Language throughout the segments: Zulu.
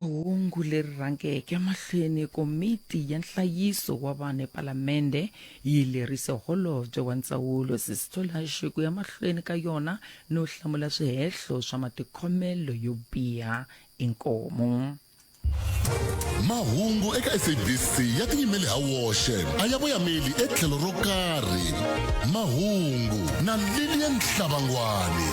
Hungu leri rhangeke emahlweni komiti ya nhlayiso wa vanhu ePalamende yi lerise Holobye wa Ndzawulo Sisitolashi ku ya mahlweni ka yona no hlamula swihehlo swa matikhomelo yo biha inkomo. Mahungu eka SABC ya tiyimeli ha woxe a ya voyameli etlhelo ro karhi. Mahungu na Lilian Hlabangwani.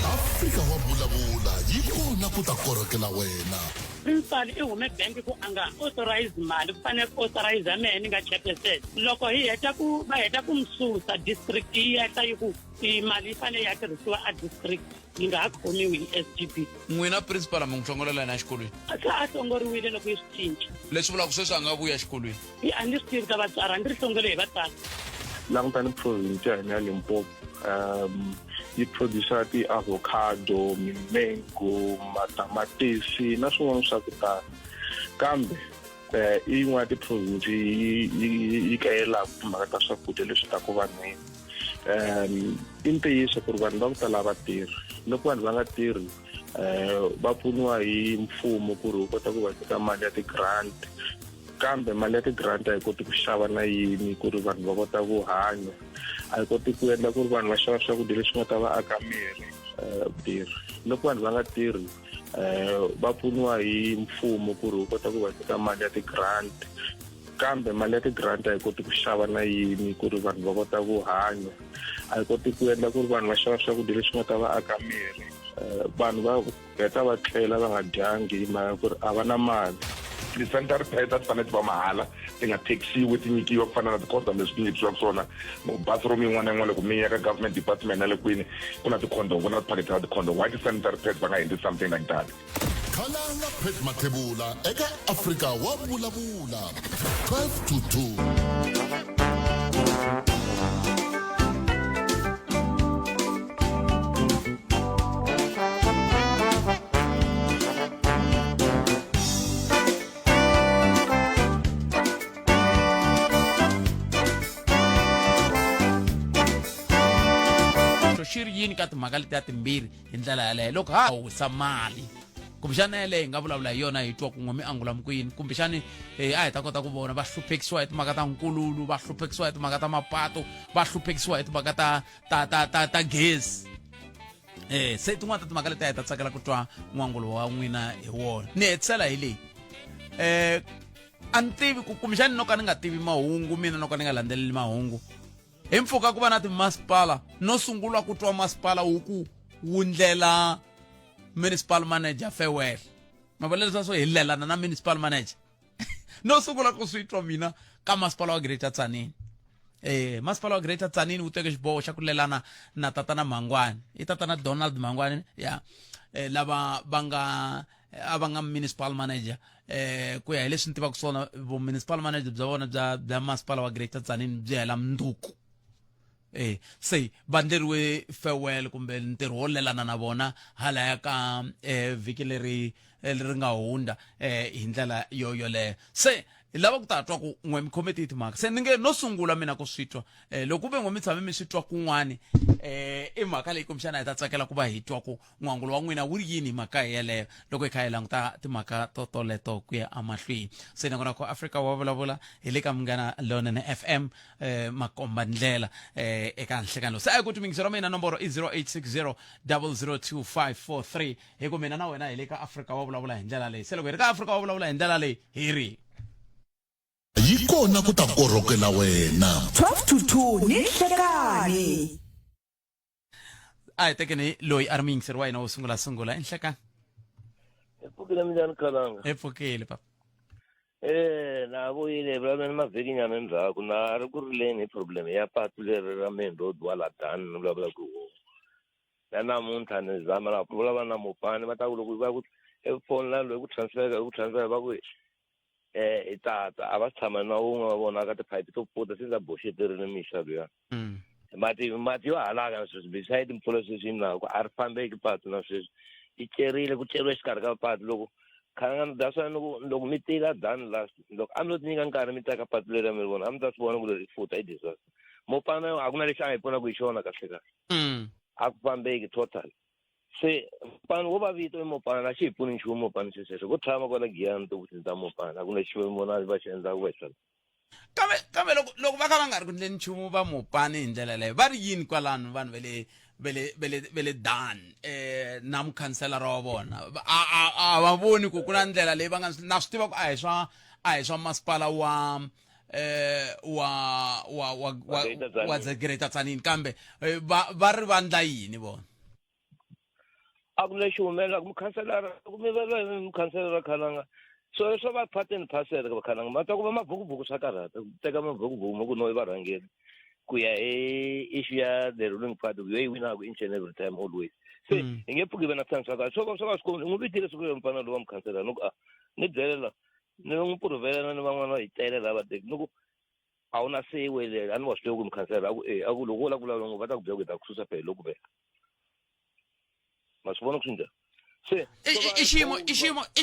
Afrika wa vulavula yi kona ku ta korhokela wena. Principal I hume bank ku anga authorize mali ku fanele ku authorize mehe ni nga chairperson loko hi heta ku va heta ku msusa district yi heta yi ku mali yi fanele ya tirhisiwa a district yi nga ha khomiwi hi SGB. N'wina principal mi n'wi hlongolela yena exikolweni A hlongoriwile loko yi swi cinca leswi vulaka sweswi a nga vuya exikolweni a ni swi tivi ka vatswari a ni ri hlongole hi vatswari. Langutani province ya hina ya Limpopo yi producer ti-avocado, mimengo, matamatisi na swin'wana swa ku tala kambe i yin'wana ya ti-province yi kayelaka timhaka ta swakudya leswi taka vanhwini. I ntiyiso ku ri vanhu va ku tala va tirhi loko vanhu va nga tirhi va pfuniwa hi mfumo ku ri wu kota ku va nyika mali ya ti-grant kambe mali ya ti-grant a yi koti ku xava na yini ku ri vanhu va kota ku hanya a yi koti ku endla ku ri vanhu va xava swakudya leswi nga ta va aka miri tirhi loko vanhu va nga tirhi va pfuniwa hi mfumo ku ri wu kota ku va nyika mali ya ti-grant kambe mali ya ti-grant a yi koti ku xava na yini ku ri vanhu va kota ku hanya a yi koti ku endla ku ri vanhu va xava swakudya leswi nga ta va aka miri vanhu va heta va tlela va nga dyangi hi mhaka ku ri a va na mali. Ti-sanitary pads a ti fanele ti va mahala ti nga taxiwi ti nyikiwa ku fana na ti-condom leswi ti nyikisiwaka swona bathroom yin'wana na yin'wana loko mi ya ka government department na le kwini ku na ti-condom ku na tiphaketi ta ti-condom why ti-sanitary pads va nga endli something like that. Khalanga Pet Mathebula eka Afrika wa vulavula 12 to 2. xi ri yini ka timhaka letiya timbirhi hi ndlela yaleyo loko ha wisa mali kumbexana yaleyo hi nga vulavula hi yona hi twa kun'we mi angula mikwini kumbexani a hi ta kota ku vona va hluphekisiwa hi timhaka ta nkululu va hluphekisiwa hi timhaka ta mapatu va hluphekisiwa hi timhaka ta gezi se tin'wana ta timhaka letiya hi ta tsakela ku twa n'wangulo wa n'wina hi wona ni hetisela hi leyi a ni tivi kumbexani no ka ni nga tivi mahungu mina no ka ni nga landzeleli mahungu hi mpfhuka ku va na timasipala no sungula ku twa masipala wu ndlela municipal manager farewell mavalelo swo hi lelana na municipal manager no sungula ku swi twa mina ka masipala wa Greater Tzaneen masipala wa Greater Tzaneen wu teke xiboho xa ku lelana na tatana Mangwani i tatana Donald Mangwani ya lava va nga municipal manager ku ya hi leswi ni tivaka swona vo municipal manager bya vona bya masipala wa Greater Tzaneen byi hela mnduku se va ndleriwe farewell kumbe ntirho wo lelana na vona halaya ka vhiki leri nga hundza hi ndlela yoleyo se hi lava ku ta twa ku n'we mi khometi hi timhaka se ni nge no sungula mina ku swi twa loko ve n'we mi tshame mi swi twa kun'wani i mhaka leyi kumbexana hi ta tsakela ku va hi twa ku n'wangulo wa n'wina wu ri yini hi mhaka yeleyo loko hi kha hi languta timhaka toleto ku ya amahlweni se nakona ku Afrika wa vulavula hi le ka Munghana Lonene FM makomba ndlela eka nhlekani lowu se a hi ku timingisero mina nomboro i 0860 002 hi ku mina na wena hi le ka Afrika wa vulavula hi ndlela leyi se loko hi ri ka Afrika wa vulavula hi ndlela leyi hi ri Yi kona ku ta korhokela wena 12 to 2 ni nhlekani. a hi tekeni loyi a ri muyingiseri wa hina wo sungula i nhlekani Epfukile minjhani Khalanga? epfukile papa Na vuyile vulavula ni mavhiki nyana endzhaku na ri ku rileni hi problem ya patu leri ra main road wala dani ni vulavula ku na namuntlha ni zama na vulavula na mopani va ta ku loko va ku phone la loyi ku transfer va ku i tata a va tshama na wun'we wa vona ka tiphayiphi to puta se za boxeterile mixa luya mati yo halaka na sweswi beside mpfula sweswi na ku a ri fambeki patu na sweswi yi cerile ku ceriwe xikarhi ka patu loko Khalanga that's why loko mi tila done last loko a mi lo ti nyika nkarhi mi teka patu leri mi ri vona a mi ta swi vona ku ri futa hi disaster mopana a ku na lexi a hi pfunaka hi xona kahle kahle a ku fambeki total se mopani wo va vito mopani a xi hi pfuni nchumu mopani xexexo ko tshama kwala giyani to kuti ta mopani a ku na xilo vona va xi endlaka wena kambe loko va kha va nga ri ku endleni nchumu va mopani hi ndlela leyo va ri yini kwalano vanhu ve le dan na mukhanselara wa vona a va voni ku na ndlela leyi va nga na swi tiva ku a hi swa masipala wa Greater Tzaneen kambe va ri vandla yini vona a ku lexi humelela mukhanselara ku mi mukhanselara khalanga so swo va part and parcel ka vakhalanga ma twa ku va mabhukubuku swa karhata ku teka mabhukubuku ma ku no varhangeri ku ya issue ya the ruling party ku yi wina ku each and every time always se hi nge pfuki va na tshama swa kahle swo va swi komi n'wi vitile siku leri mpana lowa mukhanselara ni ku ni byelela ni n'wi puruvhela ni van'wana va hi telela va teki ni ku a wu na seyiwelele a ni wa swi tivi ku mukhanselara a ku loko wo la ku vulavula ngo va ta ku byela ku hi ta ku susa phela loko veka ma swi vona ku swi njhani i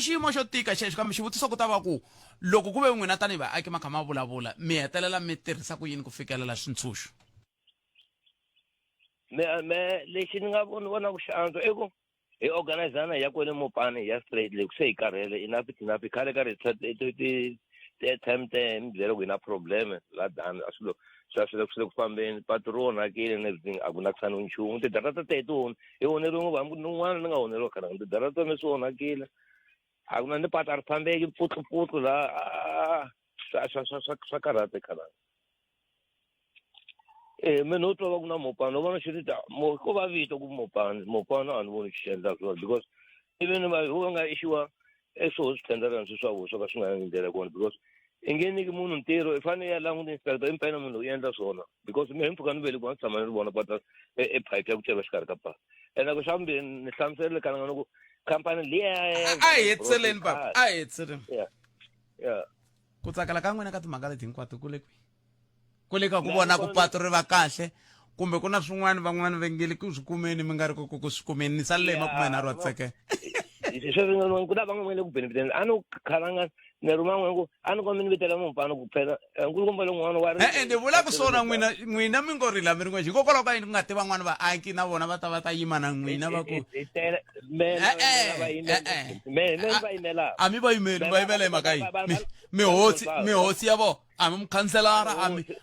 xiyimo xo tika xexo kambe xivutiso ku ta va ku loko ku ve n'wina tanihi vaaki ma kha ma vulavula mi hetelela mi tirhisa ku yini ku fikelela swintshunxo me lexi ni nga vona ku xiantswa i ku hi organizana ya kwele mopani ya straight leyi se hi karhele enough khale ka ri time mi byela ku hi na problem la dani a swilo swi le ku fambeni patron hakile and everything a ku na kusani nchumu tidarata teto hi oneriwe va n'wana ni nga oneriwa khalanga tidarata mi swi onhakile a ku na ni pata a ri fambeki mpfutlu la swa karhata khalanga me no twa va ku na mopani no vona xi ko va vito ku mopani a ni voni xi endlaka swona because even va nga ishiwa swo swi tenderana swi swa vuswa ka swi nga yangi ndlela kona because i nge nyiki munhu ntirho i fanele ya languta inspector impela munhu loyi endla swona because me hi mpfhuka ni vele ku a tshama ni ri vona pata pipe ya ku ceriwa xikarhi ka patu ene ku xa vumbirhi ni hlamuserile kalanga ni ku khampani liya a hi hetisele papa a hi hetisele ya ku tsakela ka n'wina ka timhaka leti hinkwato ku le kwihi ka ku vona ku patu ri va kahle kumbe ku na swin'wana van'wana vengeli ku swi kumeni mi nga ri ku swi kumeni ni salele emakumeni a ri wa tseke ku na van'wana ku benefiteni a ni khalanga ni ruma n'wana ku a ni kombela ni vitela mopani ku phela nkulukumba lowun'wana wa ni vula ku swona n'wina mi ngo rila mi ri n'wexe hikokwalaho ka yini ku nga ti van'wana vaaki na vona va ta yima na n'wina va ku a mi va yimeli mi va yimela hi mhaka yini mihosi ya vona a mi mukhanselara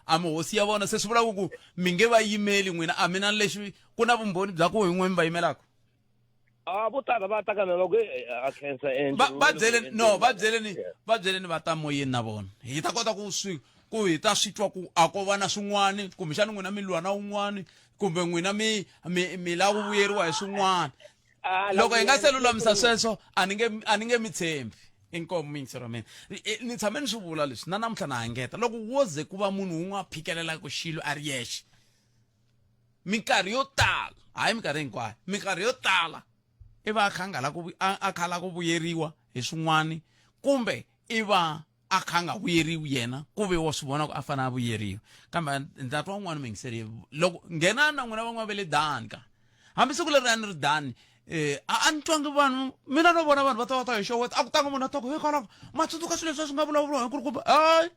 a mi hosi ya vona se swi vulaka ku mi nge va yimeli n'wina a mi na lexi ku na vumbhoni bya ku hi n'we mi va yimelaka vo tala va takanela ku a cancer va byeleni va ta moyeni na vona hi ta kota ku hi ta swi twa ku a ko va na swin'wana kumbexana n'wina mi lwa na wun'wana kumbe n'wina mi lava ku vuyeriwa hi swin'wana loko hi nga se lulamisa sweswo a ni nge mi tshembi inkomo mingisero mina ni tshame ni swi vula leswi na namuntlha na hangeta loko wo ze ku va munhu wun'we a phikelelaka xilo a ri yexe minkarhi yo tala hayi minkarhi hinkwayo minkarhi yo tala i va a khala ku vuyeriwa hi swin'wana kumbe i va a kha nga vuyeriwi yena ku ve wa swi vona ku a fanele a vuyeriwa kambe ndza twa un'wana mingiseri loko nghenani na n'wina van'wana va le dani ka hambi siku leri a ni ri dani a ni twangi vanhu mina no vona vanhu va ta hi xoweta a ku tanga munhu a twa ku hikwalaho matsundzuka swilo leswi swi nga vulavuriwa hi nkulukumba hayi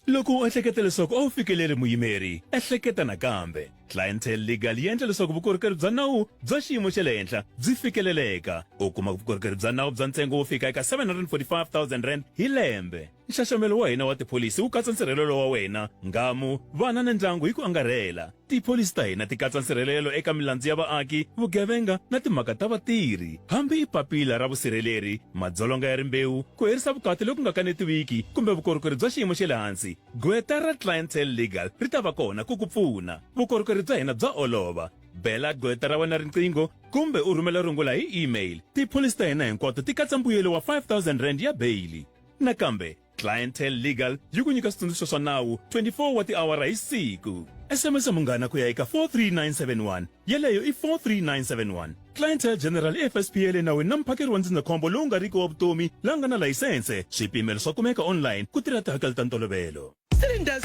loko u ehleketa leswaku a wu fikeleli muyimeri ehleketa nakambe clientele legal yi endla leswaku vukorhokeri bya nawu bya xiyimo xa le henhla byi fikeleleka u kuma vukorhokeri bya nawu bya ntsengo wo fika eka 745,000 rand hi lembe nxaxamelo wa hina wa tipholisi wu katsa nsirhelelo wa wena ngamu vana na ndyangu hi ku angarhela tipholisi ta hina ti katsa nsirhelelo eka milandzu ya vaaki vugevenga na timhaka ta vatirhi hambi i papila ra vusirheleri madzolonga ya rimbewu ku herisa vukati loku nga kanetiwiki kumbe vukorhokeri bya xiyimo xa le hansi gweta ra clientele legal ri ta va kona ku ku pfuna vukorhokeri bya hina bya olova bela gweta ra wena riqingho kumbe u rhumela rungula hi email tipholisi ta hina hinkwato ti katsa mbuyelo wa 5,000 rand ya beyili nakambe clientele legal yi ku nyika switsundzuxo swa nawu 24 wa tiawara hi siku sms munghana ku ya eka 43971 yeleyo i 43971 clientele general FSPL nawini na mphakeri wa ndzindzakhombo lowu nga riki wa vutomi la nga na layisense swipimelo swa kumeka online ku tirha tihakelo ta ntolovelo Cylinder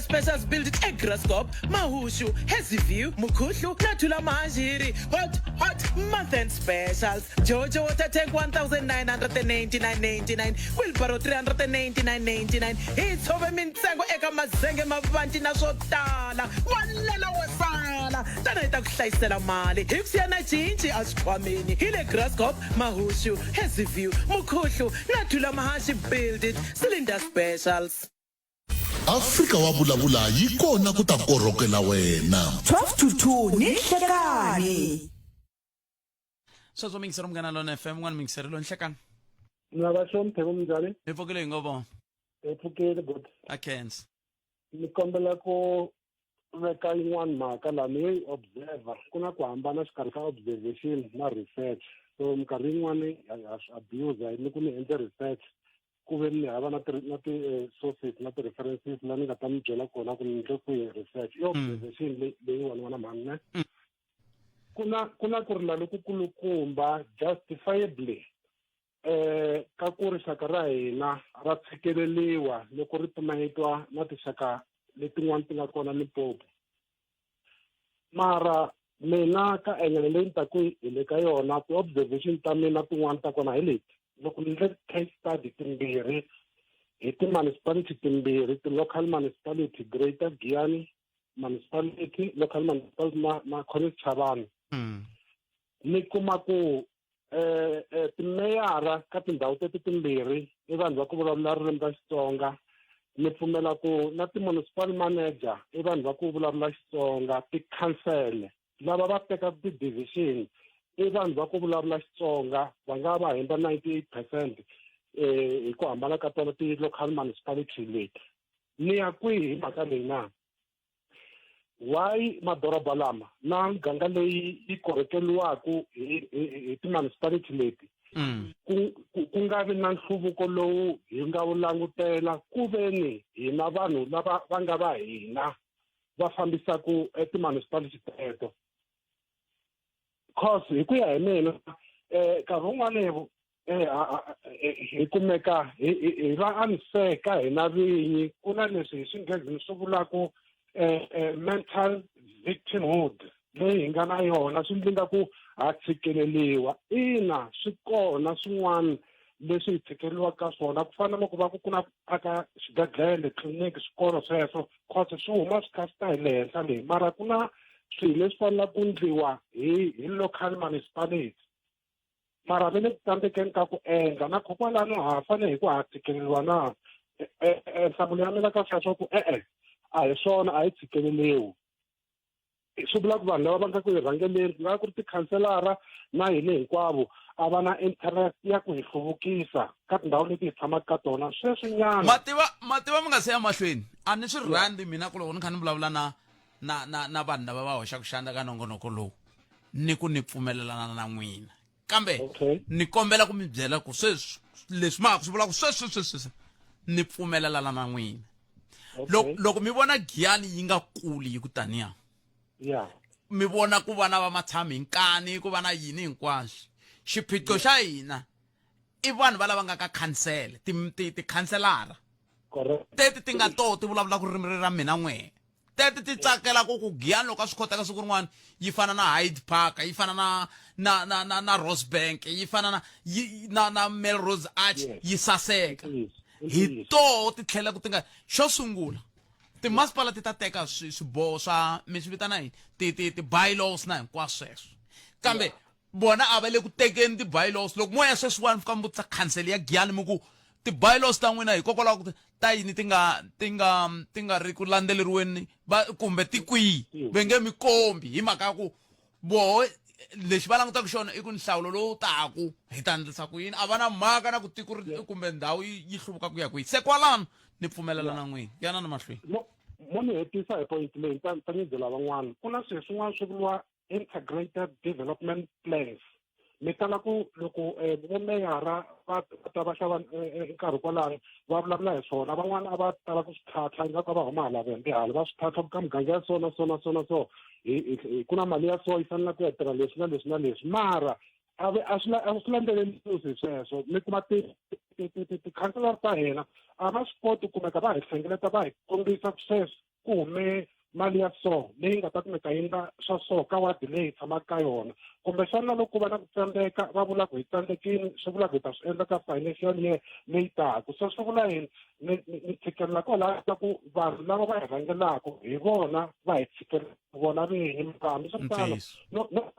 Specials built eGraskop, Mahushu, Hazyview, Mukhuhlu, Nathula Mahajiri, Hot Month End Specials. Jojo Water Tank 1,999.99, Wilbaro 399.99. It's over mintsengo eka mazenge mavanti na swo tala. Walela wo sala. tala tana yi ta ku hlayisela mali hi ku siya na cinci a swikhwameni hi le Graskop, Mahushu, Hazyview, Mukhuhlu na Thulamahashe Build It, Cylinder Specials. Afrika wa vulavula yi kona ku ta korhokela wena. 12 to 2 ni Nhlekani. Sweswo mingisero Munghana Lona FM n'wana mingisero lo Nhlekani. Ngabashompheko mnjani? Epfukile ngoba. Ephukile good. Akens. Nikombela ku veka yin'wana mhaka laha ni observer ku na ku hambana xikarhi ka observation na research. So minkarhi yin'wani abuse ni ku ni endle research ku ve ni hava na ti sources na ti-references la ni nga ta mi byela kona ku ni ndle kwihi research i observation leyiwani n'wana mhani ne ku na ku ri la lokukulukumba justifiably ka ku rixaka ra hina ra tshikeleliwa loko ri pimanisiwa na tinxaka letin'wana ti nga kona Limpopo. Mara mina ka engele leyi ni taku hi le ka yona ti-observation ta mina tin'wana ta kona hi leti loko ni ndle case study timbirhi hi ti-municipality timbirhi ti-local municipality Greater Giyani municipality local municipality na College Chavani ni kuma ku timeyara ka tindhawu teti timbirhi i vanhu va ku vulavula ririmi ra Xitsonga. Ni pfumela ku na ti-municipal manager i vanhu va ku vulavula Xitsonga, ti-council lava va tekaka ti-division i vanhu va ku vulavula Xitsonga va nga va hemba 98% hi ku hambana ka tona ti-local municipality leti. Ni ya kwihi hi mhaka leyi na why madoroba lama na miganga leyi yi korhokeliwaku hi ti-municipality leti ku nga vi na nhluvuko lowu hi nga wu langutela ku veni hina vanhu lava va nga va hina va fambisaku ti-municipality teto. Cause hi ku ya hi mina nkarhi wun'wani hi kumeka hi va aniseka hina vinyi ku na leswi hi xinghezi swi vulaku mental victimhood leyi hi nga na yona swi ndlinga ku ha tshikeleliwa. Ina swi kona swin'wana leswi hi tshikeleliwaka swona ku fana na loko va ku na aka xibedhlele tliliniki swikolo sweswo cause swi huma swi kha swi ta hi le henhla leyi mara ku na swilo leswi fanelaka ku endliwa hi local municipality mara ve le ku tsandzekeni ka ku endla na kokwalano ha fanele hi ku ha tshikeleliwa na nhlamulo ya mina ka sweswo ku a hi swona a hi tshikeleliwi. Swi vula ku vanhu lava va nga ku hi rhangeleni ku nga ku ri tikhanselara na hina hinkwavo a va na interest ya ku hi hluvukisa ka tindhawu leti hi tshamaka ka tona sweswinyana. mativa mi nga se ya mahlweni a ni swi rhandi mina ku loko ni kha ni vulavula na vanhu lava va hoxaku xandla ka nongonoko lowu ni ku ni pfumelelana na n'wina kambe ni kombela ku mi byela ku sweswi leswi ma swi vula ku sweswi ni pfumelelana na n'wina. Loko mi vona Giyani yi nga kuli yi ku taniya mi vona ku vana va matshami nkani ku va na yini hinkwaswo xiphiqo xa hina i vanhu va lava nga ka khansele tikhanselara teti ti nga to ti vulavula ku ririmi ra mina n'wena teti ti tsakela ku Giyani loko a swi kotaka siku rin'wana yi fana na Hyde Park yi fana na Rosebank yi fana na Melrose Arch yi saseka hi to ti tlhela ku ti nga xo sungula timasipala ti ta teka swiboho swa mi swi vitana yini ti-bylaws na hinkwaswo sweswo kambe bona a va le ku tekeni ti-bylaws loko mo ya sweswiwani fika mi vutisa khansele ya Giyani mi ku ti-bylaws ta n'wina hikokwalaho ku ta yini ti nga ri ku landzeleriweni kumbe ti kwihi ve nge mi kombi hi mhaka ya ku boho lexi va langutaka xona i ku nhlawulo lowu taku hi ta endlisa ku yini a va na mhaka na ku tiko kumbe ndhawu yi hluvuka ku ya kwihi se kwalano ni pfumelela na n'wina yana na mahlweni mo ni hetisa hi point leyi ta ni byela van'wana ku na swilo swin'wana swi vuriwa integrated development plans mi tala ku loko vomeyara va ta va xava nkarhi kwalano va vulavula hi swona van'wana a va tala ku swi tlhantlha ingaku a va huma hala vembe hala va swi tlhantlha ka muganga ya so ku na mali ya so yi fanele ku ya tirha leswi na leswi na leswi mara a swi landzelelisi sweswo mi kuma tikhanselara ta hina a va swi koti kumeka va hi hlengeleta va hi kombisa ku sweswo ku hume mali ya so leyi nga ta kumeka yi endla swa so ka wadi leyi tshamaka ka yona kumbexana loko va na ku tsandzeka va vula ku hi tsandzekile swi vula ku hi ta swi endla ka financial year leyi taka so swi vula yini ni tshikelela kwalaho ka ku vanhu lava va hi rhangelaka hi vona va hi tshikelela vona vinyi hambi swi tano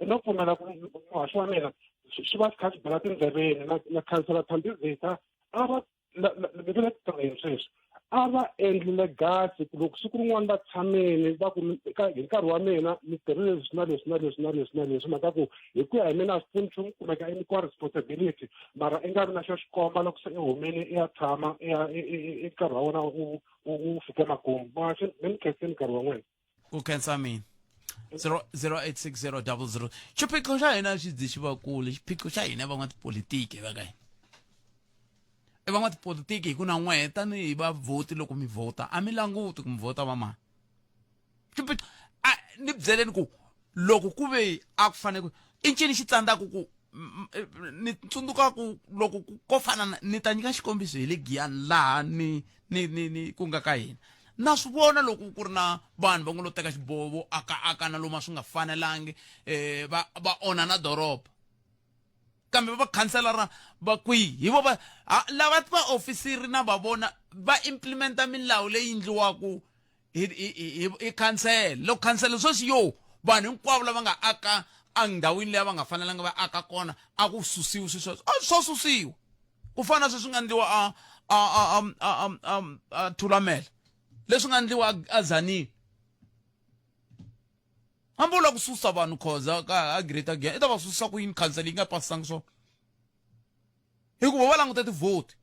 no pfumela ku muhaxi wa mina swi va swi kha swi bela tindleveni na khansela Thambizitha a va le tirheni sweswi a va endlile gasi ku loko siku rin'wana va tshameni va ku hi nkarhi wa mina ni tirhile leswi na leswi na leswi na leswi na leswi mhaka ku hi ku ya hi mina a swi pfuni nchumu kumeka i nyikiwa responsibility mara i nga vi na xo xikomba loko se i humeni i ya tshama i nkarhi wa wena wu fike makumu muhaxi ni mi khenseni nkarhi wa n'wina ku khensa mina 086000 xiphiqo xa hina xi dzi xi va kule xiphiqo xa hina van'watipolitiki va ka hina van'watipolitiki hi ku na n'wehe tanihi vavhoti loko mi vhota a mi languti ku mi vhota va mani ni byeleni ku loko ku ve a ku fanele ku i ncini xi tsandzaka ku ni tsundzuka ku loko ko fana ni ta nyika xikombiso hi le Giyani laha ni ku nga ka hina na swi vona loko ku ri na vanhu va ngo lo teka xibovo aka na loma swi nga fanelangi va onha na doroba kambe va khanselara va kwihi hi vo lava va ofisiri na va vona va implementa milawu leyi endliwaku hi khansele loko khansele sweswi yo vanhu hinkwavo lava nga aka endhawini leyi va nga fanelanga va aka kona a ku susiwa sweswo swo susiwa ku fana sweswi nga endliwa a Thulamela leswi nga endliwa a Tzaneen hambi u lava ku susa vanhu khoza ka Greater Giyani i ta va susa ku yini khansele yi nga pasisanga swona hikuva va languta tivhoti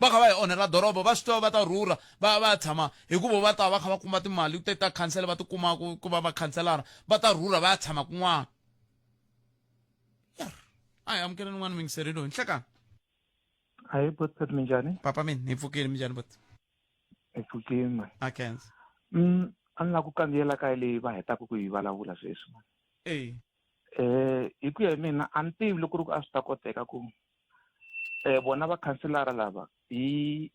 va kha va hi onhela doroba va swi tiva va ta rhurha va tshama hikuva va ta va kha va kuma timali ta khansela va ti kuma ku va va khanselara va ta rhurha va ya tshama kun'wana ayi amukeleni n'wana mi ngiserile hi nhlekani hayi bot phet minjhani papa mina hi pfukile minjhani bot hi pfukile a khensa a ni lava ku kandziyela kaya leyi va hetaka ku yi vulavula sweswi hi ku ya hi mina a ni tivi loko ri ku a swi ta koteka ku bona va khanselara lava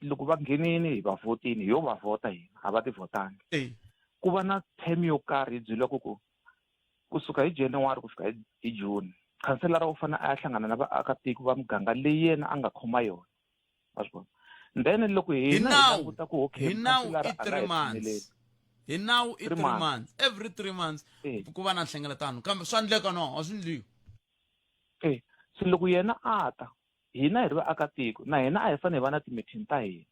loko va nghenini hi va vhotini hi yo va vhota hina a va ti vhotangi ku va na term yo karhi hi byeliwa ku kusuka hi January ku fika hi June khanselara u fanele a ya hlangana na vaakatiko va muganga leyi yena a nga khoma yona wa swi vona then loko hina hi languta ku okay khanselara a nga hi pfumeleli hi now i 3 months every 3 months ku va na nhlengeletano kambe swa endleka no a swi endliwi se loko yena a ta hina hi ri vaakatiko na hina a hi fanele hi va na ti-meeting ta hina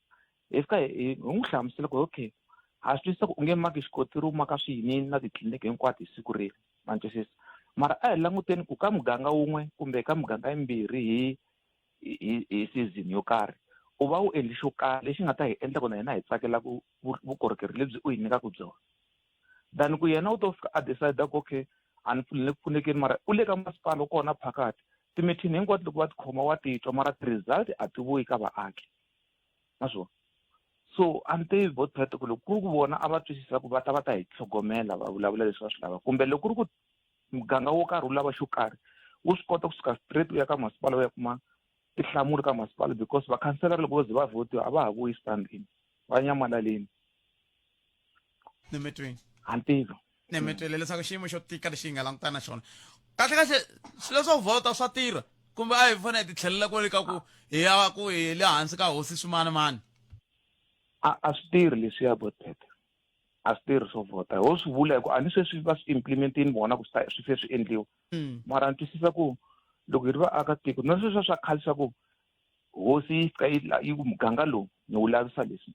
hi fika hi n'wi hlamusela ku okay ha swi twisisa ku u nge maki xikotiri u maka swiyinini na titliliniki hinkwato hi siku rin'we ma twisisa mara a hi languteni ku ka muganga wun'we kumbe ka muganga yimbirhi hi season yo karhi u va u endli xo karhi lexi nga ta hi endla ku na hina hi tsakelaku vukorhokeri lebyi u hi nyikaka byona than ku yena u to fika a decide ku okay a ni pfunekeni mara u le ka masipala u kona phakati timithini hinkwato loko va tikhoma wa titwa mara ti-result a ti vuyi ka vaaki na swona so a ni tivi bot phet ku loko ku ri ku vona a va twisisa ku va ta hi tlhogomela va vulavula leswi va swi lava kumbe loko ku ri ku muganga wo karhi wu lava xo karhi wu swi kota kusuka straight u ya ka masipala u ya kuma tinhlamulo ka masipala because vakhanselara loko vo ze va votiwa a va ha vuyi standini va nyamalaleni ni mi twini a ni tivi ni mi twile leswaku xiyimo xo tika lexi hi nga langutana na xona kahlekahle swilo swo vhota swa tirha kumbe a hi fanele hi titlhelela kwale ka ku hi ya ku hi le hansi ka hosi swimanimani a swi tirhi leswiya bot phet a swi tirhi swo vhota ho swi vula hi ku a ni sweswi va swi implementini vona ku swi fe swi endliwa mara ni twisisa ku loko hi ri vaakatiko na sweswo swa khale swa ku hosi yi fika yi muganga lowu ni wu lavisa leswi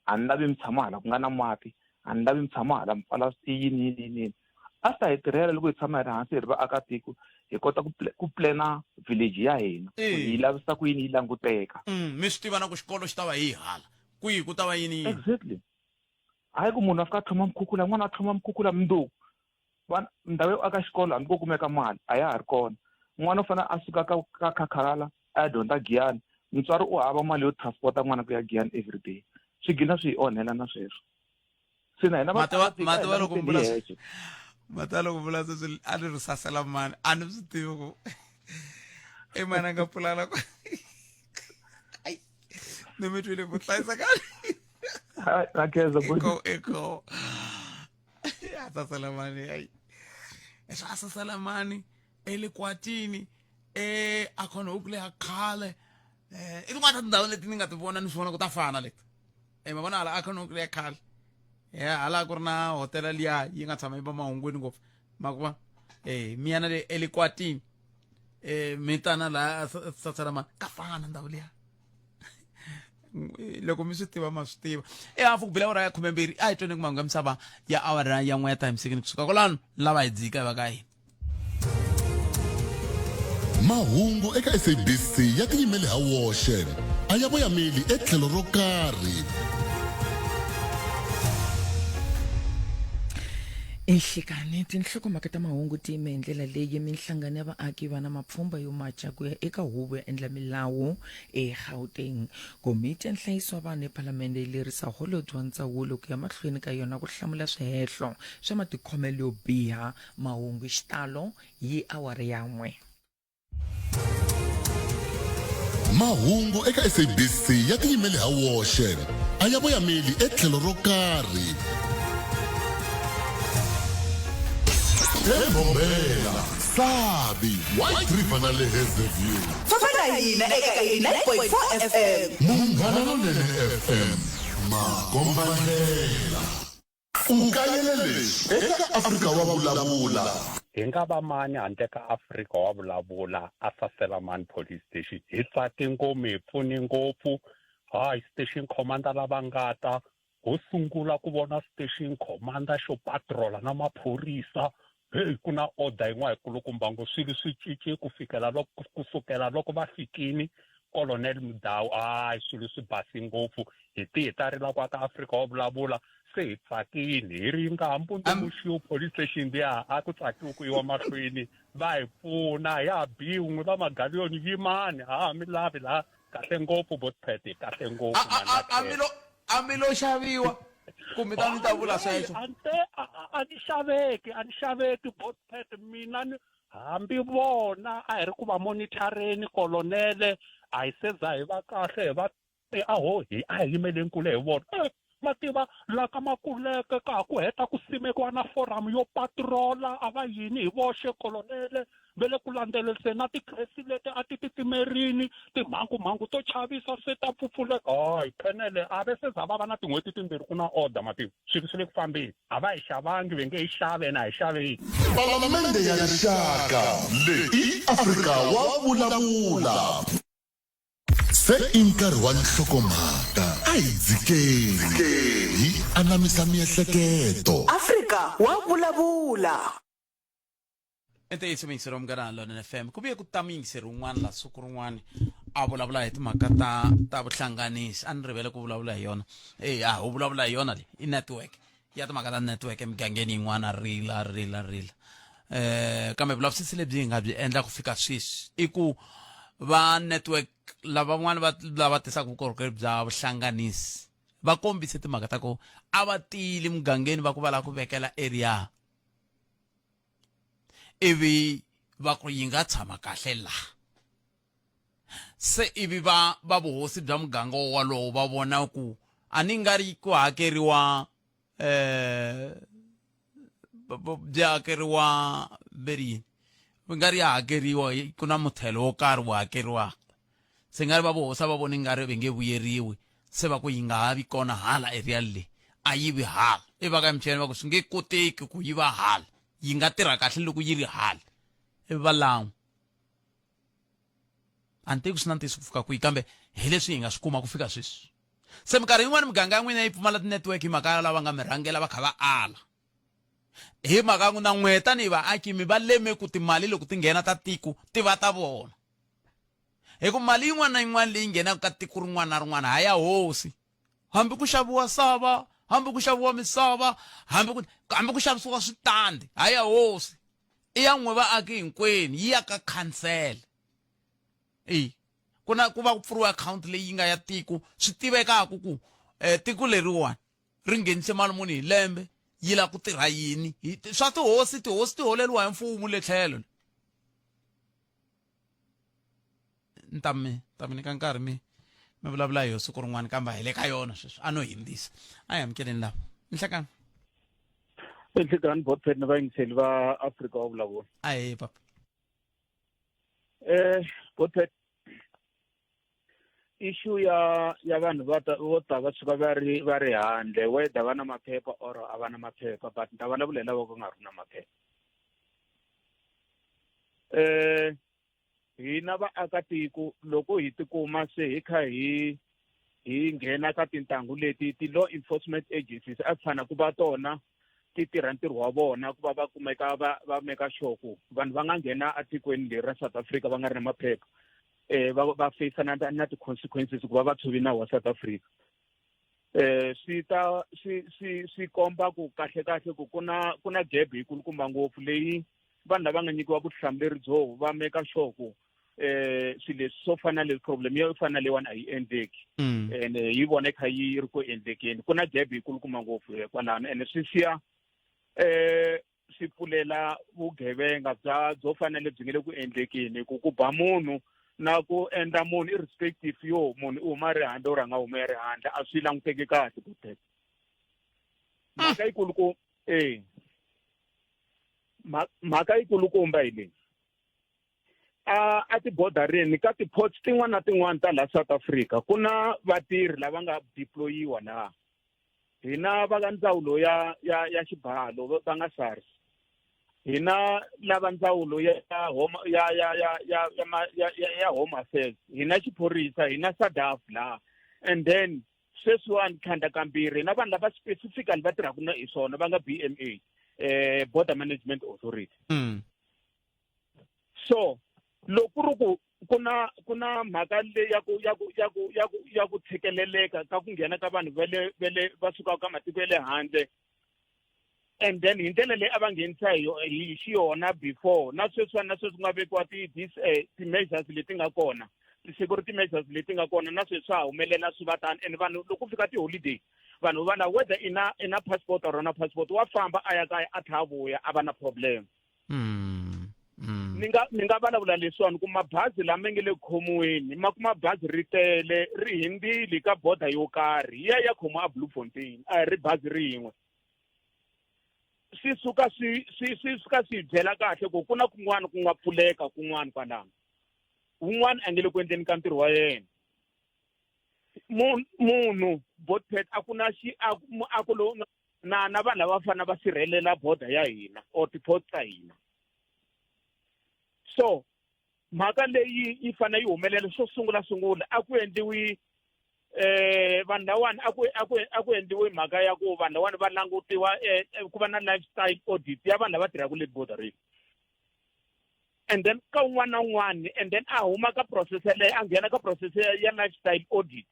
a ni lavi mi tshama hala ku nga na mati a ni lavi mi tshama hala mi pfala yini a swi ta hi tirhela loko hi tshama hi ri hansi hi ri vaakatiko hi kota ku plana village ya hina hi lavisa ku yini yi languteka mi swi tiva na ku xikolo xi ta va hi hala kwihi ku ta va yini exactly hayi ku munhu a fika a tlhoma mukhukhula n'wana a tlhoma mukhukhula mundzuku ndhawu yo aka xikolo hambi ko kumeka mali a ya ha ri kona n'wana u fanele a suka ka Khakhalala a ya dyondza Giyani mutswari u hava mali yo transporta n'wana ku ya Giyani everyday swi gina swi hi onhela na sweswo se na hina mati loko vula sweswi a ni ri sasela mani a ni swi tivi ku i mani a nga pulana ku ni mi twile ku hlayisekani nakeza eko Sasalamani ai swa Sasalamani elikwatini akhona ukule akhale itin'wana ta tindhawu leti ni nga ti vona ni swi vona ku ta fana leti ma vona hala akhona ukule akhale hala ku ri na hotela liya yi nga tshama yi va mahungwini ngopfu makuva miyana le elikwatini mitana la Sasalamani ka fana ndhawu liya loko mi swi tiva ma swi tiva hafu ku bila awara ya 12 a hi tweni ku mahungu ya misava ya awara ya n'we ya time sikini kusuka kolano lava hi dzika hi va ka hina mahungu eka SABC ya tiyimele ha woxe a ya voyameli etlhelo ro karhi enhlekani tinhlokomhaka ta mahungu ti yime hi ndlela leyi minhlangano ya vaaki va na mapfhumba yo macha ku ya eka huvo ya endla milawu eGauteng. Komiti ya nhlayiso wa vanhu epalamende yi lerisa Holobye wa Ndzawulo ku ya mahlweni ka yona ku hlamula swihehlo swa matikhomelo yo biha mahungu xitalo yi awara ya 1. mahungu eka SABC ya tiyimele ha woxe a ya voyameli etlhelo ro karhi eMbombela Sabi White River na le Hazyview Fafana hina eka 9.4 FM Munghana Lonene FM Makombanela ukayelele eka Afrika wa vulavula hi nga va mani handle ka Afrika wa vulavula a Sasalamani police station hi tsake ngopfu hi pfuni ngopfu hayi station commander lava ngata ho sungula ku vona station commander xo patrola na maphorisa ku na order yin'wana yikulukumba ngo swilo swi cince kusukela loko va fikini Colonel Mudau swilo swi basi ngopfu hi tihitarela kwa ka Afrika wa vulavula se hi tsakini hi ri nga mbundzumuxiwo police station liya a ku tsakiwa ku yiwa mahlweni va hi pfuna ya biwun'we va magaliyoni yimani mi lavi la kahle ngopfu botpet kahle ngopfu amilo xaviwa kumbe ta ni ta vula sweswo a ni xaveki botpet mina hambi vona a hi ri ku va monitoreni kolonele a hi seza hi va kahle hi va aho a hi yimeleni kule hi vona mativa la ka Makuleke ka ku heta ku simekiwa na forum yo patrola a va yini hi voxe kolonele vele ku landzelerisa na tikresi leti a ti titimerini timhangu to chavisa se ta pfupfuleka hayi penele a ve se za va na tin'hweti timbirhi ku na order mativa swilo swi le ku fambeni a va hi xavangi ve nge hi xave na hi xaveni Palamende ya rixaka leyi Afrika wa vulavula se inkarhi wa nhlokomhaka a hi dzikeni hi anamisa miehleketo Afrika wa vulavula ente yi tshamisero Munghana Lonene FM ku vuye ku tamingseri un'wana la siku rin'wana a vulavula hi timhaka ta vuhlanganisi a ni rivele ku vulavula hi yona ho vulavula hi yona leyi i network ya timhaka ta network emigangeni yin'wana rila kambe vulavisisi lebyi hi nga byi endla ku fika sweswi i ku va network lavan'wana lava tisaka vukorhokeri bya vuhlanganisi va kombise timhaka ta ku a va tili mugangeni va ku va lava ku vekela area ivi va ku yi nga tshama kahle laha se ivi va vuhosi bya muganga wolowo va vona ku a ni nga ri ku hakeriwa byi hakeriwa verini va nga ri ya hakeriwa ku na muthelo wo karhi wu hakeriwaka se nga ri va vuhosi va vona nga ri ve nge vuyeriwi se va ku yi nga ha vi kona hala area leyi a yi vi hala i va ka michini va ku swi nge koteki ku yi va hala yi nga tirha kahle loko yi ri hala ivi va lan'wa a ni teku swi na ntiyiso ku fika kwihi kambe hi leswi hi nga swi kuma ku fika sweswi se minkarhi yin'wana miganga ya n'wina yi pfumala tinetiweki hi mhaka lava nga mi rhangela va kha va ala hi mhaka n'wina n'we tanihi vaaki mi va leme ku timali loko ti nghena ta tiko ti va ta vona hi ku mali yin'wana na yin'wana leyi nghenaka ka tiko rin'wana na rin'wana ha ya hosi hambi ku xaviwa sava hambi ku xaviwa misava hambi ku xavisiwa switandi ha ya hosi i ya n'we vaaki hinkwenu yi ya ka khansele ku va ku pfuriwa akhawunti leyi nga ya tiko swi tivekaku ku tiko leriwani ri nghenise mali muni hi lembe yi la ku tirha yini swa tihosi ti holeliwa hi mfumo le tlhelo ni ta mi nyika nkarhi mi vulavula hi yo siku rin'wana kambe hi le ka yona sweswi a no hindzisa a hi amukeleni lava nhlekani Enhlekani botphet na vayingiseli va Africa wa vulavula. Aye papa. Botphet issue ya vanhu vo ta va suka va ri handle whether va na maphepha or a va na maphepha but ni ta vulavulela lava ku nga ri na maphepha. Hina vaakatiko loko hi tikuma se hi kha hi nghena ka tintangu leti ti-law enforcement agencies a fana ku va tona ti tirha ntirho wa vona ku va va kumeka va meka sure ku vanhu va nga nghena atikweni leri ra South Africa va nga ri na maphepha va face na ti-consequences ku va va tshovi nawu wa South Africa. Swi komba ku kahle ku ku na gap yikulukumba ngopfu leyi vanhu lava nga nyikiwa vutihlamuleri byo va meka sure ku swilo leswi swo fana na problem yo fana leyiwani a yi endleki and yi vona kha yi ri ku endlekeni. Ku na gap yikulukumba ngopfu kwalano and swi siya swi pfulela vugevenga byo fanele byi nge le ku endlekeni ku ba munhu na ku endla munhu irrespective yo munhu u huma ri handle or a nga huma ri handle a swi languteki kahle ku teka mhaka yikulukumba hi leyi a ti-borderini ka ti-ports tin'wana na tin'wana ta laha South Africa ku na vatirhi lava nga deployiwa laha. Hina va ka ndzawulo ya xibalo va nga SARS, hina lava ndzawulo ya Home Affairs, hina xiphorisa, hina SADF laha, and then sweswiwani khanda kambirhi na vanhu lava specifically va tirhaka na hi swona va nga BMA, Border Management Authority. So loko ri ku ku na mhaka leyi ya ku tshikeleleka ka ku nghena ka vanhu va suka ka matiko ya le handle, and then hi ndlela leyi a va nghenisa hi xiyona before na sweswi ku nga vekiwa ti-measures leti nga kona, ti-security measures leti nga kona na sweswi swa humelela swi va tani. And vanhu loko fika ti-holiday vanhu va na whether i na passport or na passport wa famba a ya kaya a tlha vuya a va na problem. Ni nga vulavula leswiwani ku mabazi lama nge le khomiweni ma kuma bazi ri tele ri hindzile ka border yo karhi ya khoma a Bloemfontein a hi ri bazi rin'we. Swi suka swi byela kahle ku ku na kun'wana ku nga pfuleka kun'wana kwalano, un'wana a nge le ku endleni ka ntirho wa yena. Munhu botpet a ku na na vanhu lava fana va sirhelela border ya hina or ti-ports ta hina. So mhaka leyi yi fane yi humelela swo sungula a ku endliwi vanhu lawani a ku endliwi mhaka ya ku vanhu lawani va langutiwa ku va na lifestyle audit ya vanhu lava tirhaka le border, and then ka un'wana na un'wana and then a huma ka process leyi a nghena ka process ya lifestyle audit,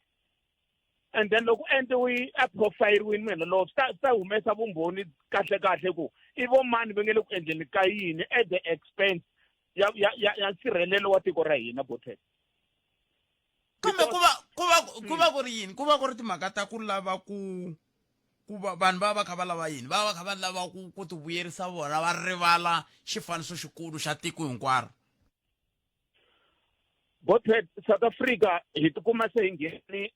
and then loko endliwi a profile wini mina loko ta humesa vumbhoni kahle ku i vo mani va nge le ku endleni ka yini at the expense ya nsirhelelo wa tiko ra hina bothet. Kambe ku va ku ri yini? Ku va ku ri timhaka ta ku lava ku va vanhu va kha va lava yini? Va kha va lava ku ti vuyerisa vona va rivala xifaniso xikulu xa tiko hinkwaro. Bothet South Africa hi tikuma se hi ngheni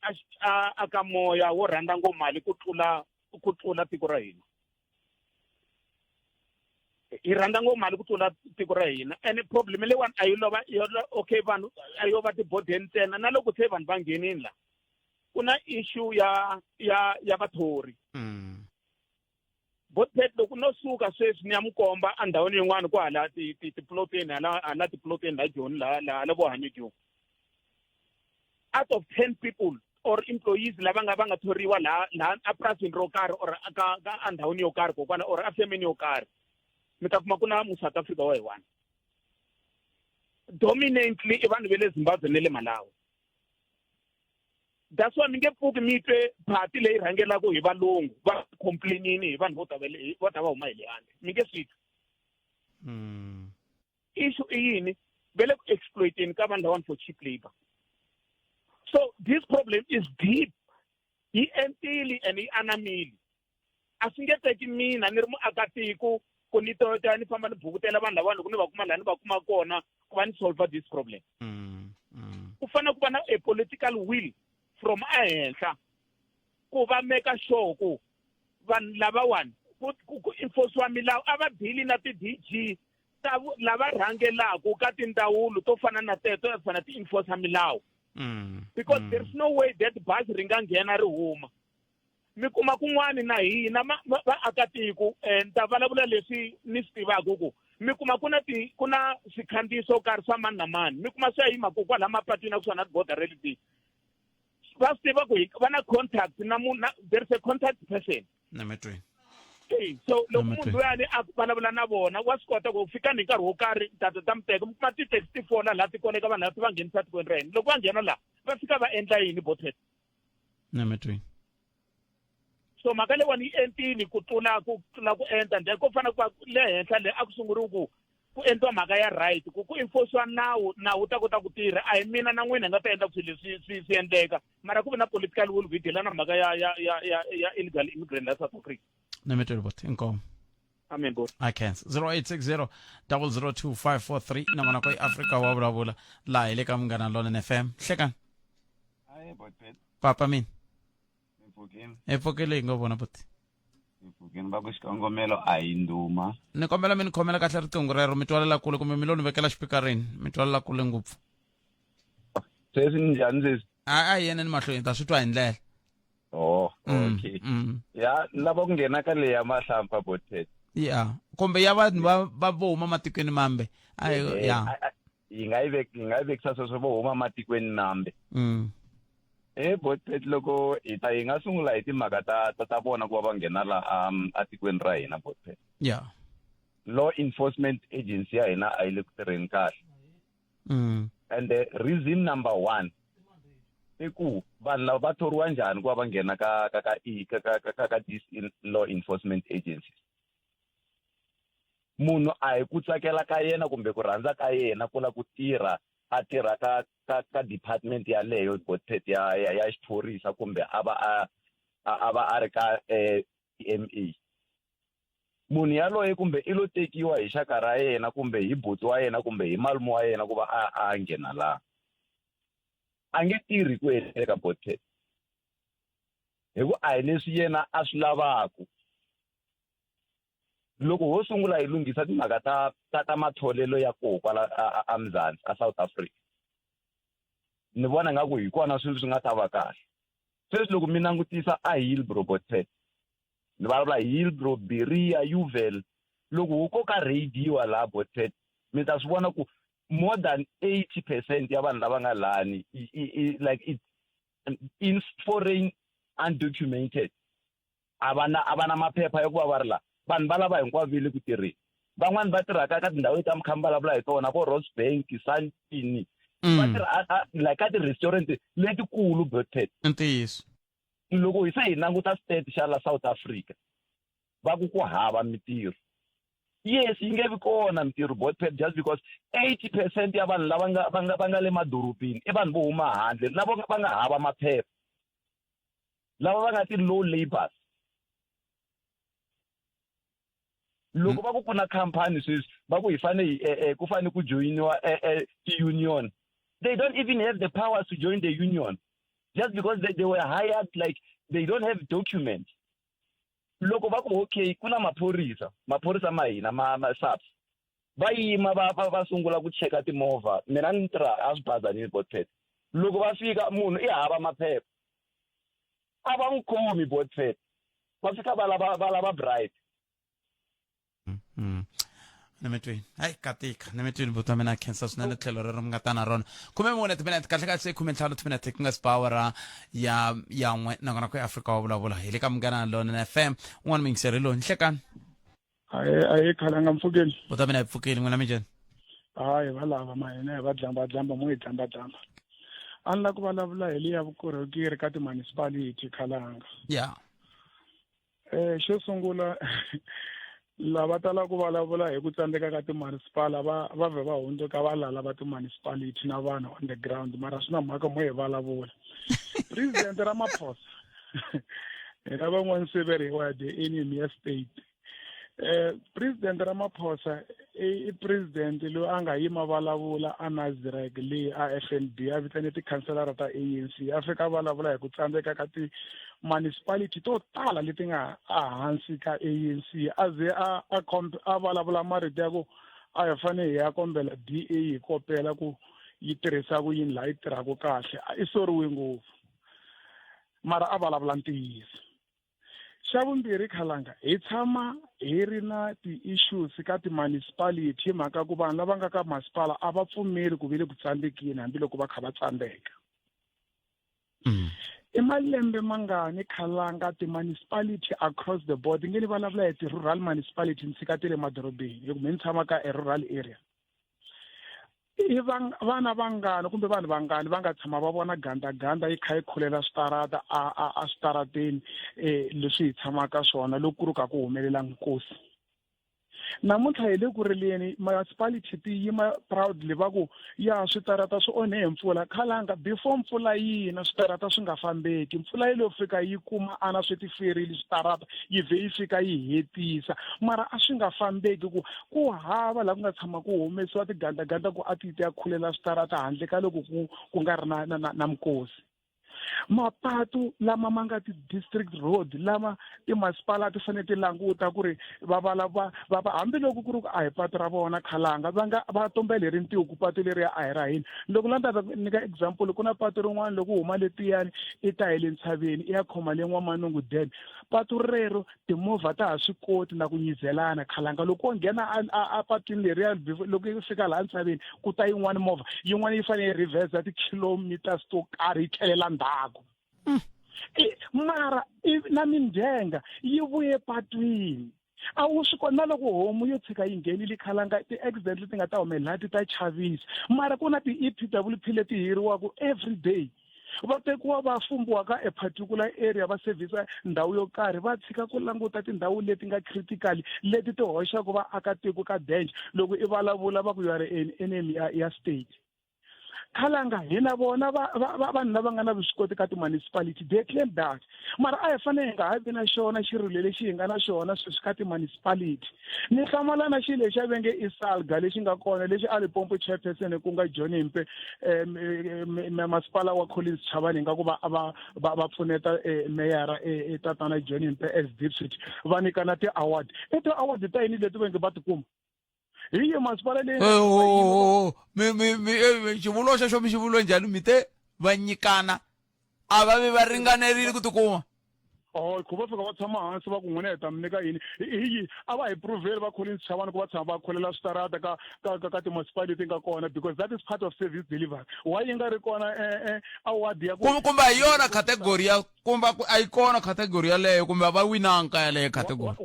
aka moya wo rhandza ngopfu mali ku tlula tiko ra hina. Hi rhandza ngopfu mali ku tlula tiko ra hina, and problem leyiwani a yi lova okay vanhu a yo va ti-border ntsena na loko se vanhu va nghenini la ku na issue ya vathori. Botpet loko no suka sweswi ni ya mukomba andhawini yin'wana ku hala ti-plotini hala ti-plotini la Joni la vo Hanyejo, out of 10 people or employees lava nga thoriwa la apurasini ro karhi or ka andhawini yo karhi kokwana or afemeni yo karhi mi ta kuma ku na mu-South Africa wa hi-1 dominantly i vanhu ve le Zimbabwe ne le Malawi. That's why mi nge pfuki mi twe phati leyi rhangelaka hi valungu va complainini hi vanhu vo ta va huma hi le handle, mi nge swi twi. Issue i yini? Ve le ku exploiting ka vanhu lavani for cheap labor. So this problem is deep, yi entile and yi anamile. A swi nge teki mina ni ri muakatiko ku ni ni famba ni bukutela vanhu lavani loko ni va kuma laha ni va kuma kona ku va ni solve this problem. Ku fanele ku va na a political will from ahenhla ku va make sure ku vanhu lavawani ku enforce milawu a va dili na ti-DG lava rhangelaka ka tindawulo to fana na teto to fana ti-enforce milawu because there's no way that bazi ri nga nghena ri huma mi kuma kun'wani na hina vaakatiko ni ta vulavula leswi ni swi tivaka ku mi kuma ku na swikhandziyiso karhi swa mani na mani mi kuma swi ya hi mhaka kwalaha mapatwini ya ku swona border reality va swi tiva ku va na contact na munhu there is a contact person so loko munhu luyani a vulavula na vona wa swi kota ku fika ni nkarhi wo karhi tata ta miteka mi kuma ti-taxi ti fona laha ti koneka vanhu lava ti va nghenisa tikweni ra hina loko va nghena laha va fika va endla yini botet so mhaka leyiwani yi entile ku tlula ku enta ndle ko fana ku va le henhla le a ku sunguriwa ku endliwa mhaka ya right ku enforciwa nawu ta kota ku tirha a hi mina na n'wina hi nga ta endla ku swilo swi endleka mara ku ve na political will hi deala na mhaka ya illegal immigrant la South Africa bot inkomo amen bot I can 0860 002543 na mwana kwa Africa wa vulavula la ile ka Munghana Lonene FM hlekani hayi bot papa mina epfukeni ngo vona bot epfukeni va ku xikongomelo a hi nduma ni kombela mi ni khomela kahle riqingho rero mi twalela kule kumbe mi lo ni vekela xipikarini mi twalela kule ngopfu sweswi njhani sweswi a yena ni mahlweni ta swi twa hi ndlela okay ya lava ku nghena ka leya mahlampfa botet ya kumbe ya vanhu va huma matikweni mambe ya yi nga yi vekisa sweswo vo huma matikweni mambe botet loko hi nga sungula hi timhaka ta vona ku va va nghena la atikweni ra hina botet law enforcement agency ya hina a yi le ku tirheni kahle and reason number 1 i ku vanhu lava va thoriwa njhani ku va va nghena ka these law enforcement agencies munhu a hi ku tsakela ka yena kumbe ku rhandza ka yena ku la ku tirha a tirha ka department yaleyo botet ya xiphorisa kumbe a va a ri ka EMA munhu yaloye kumbe i lo tekiwa hi xaka ra yena kumbe hi butsi wa yena kumbe hi malume wa yena ku va a nghena laha a nge tirhi ku eka botet hi ku a hi leswi yena a swi lavaku loko ho sungula hi lunghisa timhaka ta matholelo ya koho kwala a Mzansi a South Africa ni vona nga ku hi kona swilo swi nga ta va kahle sweswi loko mi langutisa a Hillbrow botet ni vulavula Hillbrow Berea Uvel loko hu koka radio laha botet mi ta swi vona ku more than 80% ya vanhu lava nga lani like in foreign undocumented avana maphepha ya ku va ri la vanhu va lava hinkwavo ve le ku tirheni van'wani va tirhaka ka tindhawu ta mikhamba vulavula hi tona vo Rosebank Sandton va tirha like ka ti-restaurant letikulu botet ntiyiso loko hi se hi languta state xa la South Africa va ku hava mitirho yes yi nge vi kona mitirho botet just because 80% ya vanhu lava va nga le madorobeni i vanhu vo huma handle lava va nga hava maphepha lava va nga ti-low labours loko va ku kuna khampani sweswi va ku hi fane ku fane ku joiniwa ti-union they don't even have the powers to join the union just because they were hired like they don't have documents loko va ku okay kuna maphorisa ma hina ma SAPS va yima va sungula ku cheka timovha mina ni tirha a swibazani botet loko va fika munhu i hava maphepha a va n'wi khomi botet va fika va lava bribe nemetweni hayi katika nemetweni buta mina cancer swinene tlhelo rero mi nga ta na rona 10 minute kahle kahle 15 minute ku nga si power ya n'we nakona ku Africa wa vulavula hi le ka Munghana Lonene FM un'wana mi ngiserelo nhlekani hayi khala nga Mfukeni buta mina Mfukeni n'wina mi njhani hayi va lava mahina va dlamba mo hi dlamba a ni la ku vulavula hi liya vukorhokeri ka ti-municipality khalanga xo sungula lava tala ku vulavula hi ku tsandzeka ka ti-municipal va vhe va hundzuka va lava ti-municipality na vanhu on the ground mara swi na mhaka mo hi vulavula president Ramaphosa hina van'wani siveriwa the enemy ya state president Ramaphosa i president loyi a nga yima vulavula a Nasrec leyi a FNB a vitane tikhanselara ta ANC a fika vulavula hi ku tsandzeka ka ti-municipality to tala leti nga hansi ka ANC a ze a vulavula marito ya ku a hi fanele hi ya kombela DA hi kopela ku yi tirhisa ku yini laha yi tirhaka kahle i soriwe ngopfu mara a vulavula ntiyiso. Xa vumbirhi Khalanga hi tshama hi ri na ti-issues ka ti-municipality hi mhaka ku vanhu lava nga ka masipala a va pfumeli ku ve le ku tsandzekeni hambiloko va kha va tsandzeka. I malembe mangani Khalanga ti-municipality across the board nge ni vulavula hi ti-rural municipality ni tshika ti le madorobeni hi ku me ni tshama ka a rural area. I vana vangani kumbe vanhu vangani va nga tshama va vona gandaganda yi kha yi khulela switarata a switarateni leswi hi tshamaka swona loko ku ri ka ku humelela nkosi. Namuntlha hi le ku rileni municipality ti yima proudly va ku ya switarata swi onhe hi mpfula Khalanga before mpfula yina switarata swi nga fambeki mpfula yi lo fika yi kuma ana swi ti ferile switarata yi vhe yi fika yi hetisa mara a swi nga fambeki ku hava laha ku nga tshama ku humesiwa tigandaganda ku a ti ya khulela switarata handle ka loko ku nga ri na mkosi. Mapatu lama ma nga ti-district road lama timasipala ti fanele ti languta ku ri va hambiloko ku ri ku a hi patu ra vona Khalanga va tombela hi rintiho ku patu leriya a hi ra hina. Loko la ndata nyika example ku na patu rin'wana loko u huma letiyani i ta hi le ntshaveni i ya khoma le N'wamanungu Dam patu rero timovha ta ha swi koti na ku nyizelana Khalanga loko wo nghena a patwini leriya loko yi fika laha ntshaveni ku ta yin'wana movha yin'wana yi fanele yi reverse ti-kilometers to karhi yi tlhelela ndzhaku. Mara na mindyenga yi vuye patwini a wu swi kona na loko homu yo tshika yi nghenile Khalanga ti-accident leti nga ta humelela ti ta chavisa mara ku na ti-EPWP leti hiriwaka every day va tekiwa va fumbiwa ka a particular area va servisa ndhawu yo karhi va tshika ku languta tindhawu leti nga critical leti ti hoxaka vaakatiko ka danger loko i vulavula va ku you are an enemy ya state. Khalanga hina vona vanhu lava nga na vuswikoti ka ti-municipality they claim that mara a hi fanele hi nga ha vi na xona xirilo lexi hi nga na xona sweswi ka ti-municipality. Ni hlamala na xilo lexi a venge i SALGA lexi nga kona lexi a Limpopo chairperson ku nga John Mpe masipala wa Collins Chavani nga ku va pfuneta meyara tatana John Mpe as district va nyikana ti-award ti-award ta yini leti venge va tikuma hi masipala leyi xivulwa xexo mi xivulwe njhani mi te va nyikana a va vi va ringanerile ku tikuma ku va fika va tshama hansi va ku n'wina hi ta mi nyika yini a va hi proveli va Collins Chavani ku va tshama va kholela switarata ka ti-municipality nga kona because that is part of service delivery why yi nga ri kona award ya kumbe hi yona category ya kumbe a yi kona category yaleyo kumbe va winanka yaleyo category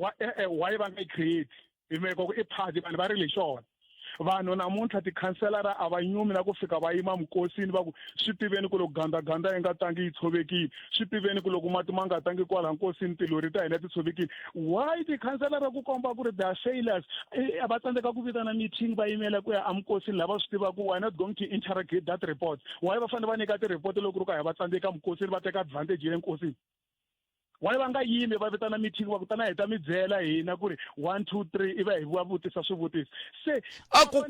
why va nga yi create hi meko ku i phati vanhu va ri le xona vanhu namuntlha tikhanselara a va nyumi na ku fika va yima mukosini va ku swi tiveni ku loko gandaganda yi nga tangi yi tshovekile swi tiveni ku loko mati ma nga tangi kwala nkosini tilori ta hina ti tshovekile why tikhanselara ku komba ku ri the failures a va tsandzeka ku vitana meeting va yimela ku ya amukosini lava swi tiva ku why not going to interrogate that report why va fanele va nyika ti-report loko ri ku a hi va tsandzeka mukosini va teka advantage ya le nkosini why va nga yimi va vitana meeting va kutana hi ta mi byela hina ku ri 1 2 3 iva hi va vutisa swivutiso se a ku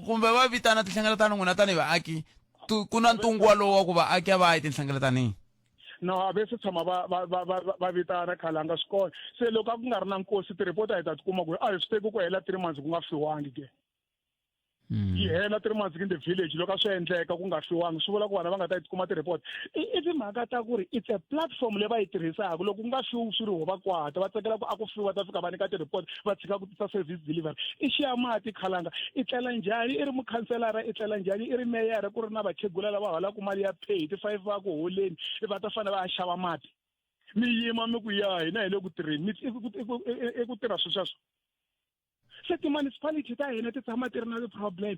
kumbe va vitana tinhlengeletano n'wina tani vaaki ku na ntungu walowo wa ku vaaki a va yi tinhlengeletanini no a ve se tshama va vitana Khalanga swi kona se loko a ku nga ri na nkosi tiripoti a hi ta tikuma ku a hi swi teki ku hela 3 months ku nga fiwangi ke yi hela 3 months in the village loko swi endleka ku nga fiwangi swi vula ku vana va nga ta yi tikuma ti-report i timhaka ta ku ri it's a platform leyi va yi tirhisaka loko ku nga fiwi swi ri ho va kwata va tsakela ku a ku fiwa ta fika va nyika ti-report va tshika ku tisa service delivery i xiya mati Khalanga i tlela njhani i ri mukhanselara i tlela njhani i ri meyara ku ri na vakhegula lava holaka mali ya pay ti-5 va ku holeni va ta fanele va ya xava mati mi yima mi ku ya hina hi le ku tirheni i ku tirha swilo sweswo se ti-municipality ta hina ti tshama ti ri na ti-problem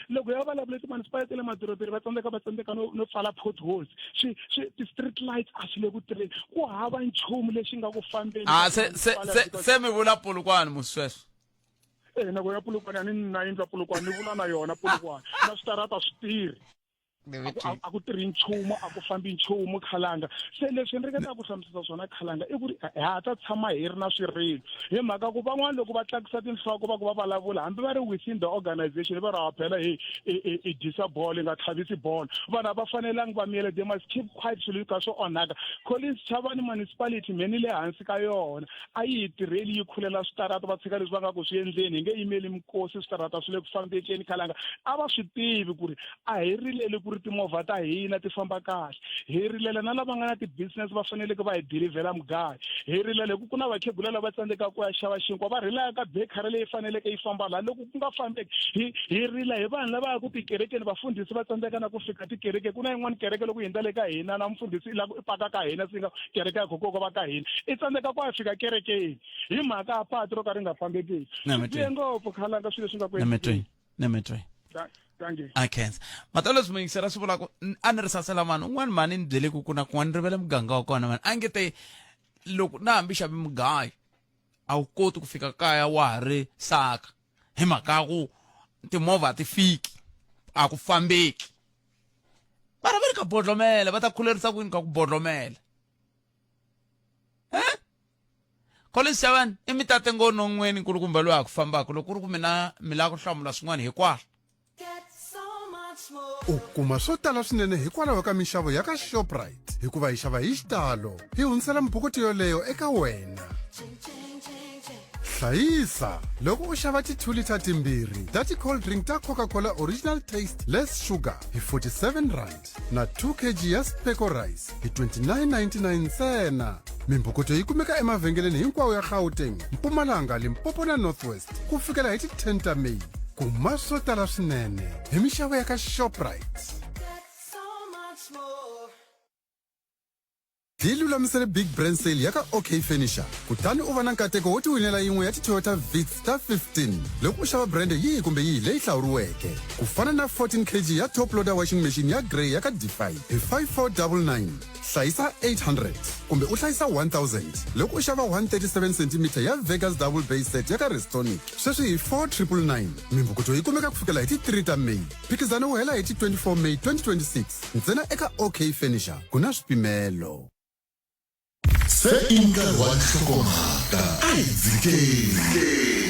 loko ya vulavula ti-municipality ta le madorobeni va tsandzeka no pfala potholes ti-street lights a swi le ku tirheni ku hava nchumu lexi nga ku fambeni se mi vula Polokwane musweswo na ku ya Polokwane a ni na yindla Polokwane ni vula na yona Polokwane na switarata swi tirhi a ku tirhi nchumu a ku fambi nchumu khalanga se leswi ni ringeta ku hlamusela swona khalanga i ku ri ha ta tshama hi ri na swirilo hi mhaka ku van'wana loko va tlakisa tinhloko va ku va vulavula hambi va ri within the organization va ri ha phela hi disa ball hi nga tlhavisi ball vanhu va fanelangi va miyele they must keep quiet swilo ka swo onhaka Collins Chavani municipality meni le hansi ka yona a yi tirheli yi khulela switarata va tshika leswi va nga ku swi endleni hi nge yimeli mikosi switarata swi le ku fambekeni khalanga a va swi tivi ku ri a hi rileli ku ri timovha ta hina ti famba kahle hi rilela na lava nga na ti-business va faneleke va hi dilivhela mugayo hi rilele ku na vakhegula lava tsandzeka ku ya xava xinkwa va rilaka ka bekhari leyi faneleke yi famba laha loko ku nga fambeki hi rila hi vanhu lava ya ku tikerekeni vafundhisi va tsandzeka na ku fika tikereke ku na yin'wana kereke loko yi hundza le ka hina na mfundhisi i lava i paka ka hina swi nga kereke ya kokoko va ka hina i tsandzeka ku ya fika kerekeni hi mhaka ya patu ro ka ri nga fambekeki swi ngopfu khalanga swilo leswi nga ku nemetwe Thank akhensa matolo swingisera swi vula ku a ni ri sasela mani un'wana mani ni byele ku kuna kun'wana ni rivele muganga wa kona mani a nge te loko na hambi xavi mugayo a wu koti ku fika kaya wa ha ri saka hi mhaka ya ku timovha a ti fiki a ku fambeki vana va ri ka bodlomela va ta khulerisa kwini ka ku bodlomela Collins Chavani i mi tate ngono n'weni nkulukumba loyi a ku fambaka loko ku ri ku mina mi lava ku hlamula swin'wana hikwalaho u kuma swo tala swinene hikwalaho ka minxavo ya ka Shoprite hikuva hi xava hi xitalo hi hundzisela mibukoti yoleyo eka wena hlayisa loko u xava ti-2 lita timbirhi ta ti-cold drink ta Coca-Cola original taste less sugar hi 47 rand na 2 kg ya Speco rice hi 29.99 ntsena mimbukoto yi kumeka emavhengeleni hinkwawo ya Gauteng, Mpumalanga, Limpopo na Northwest ku fikela hi ti 10 ta May kuma swo tala swinene hi minxavo ya ka Shoprite hi lulamisele big brand sale ya ka OK Furniture kutani u va na nkateko wo tiwinela yin'we ya ti-Toyota Vitz ta 15 loko u xava brand yihi kumbe yihi leyi hlawuriweke ku fana na 14 kg ya top loader washing machine ya grey ya ka D5 hi 5499 hlayisa 800 kumbe u hlayisa 1000 loko u xava 137 cm ya Vegas double base set ya ka Restonic sweswi hi 4999 mimbukoto yi kumeka ku fikela hi ti 3 ta May phikizano wu hela hi ti 24 May 2026 ntsena eka OK Furniture kuna swipimelo se inkarhi wa nhlokomhaka a hi dzikeli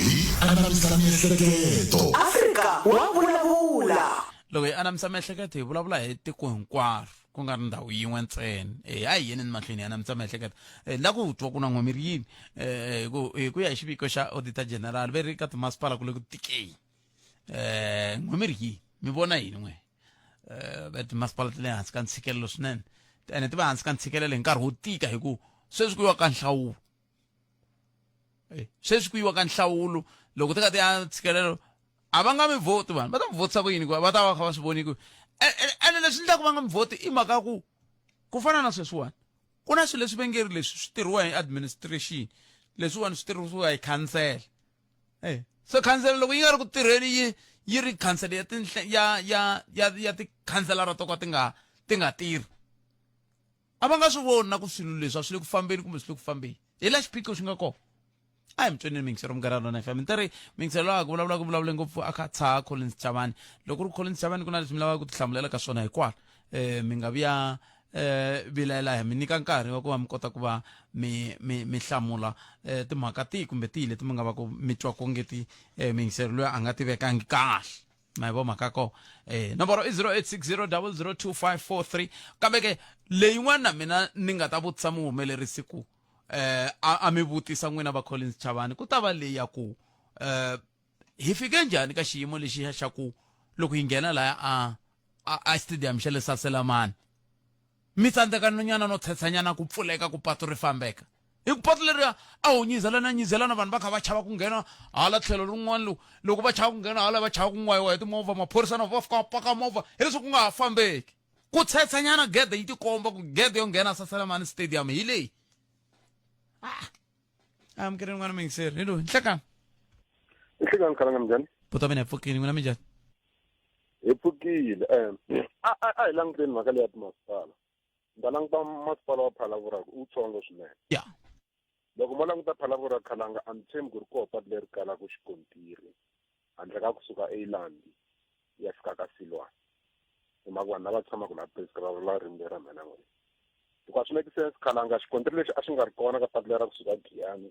hi anamisa miehleketo Afrika wa vulavula loko hi anamisa miehleketo hi vulavula hi tiko hinkwaro ku nga ri ndhawu yin'we ntsena a hi yeni ni mahlweni hi anamisa miehleketo la ku twa ku na n'wamiri yini hi ku ya hi xiviko xa auditor general ve ri ka timasipala ku le ku tikeni n'wamiri yini mi vona yini n'we ve timasipala ti le hansi ka ntshikelelo swinene ene ti va hansi ka ntshikelelo hi nkarhi wo tika hi ku sweswi ku yiwa ka nhlawulo sweswi ku yiwa ka nhlawulo loko ti ka ti ya ntshikelelo a va nga mi vhoti vanhu va ta mi vhotisa ku yini va ta va kha va swi voni ku ene leswi endlaka va nga mi vhoti i mhaka ku fana na sweswiwani ku na swilo leswi vengeri leswi swi tirhiwa hi administration leswiwani swi tirhisiwa hi khansela so khansela loko yi nga ri ku tirheni yi ri khansela ya tikhanselara to ka ti nga tirhi a va nga swi voni na ku swilo leswi a swi le ku fambeni kumbe swi le ku fambeni hi la xiphiqo xi nga kona a hi mi twenini mingisero mungarano na FM ni ri mingisero laha ku vulavule ngopfu a kha tshaha Collins Chavani loko ku ri Collins Chavani ku na leswi mi lavaka ku ti hlamulela ka swona hikwalaho mi nga vuya vilela hi mi nyika nkarhi wa ku va mi kota ku va mi hlamula timhaka tihi kumbe tihi leti mi nga va ku mi twa ku ngeti mingisero loyi a nga tivekangi kahle ma hi vo mhaka ko nomboro i 0860002543 kambe ke leyin'wana na mina ni nga ta vutisa muhumelerisi ku a mi vutisa n'wina va Collins Chavani ku ta va leyi ya ku hi fike njhani ka xiyimo lexi xa ku loko hi nghena laya a stadium xa le Saselamani mi tsandzeka nyana no tshetsanyana ku pfuleka ku patu ri fambeka hi ku patu leriya a ho nyizelana vanhu va kha va chava ku nghena hala tlhelo rin'wana loko va chava ku nghena hala va chava ku n'wayiwa hi timovha maphorisa na va fika va paka movha hi leswi ku nga ha fambeki ku tshetsanyana gede yi tikomba ku gede yo nghena Saselamani stadium hi leyi amukeli n'wana mingiseri hi loyi nhlekani khalanga minjhani buta mina hi pfukile n'wina minjhani hi pfukile a hi languteni mhaka leyi ya timasipala ni ta languta masipala wa Phalaborwa u tsongo swinene ya loko mo languta Phalaborwa khalanga a ni tshembi ku ri koho patu leri kalaka xikontiri handle ka kusuka eIlandi ya fika ka Silwana hi mhaka vanhu lava tshamaka laha Priska va vula rimbe ra mina n'wina because swi make sense khalanga xikontiri lexi a xi nga ri kona ka patu lera kusuka Giyani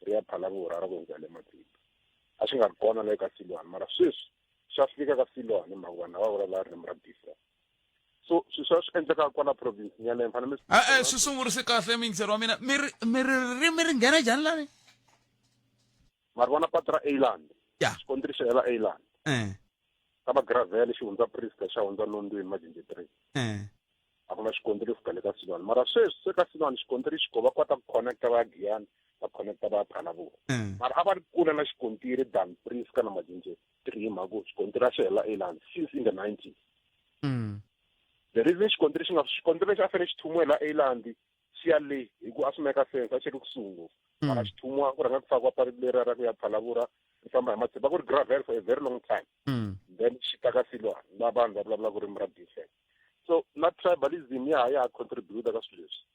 ri ya Phalaborwa ra ku hundza le Matimu a xi nga ri kona le ka Silwane mara sweswi xa fika ka Silwane hi mhaka vanhu lava vulavula ririmi ra different so sweswo swi endleka kwala province yaleyo fanele swi sungurise kahle mingisero wa mina mi ririmi ri nghena njhani lani mari vona patu ra Eland ya xikontiri xi hela Eland ka va Gravel xi hundza Priska xa hundza Nondweni Majinji 3 a ku na xikontiri fika le ka Silwane mara sweswi se ka Silwane xikontiri xi ko va kota ku connecta va Giyani va connecta va Phalaborwa mara a va ri kule na xikontiri than Priska na Majinji 3 hi mhaka ku xikontiri a xi hela Eland since in the 90s the reason xikontiri lexi a fanele xi thumiwe la Eland xi ya le hi ku a swi meka sense a xi ri kusungu mara xi thumiwa ku rhanga ku fakiwa patu leri ra ku ya Phalaborwa ri famba hi matsiko ku ri gravel for a very long time then xi ta ka Silwane na vanhu va vulavula ku ririmi ra different so na tribalism ya contribute ka swilo leswi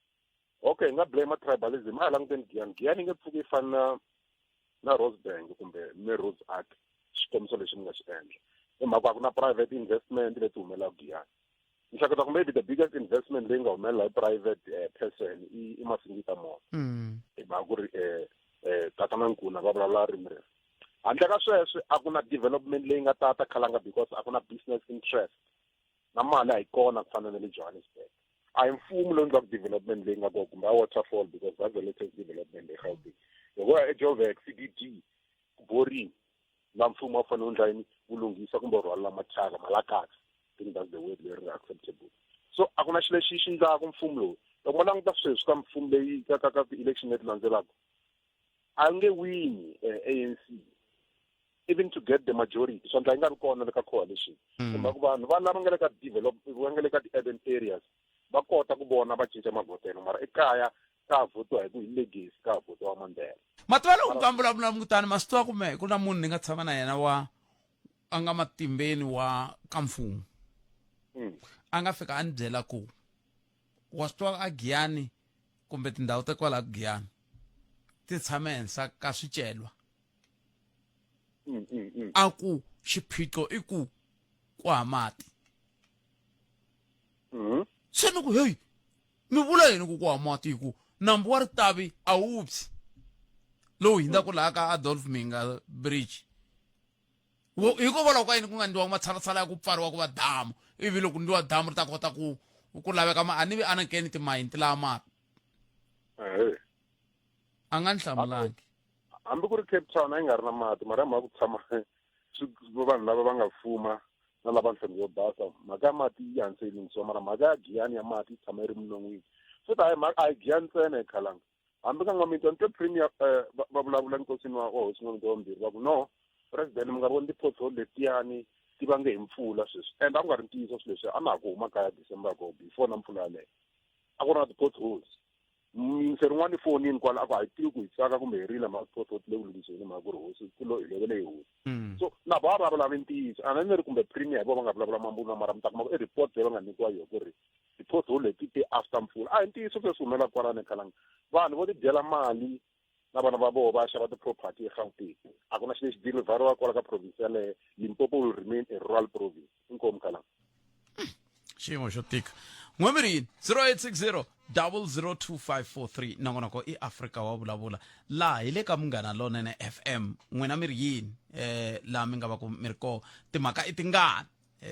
okay hi nga blame tribalism a languteni Giyani yi nge pfuki yi fana na Rosebank kumbe Melrose Arch xikombiso lexi mi nga xi endla hi mhaka ku na private investment leti humelaka Giyani ni hleketa ku maybe the biggest investment leyi nga humelela hi private person i Masingita Mall hi mhaka ku ri tatana Nkuna va vulavula ririmi rero handle ka sweswo a ku na development leyi nga tata khalanga because a ku na business interest na mali a yi kona ku fana na le Johannesburg a hi mfumo lowu endlaka development leyi nga kona kumbe a Waterfall because that's the latest development eGauteng loko ya eJoburg CBD ku borini na mfumo wa fanele wu endla yini wu lunghisa kumbe rhwalela mathyaka malakazi I think that's the word leri nga acceptable so a ku na xilo lexi xi endlaka mfumo lowu loko ma languta sweswi ka mfumo leyi ka election leti landzelaka a nge wini ANC even to get the majority so ndla yi nga ri kona le ka coalition kumbe ku vanhu lava nga le ka va nga le ka ti-urban areas va kota ku vona va cinca mavotelo mara ekaya ka votiwa hi ku hi legacy ka votiwa Mandela mativa loko ka vulavula mutani ma swi tiva kume ku na munhu ni nga tshama na yena a nga matimbeni wa ka mfumo a nga fika a ni byela ku wa swi tiva a Giyani kumbe tindhawu ta kwala Giyani ti tshame henhla ka swicelwa a ku xiphiqo i ku hava mati se ni ku heyi mi vula yini ku hava mati hi ku nambu wa Ritavi a wu pfi lowu hindzaku laha ka Adolf Minga Bridge hikokwalaho ka yini ku nga ndliwa matshalatshala ya ku pfariwa ku va damu ivi loko ndliwa damu ri ta kota ku laveka a ni vi a na keni timayini ti lava mati a nga ni hlamulangi hambi ku ri Cape Town a yi nga ri na mati mara mhaka ku tshama vanhu lava va nga fuma na lava nhlonge yo basa mhaka ya mati yi hansi yi lunghisiwa mara mhaka ya Giyani ya mati yi tshama yi ri minon'wini futhi a hi Giyani ntsena hi khalanga hambi ka N'wamitwa ni twe premier va vulavula nkosini wa hosi N'wamitwa wambirhi va ku no president mi nga voni ti-pothole letiyani ti vange hi mpfula sweswi and a ku nga ri ntiyiso swilo leswi a na ha ku huma kaya December ago before na mpfula yaleyo a ku ri na ti-potholes se rin'wana fonini kwala a ku a hi tivi ku hi tsaka kumbe hi rile mhaka ti-pothole le ku lunghiseni mhaka ku ri hosi kulo hi levele hi hosi so na va vulavula ntiyiso a ni ri kumbe premier hi vo va nga vulavula mambula mara mi ta kuma ku i report leyi va nga nyikiwa yona ku ri ti-pothole leti ti after mpfula a hi ntiyiso sweswi humelela kwalani khalanga vanhu vo ti dyela mali na vana va vona va xava ti-property eGauteng a ku na xilo lexi dilivhariwa kwala ka province yaleyo Limpopo will remain a rural province inkomu khalanga xiyimo xo tika n'wemiriyini 0860 002543 nongonoko i Afrika wa vulavula laha hi le ka Munghana Lonene FM n'wina mi ri yini laha mi nga va ku mi ri koho timhaka i tingani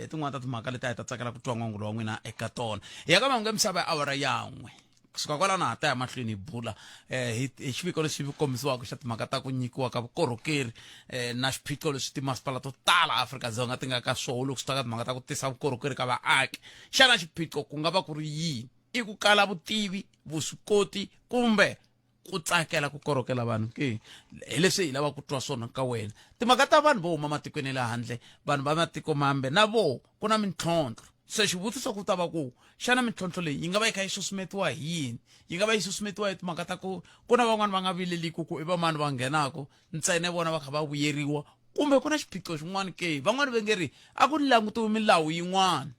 tin'wana ta timhaka leti a hi ta tsakela ku twa n'wangulo wa n'wina eka tona hi ya ka mahungu ya misava ya awara yan'we kusuka kwalano ha ta ya mahlweni hi bula hi xiviko lexi kombisiwaka xa timhaka ta ku nyikiwa ka vukorhokeri na swiphiqo leswi timasipala to tala Afrika-Dzonga ti nga ka swoho loko swi ta ka timhaka ta ku tisa vukorhokeri ka vaaki xana xiphiqo ku nga va ku ri yini i ku kala vutivi vuswikoti kumbe ku tsakela ku korhokela vanhu ke hi leswi hi lava ku twa swona ka wena timhaka ta vanhu vo huma matikweni le handle vanhu va matiko mambe na vo ku na mintlhontlho se xivutiso ku ta va ku xana mintlhontlho leyi yi nga va yi kha yi susumetiwa hi yini yi nga va yi susumetiwa hi timhaka ta ku na van'wani va nga vileliku ku i vamani va nghenako ntsena vona va kha va vuyeriwa kumbe ku na xiphiqo xin'wana ke van'wani va nge ri a ku langutiwe milawu yin'wana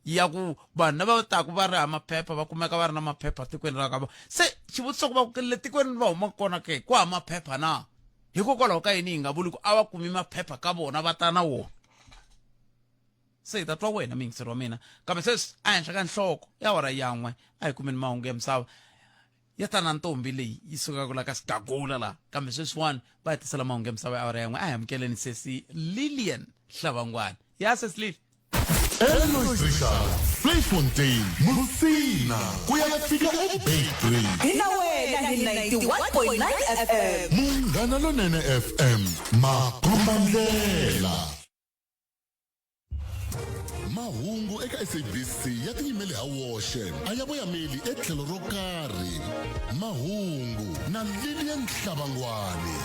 ya ku vanhu lava taku va ri hava maphepha va kumeka va ri na maphepha tikweni ra ka vona se xivutiso ku va ku le tikweni va humaka kona ke ku hava maphepha na hikokwalaho ka yini hi nga vuli ku a va kumi maphepha ka vona va ta na wona se hi ta twa wena mingiseri wa mina kambe sweswi a henhla ka nhloko ya awara yan'we a hi kumeni mahungu ya misava ya ta na ntombi leyi yi sukaka la ka Sigagula la kambe sweswiwani va hi tisela mahungu ya misava ya awara yan'we a hi amukeleni sesi Lilian Hlavangwane ya sesi Lili Elois Richard Playfontein Musina kuya fika eBaytree Hina wena hi 91.9 FM Munghana Lonene FM Makombandlela mahungu eka SABC ya tiyimele ha woxe a ya voyameli etlhelo ro karhi mahungu na Lilian Hlavangwane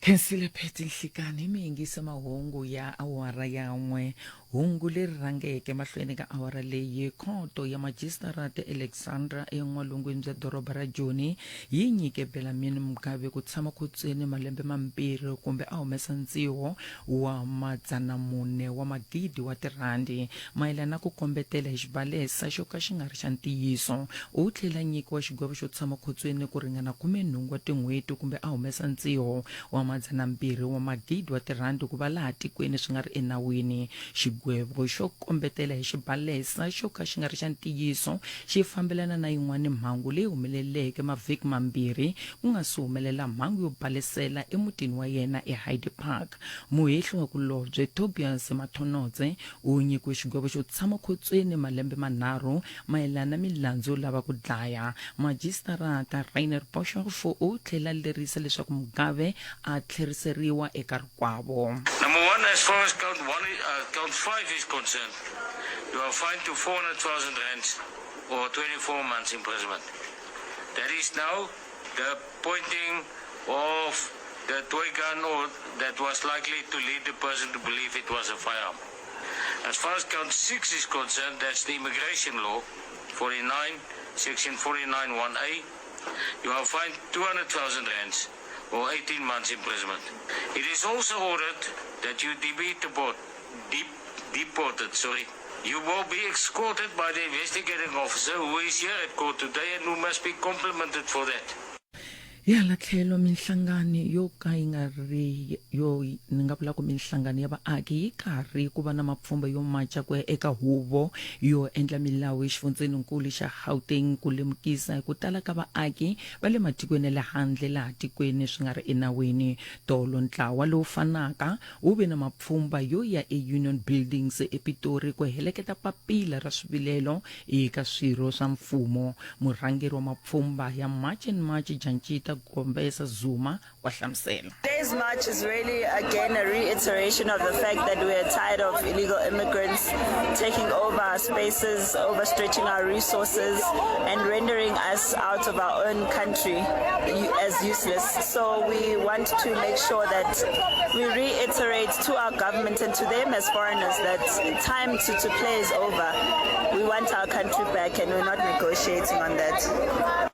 Khensile Pheti Nhlikani mi yingisa mahungu ya awara yan'we hungu leri rhangeke mahlweni ka awara leyi khoto ya Magistrate Alexandra en'walungwini bya doroba ra Joni yi nyike Bellarmine Mugabe ku tshama khotsweni malembe mambirhi kumbe a humesa ndziho wa R400 wa magidi wa tirhandi mayelana ku kombetela hi xibalesa xo ka xi nga ri xa ntiyiso u tlhela nyikiwa xigwevo xo tshama khotsweni ku ringana 18 wa tin'hweti kumbe a humesa ndziho wa R200 wa magidi wa tirhandi ku va laha tikweni swi nga ri enawini xigwevo xo kombetela hi xibalesa xo ka xi nga ri xa ntiyiso xi fambelana na yin'wana mhangu leyi humeleleke mavhiki mambirhi ku nga si humelela mhangu yo balesela emutini wa yena eHyde Park muhehli wa kulobye Tobias Mathonodze u nyikiwe xigwevo xo tshama khotsweni malembe manharhu mayelana milandzu yo lava ku dlaya Magistrata Rainer Boshoff u tlhela lerisa leswaku Mugabe a tlheriseriwa eka rikwavo. Number one, as far as count 5 is concerned, you are fined to 400,000 rands or 24 months imprisonment. That is now the pointing of the toy gun or that was likely to lead the person to believe it was a firearm. As far as count 6 is concerned, that's the immigration law, 49, section 49(1)(a. You are fined 200,000 rands or 18 months imprisonment. It is also ordered that you be deported. You will be escorted by the investigating officer who is here at court today and who must be complimented for that. Yala tlhelo minhlangano yo ka yi nga ri yo ni nga vula ku minhlangano ya vaaki yi karhi ku va na mapfhumba yo macha ku ya eka huvo yo endla milawu exifundzeninkulu xa Gauteng ku lemukisa ku tala ka vaaki va le matikweni le handle laha tikweni swi nga ri enawini tolo ntlawa lowu fanaka wu ve na mapfhumba yo ya eUnion Buildings ePitori ku heleketa papila ra swivilelo eka swirho swa mfumo murhangeri wa mapfhumba ya March and March Janchita Gombesa Zuma wa hlamusela. Today's march is really again a reiteration of the fact that we are tired of illegal immigrants taking over our spaces, overstretching our resources and rendering us out of our own country as useless. So we want to make sure that we reiterate to our government and to them as foreigners that time to play is over. We want our country back and we're not negotiating on that.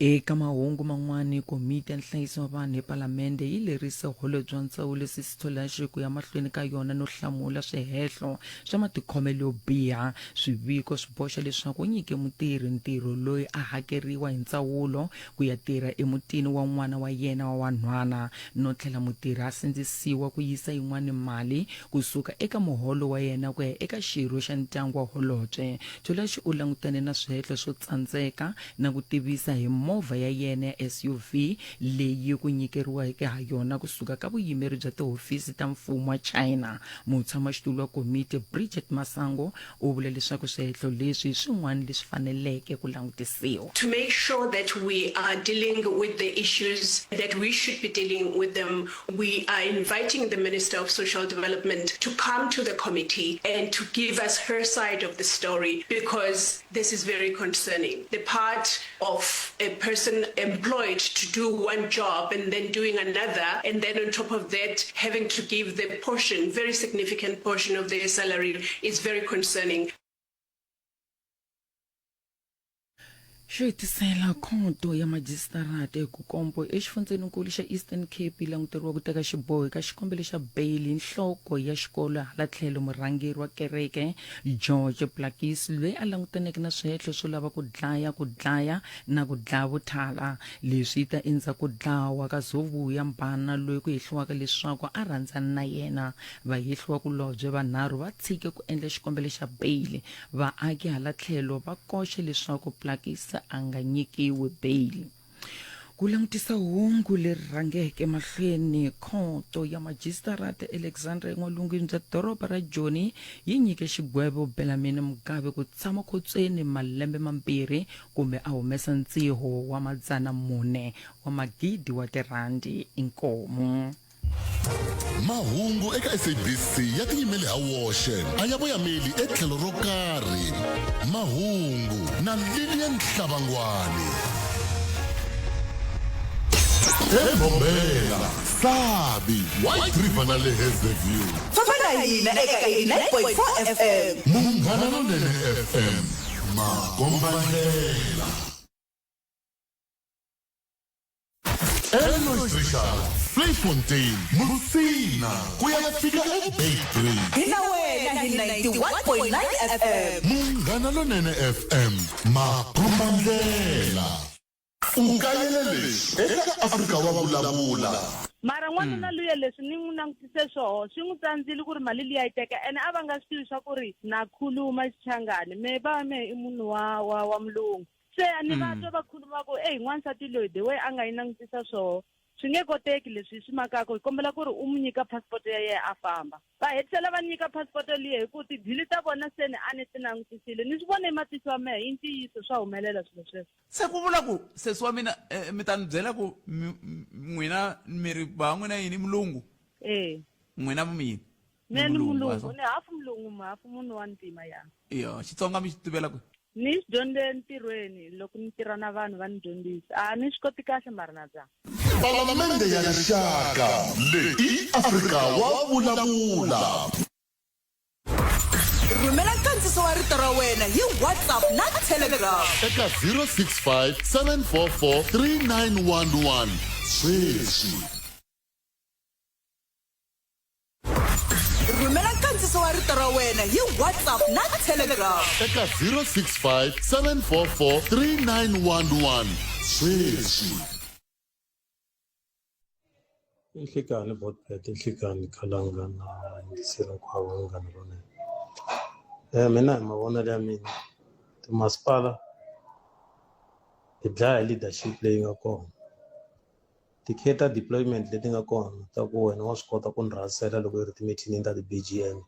Eka mahungu man'wani komiti ya nhlayiso wa vanhu ePalamende yi lerisa holo bya ntsawulo sisitholaxiku ya mahlweni ka yona no hlamula swihehlo swa matikhomelo yo biha swiviko swi boxa leswaku nyike mutirhi ntirho loyi a hakeriwa hi ntsawulo ku ya tirha emutini wa n'wana wa yena wa wanhwana no tlhela mutirhi a sindzisiwa ku yisa yin'wana mali kusuka eka muholo wa yena ku ya eka xirho xa ndyangu wa holobye Tholaxi u langutane na swihehlo swo tsandzeka na ku tivisa hi movha ya yena ya SUV leyi ku nyikeriweke ha yona kusuka ka vuyimeri bya tihofisi ta mfumo wa China mutshamaxitulu wa komiti Bridget Masango u vule leswaku swihehlo leswi swin'wana leswi faneleke ku langutisiwa. To make sure that we are dealing with the issues that we should be dealing with them, we are inviting the Minister of Social Development to come to the committee and to give us her side of the story because this is very concerning. The part of a person employed to do one job and then doing another, and then on top of that having to give the portion, very significant portion of their salary is very concerning. xo hetisela khoto ya majistarata ekukombo exifundzeninkulu xa Eastern Cape yi languteriwa ku teka xiboho eka xikombelo xa bail hi nhloko ya xikolo hala tlhelo murhangeri wa kereke George Plakis loyi a langutaneke na swihehlo swo lava ku dlaya na ku dlaya vuthala leswi ta endza ku dlawa ka Zovuya Mbana loyi ku hehliwaka leswaku a rhandzana na yena vahehliwa kulobye vanharhu va tshike ku endla xikombelo xa bail vaaki hala tlhelo va koxe leswaku Plakis a nga nyikiwi bail. Ku langutisa hungu leri rhangeke mahlweni khoto ya majistarata Alexandra En'walungwini bya doroba ra Joni yi nyike xigwevo Belamini Mugabe ku tshama khotsweni malembe mambirhi kumbe a humesa ntsiho wa R400 wa magidi wa tirandi inkomo. Mahungu eka SABC ya tiyimele ha woxe a ya voyameli etlhelo ro karhi mahungu na Lilian Hlabangwani eMbombela Sabi White River na le Hazyview Fafana hina eka 89.4 FM Munghana Lonene FM Makombandlela Elois Richard Flayfontein Musina kuyafika eBaytree hina wena hi 91.9 FM Munghana Lonene FM Makombandlela ukayelele eka Afrika wa vulavula mara n'wanuna luya leswi ni n'wi langutise swoho swi n'wi tsandzile ku ri mali liya yi teka ene a va nga swi tivi swa ku ri na khuluma xichangani me i munhu wa mulungu se a ni va twa va khuluma ku n'wansati loyi the way a nga yi langutisa swoho swi nge koteki leswi swi makaka hi kombela ku ri u n'wi nyika passport ya yena a famba va hetisela va nyika passport liya hi ku tidili ta vona se ni a ni ti langutisile ni swi vona hi matihlo ya mehe hi ntiyiso swa humelela swilo sweswo se ku vula ku sesi wa mina mi ta ni byela ku n'wina miri va n'wina yini mulungu n'wina vumini me ni mulungu ni hafu mulungu hafu munhu wa ntima ya iyo Xitsonga mi xi tivela ku ni swi dyondze ntirhweni loko ni tirha na vanhu va ni dyondzisa a ni swi koti kahle mara na dza Palamende ya rixaka leyi Afrika wa vulavula rhumela nkandziso wa rito ra wena hi WhatsApp na Telegram eka 065 744 3911 sweswi rhumela nkandziso wa rito ra wena hi WhatsApp na Telegram eka 065 744 3911 sweswi Inhlekani Botpet inhlekani Khalanga na ngisela kwabo ngani lona mina hi mavonelo ya mina timasipala ti dlaya leadership leyi nga kona ti-cater deployment leti nga kona ta ku wena wa swi kota ku ni rhasela loko yi ri timithinini ta ti-BGN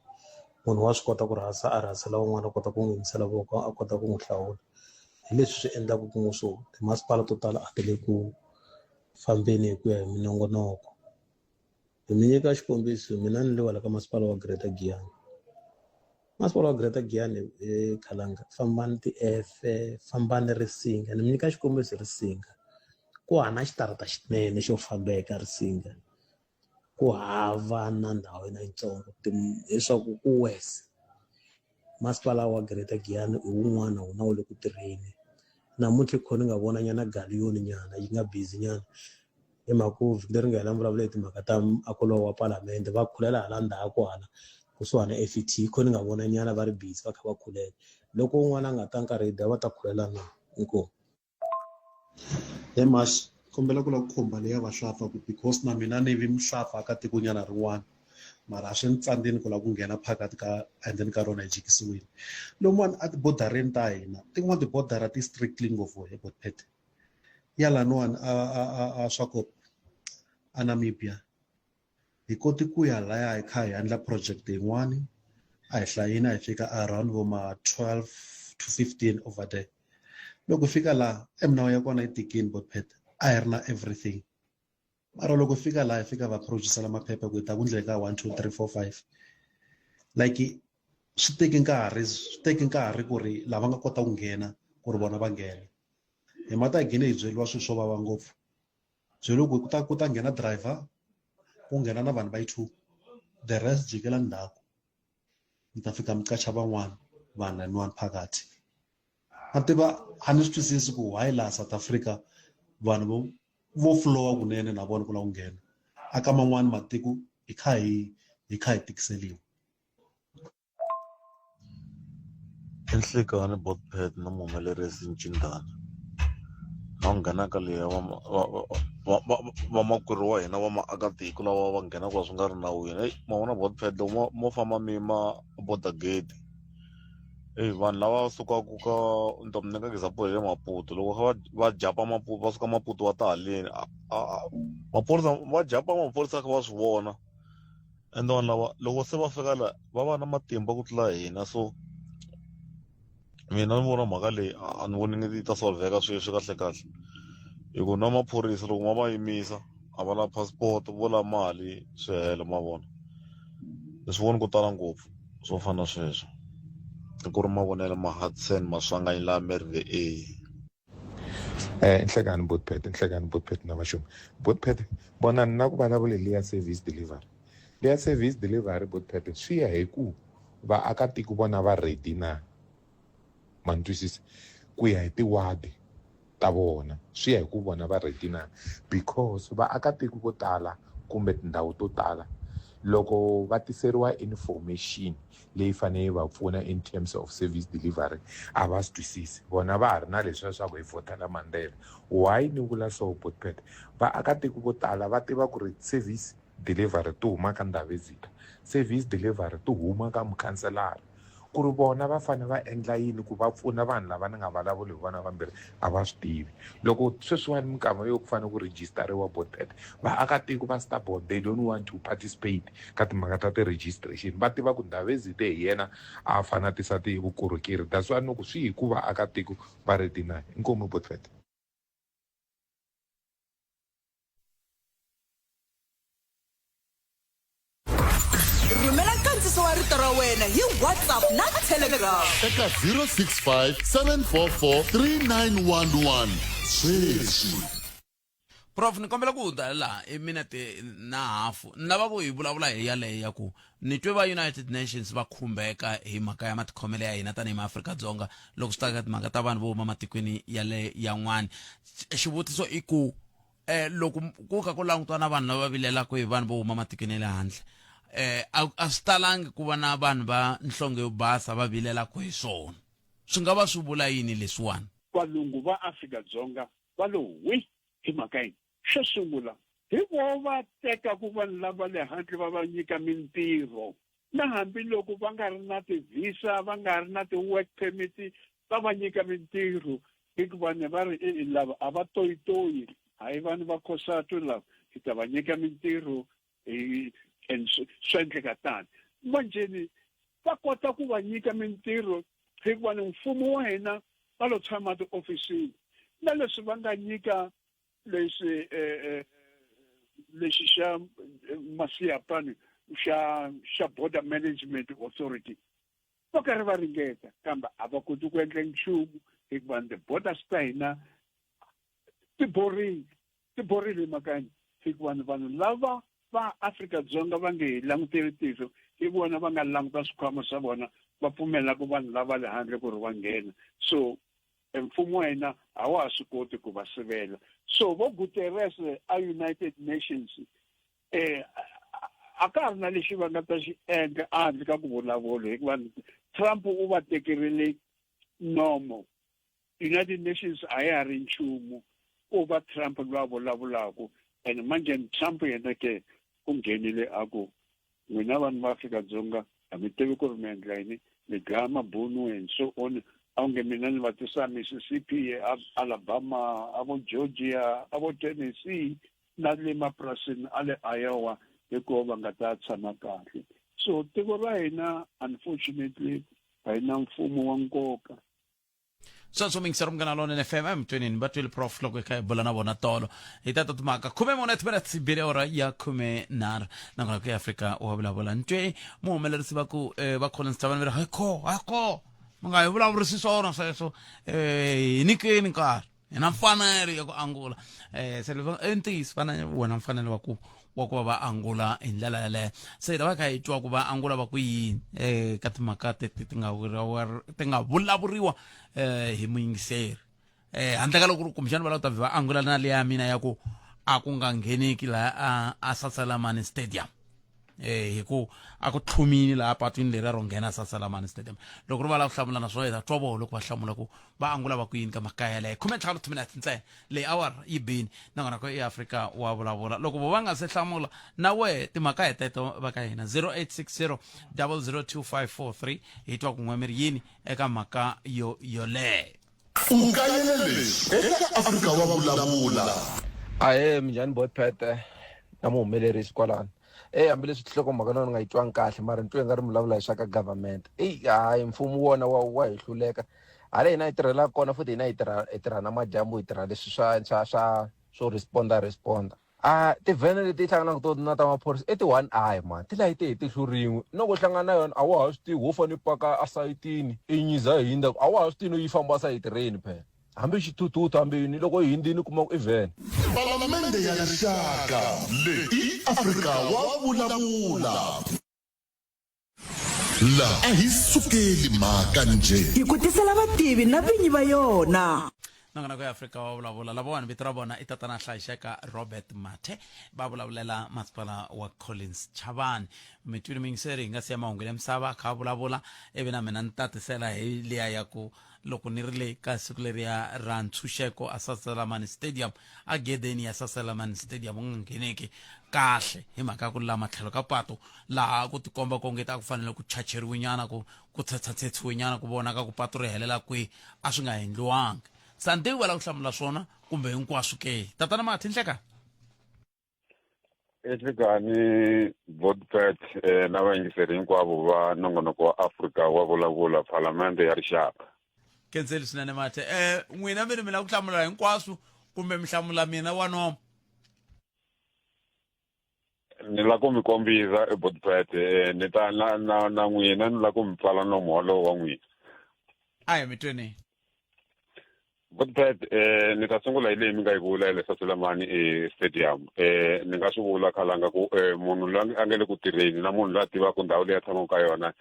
munhu wa swi kota ku a rhasela un'wana a kota ku n'wi yingisela voko a kota ku n'wi hlawula hi leswi swi endlaka ku n'wi swo timasipala to tala a ti le ku fambeni hi ku ya hi minongonoko hi mi nyika xikombiso mina ni le wala ka masipala wa Greater Giyani masipala wa Greater Giyani Khalanga fambani ti-efe fambani Risinga ni mi nyika xikombiso Risinga ku hana xitarata xinene xo fambeka Risinga ku hava na ndhawu na yitsongo leswaku ku west masipala wa Greater Giyani i wun'wana wu na wu le ku tirheni namuntlha kho ni nga vona nyana galiyoni nyana yi nga busy nyana hi mhaka vhiki leri nga hela vulavula hi timhaka ta akolo wa palamende va khulela hala ndzhaku hala kusuhana FET kho ni nga vona nyana va ri busy va kha va khulela loko un'wana a nga ta nkarhi va ta khulela na inkomu mash kombela ku la ku khomba leya vahlafa ku because na mina ni vi muhlafa aka tikonyana rin'wana mara a swi ni tsandzeni ku la ku nghena phakati ka endzeni ka rona hi jikisiwile lomuwani a tibodareni ta hina tin'wana tibodara ti strictly ngopfu hi Botpet ya laniwani a swakop a Namibia hi koti ku ya laya hi kha hi endla project yin'wani a hi hlayini a hi fika around vo ma 12 to 15 over there loko fika la eminawu ya kona yi tikini Botpet a hi ri na everything mara loko fika la hi fika va producer maphepha ku ta ku ndleka 1 2 3 4 5 like swi teki nkarhi ku ri lava nga kota ku nghena ku ri vona va nghena hi mata hi gine hi byeliwa swilo swo vava ngopfu byelo ku ta nghena driver ku nghena na vanhu va yi2 the rest jikela ndhaku mi ta fika mi qacha van'wana vanhu laniwani phakathi a tiva a ni swi twisisi ku why laha South Africa vanhu vo flowa kunene na vona ku lava ku nghena aka man'wani matiko hi kha hi tikiseliwa. Enhlekani Botpet na muhumelerisi Ncindana na nghena ka leya va makwerhu wa hina va maakatiko lava va nghenaka swi nga ri nawini. Ma vona Botpet loko mo famba mi ma border gate vanhu lava sukaka ka ntombi ka example ya Maputo loko va japa Maputo va suka Maputo va ta haleni maphorisa va japa maphorisa kha va swi vona ende vanhu lava loko se va fika la va va na matimba ku tlula hina. So mina ni vona mhaka leyi a ni voni ngi ta solveka sweswi kahle hi ku na maphorisa loko ma va yimisa a va na passport vo la mali swi hela ma vona leswi voni ku tala ngopfu swo fana sweswo ku ri mavonelo ma Hudson Maswanganyi la Merve Enhlekani Botpet na vashumi Botpet bona na ku vulavula liya service delivery Botpet swi ya hi ku vaakatiko vona va ready na mantwisisi ku ya hi tiwadi ta vona swi ya hi ku vona va ready na because vaakatiko vo tala kumbe tindhawu to tala loko va tiseriwa information leyi fanele va pfuna in terms of service delivery a va swi twisisi vona va ha ri na leswiya swa ku hi vhotela Mandela. Why ni vula so Botpet vaakatiko vo tala va tiva ku ri service delivery to huma ka Ndabezitha, service delivery to huma ka mukhanselara, ku ri vona va fanele va endla yini ku va pfuna vanhu lava ni nga vulavuli hi vona vambirhi a va swi tivi. Loko sweswiwani minkama yo ku fanele ku rejistariwa Botpet vaakatiko va Starboard they don't want to participate ka timhaka ta ti-registration va tiva ku Ndabezitha hi yena a fanele a tisa vukorhokeri that's why ni ku swi hi ku vaakatiko va ready na. Inkomu Botpet. Rhumela nkandziso wa rito ra wena hi WhatsApp na Telegram eka 065 744 3911 sweswi. Prof ni kombela ku ta la minute na hafu ni lava ku hi vulavula hi yaleyo ya ku ni twe va United Nations va khumbeka hi mhaka ya matikhomelo ya hina tanihi maAfrika-Dzonga loko swi ta ka timhaka ta vanhu vo huma matikweni yale yan'wani. Xivutiso i ku loko ku ka ku langutiwa na vanhu lava vilelaka hi vanhu vo huma matikweni ya le handle a swi talangi ku va na vanhu va nhlonge yo basa va vilelaka hi swona swi nga va swi vula yini leswiwani? Valungu va Afrika-Dzonga va lo wi hi mhaka yini xo sungula hi vo va teka ku vanhu lava le handle va va nyika mintirho na hambiloko va nga ri na tivisa va nga ri na ti-work permit va va nyika mintirho hikuva vanhu va ri lava a va toyitoyi hayi vanhu va Cosatu lava hi ta va nyika mintirho swi endleka tani manjeni va kota ku va nyika mintirho hikuva ni mfumo wa hina va lo tshama tiofisini na leswi va nga nyika lexi xa Masiyapani xa Border Management Authority va karhi va ringeta kambe a va koti ku endla nchumu hikuva ti-borders ta hina ti borile makani hikuva vanhu lava va Afrika-Dzonga va nge hi languteli tihlo hi vona va nga languta swikhwama swa vona va pfumela ku vanhu lava le handle ku ri va nghena. So mfumo wa hina a wa ha swi koti ku va sivela. So vo Guterres a United Nations a ka ha ri na lexi va nga ta xi endla a handle ka ku vulavula hikuva Trump u va tekerile nomo. United Nations a ya ha ri nchumu ku va Trump loyi a vulavulaka and manjeni Trump yena ke u nghenile a ku n'wina vanhu va Afrika-Dzonga a mi tivi ku ri mi endla yini mi dlaya mabunu and so on. A wu nge mina ni va tisa Mississippi, Alabama, a vo Georgia, a vo Tennessee na le mapurasini a le Iowa hikuva va nga ta tshama kahle. So tiko ra hina unfortunately a hi na mfumo wa nkoka. So mingisera mungana lona FM mtwenini batwile Prof loko hi bula na vona tolo hi tata timhaka 10 minutes bile ora ya 10 na ngona ku Africa o vulavula ntwe muhumelerisi va ku va Collins Tabane va hako munga hi vulavurisi swona sweswo hinikeni nkarhi hina mfanelo ya ku angula se ntisi fana wena mfanelo wa ku wa ku va va angula hi ndlela yaleyo se ta va kha hi twa ku va angula va ku yini ka timhaka ti nga vulavuriwa hi muyingiseri handle ka loko kumbexana va lava ta va angula na leya mina ya ku a ku nga ngheneki laha a Sasalamani Stadium hi ku a ku tlhumini laha patwini leri ro nghena Sasalamani Stadium loko ri va la ku hlamula na swona twa voho loko va hlamula ku va angula va ku yini ka makaya leyi 15 minutes ntsena leyi awara yi bini na ngona ko eAfrika wa vulavula loko va nga se hlamula na we timhaka hi teto va ka hina 0860 002543 hi twa ku n'wamiri yini eka mhaka yoleyo ungayelele eka Afrika wa vulavula ahe minjhani botpete na muhumelerisi kwalani hambileswi tinhlokomhaka na nga yi twangi kahle mara ntwe nga ri vulavula hi swa ka government hayi mfumo wona wa hi hluleka hala hina hi tirhela kona futhi hina hi tirha na madyambu hi tirha leswi swo responda tivhene leti hlanganaka to na ta maphorisa ti 1 eye man ti layi ti hlurin'we loko hlangana na yona a wa ha swi tivi wo fane paka asayitini i nyiza hinda a wa ha swi tivi no yi famba sayitireni phela hambi xithuthuthu hambi yini loko yi hindini kuma ku i vhene palamende ya rixaka leyi i Afrika wa vulavula laha a hi sukeli mhaka nje hi ku tisela vativi na vinyi va yona nangana ko Afrika wa vulavula lavawani vito ra vona i tatana hlayiseka Robert Mathe va vulavulela masipala wa Collins Chavani mitwini mingiseri hi nga siya mahungu ya misava kha vulavula ivi na mina ni tatisela hi liya ya ku loko ni ri le ka siku leriya ra ntshunxeko a Sasalamani Stadium a gedeni ya Sasalamani Stadium u nga ngheneki kahle hi mhaka ku la matlhelo ka pato laha ku tikomba ku ngeta ku fanele ku chacheriwe nyana ku tsetsatsiwe nyana ku vona ka ku pato ri helela kwihi a swi nga endliwanga sandewu va la ku hlamula swona kumbe hinkwaswo ke tatana Mathe nhleka ehlekani Botpet na vayingiseri hinkwavo va nongonoko wa Afrika wa vulavula palamende ya rixaka kenzeli swinene Mathe n'wina mi la ku hlamula hinkwaswo kumbe mi hlamula mina wa nomo ni la ku mi kombisa Botpet ni ta na n'wina ni la ku mi pfala nomo walowo wa n'wina aya mi tweni Botpet ni ta sungula hi leyi mi nga yi vula le Sasalamani Stadium ni nga swi vula khalanga ku munhu loyi a nga le ku tirheni na munhu loyi a tivaka ndhawu leyi a tshamaka ka yona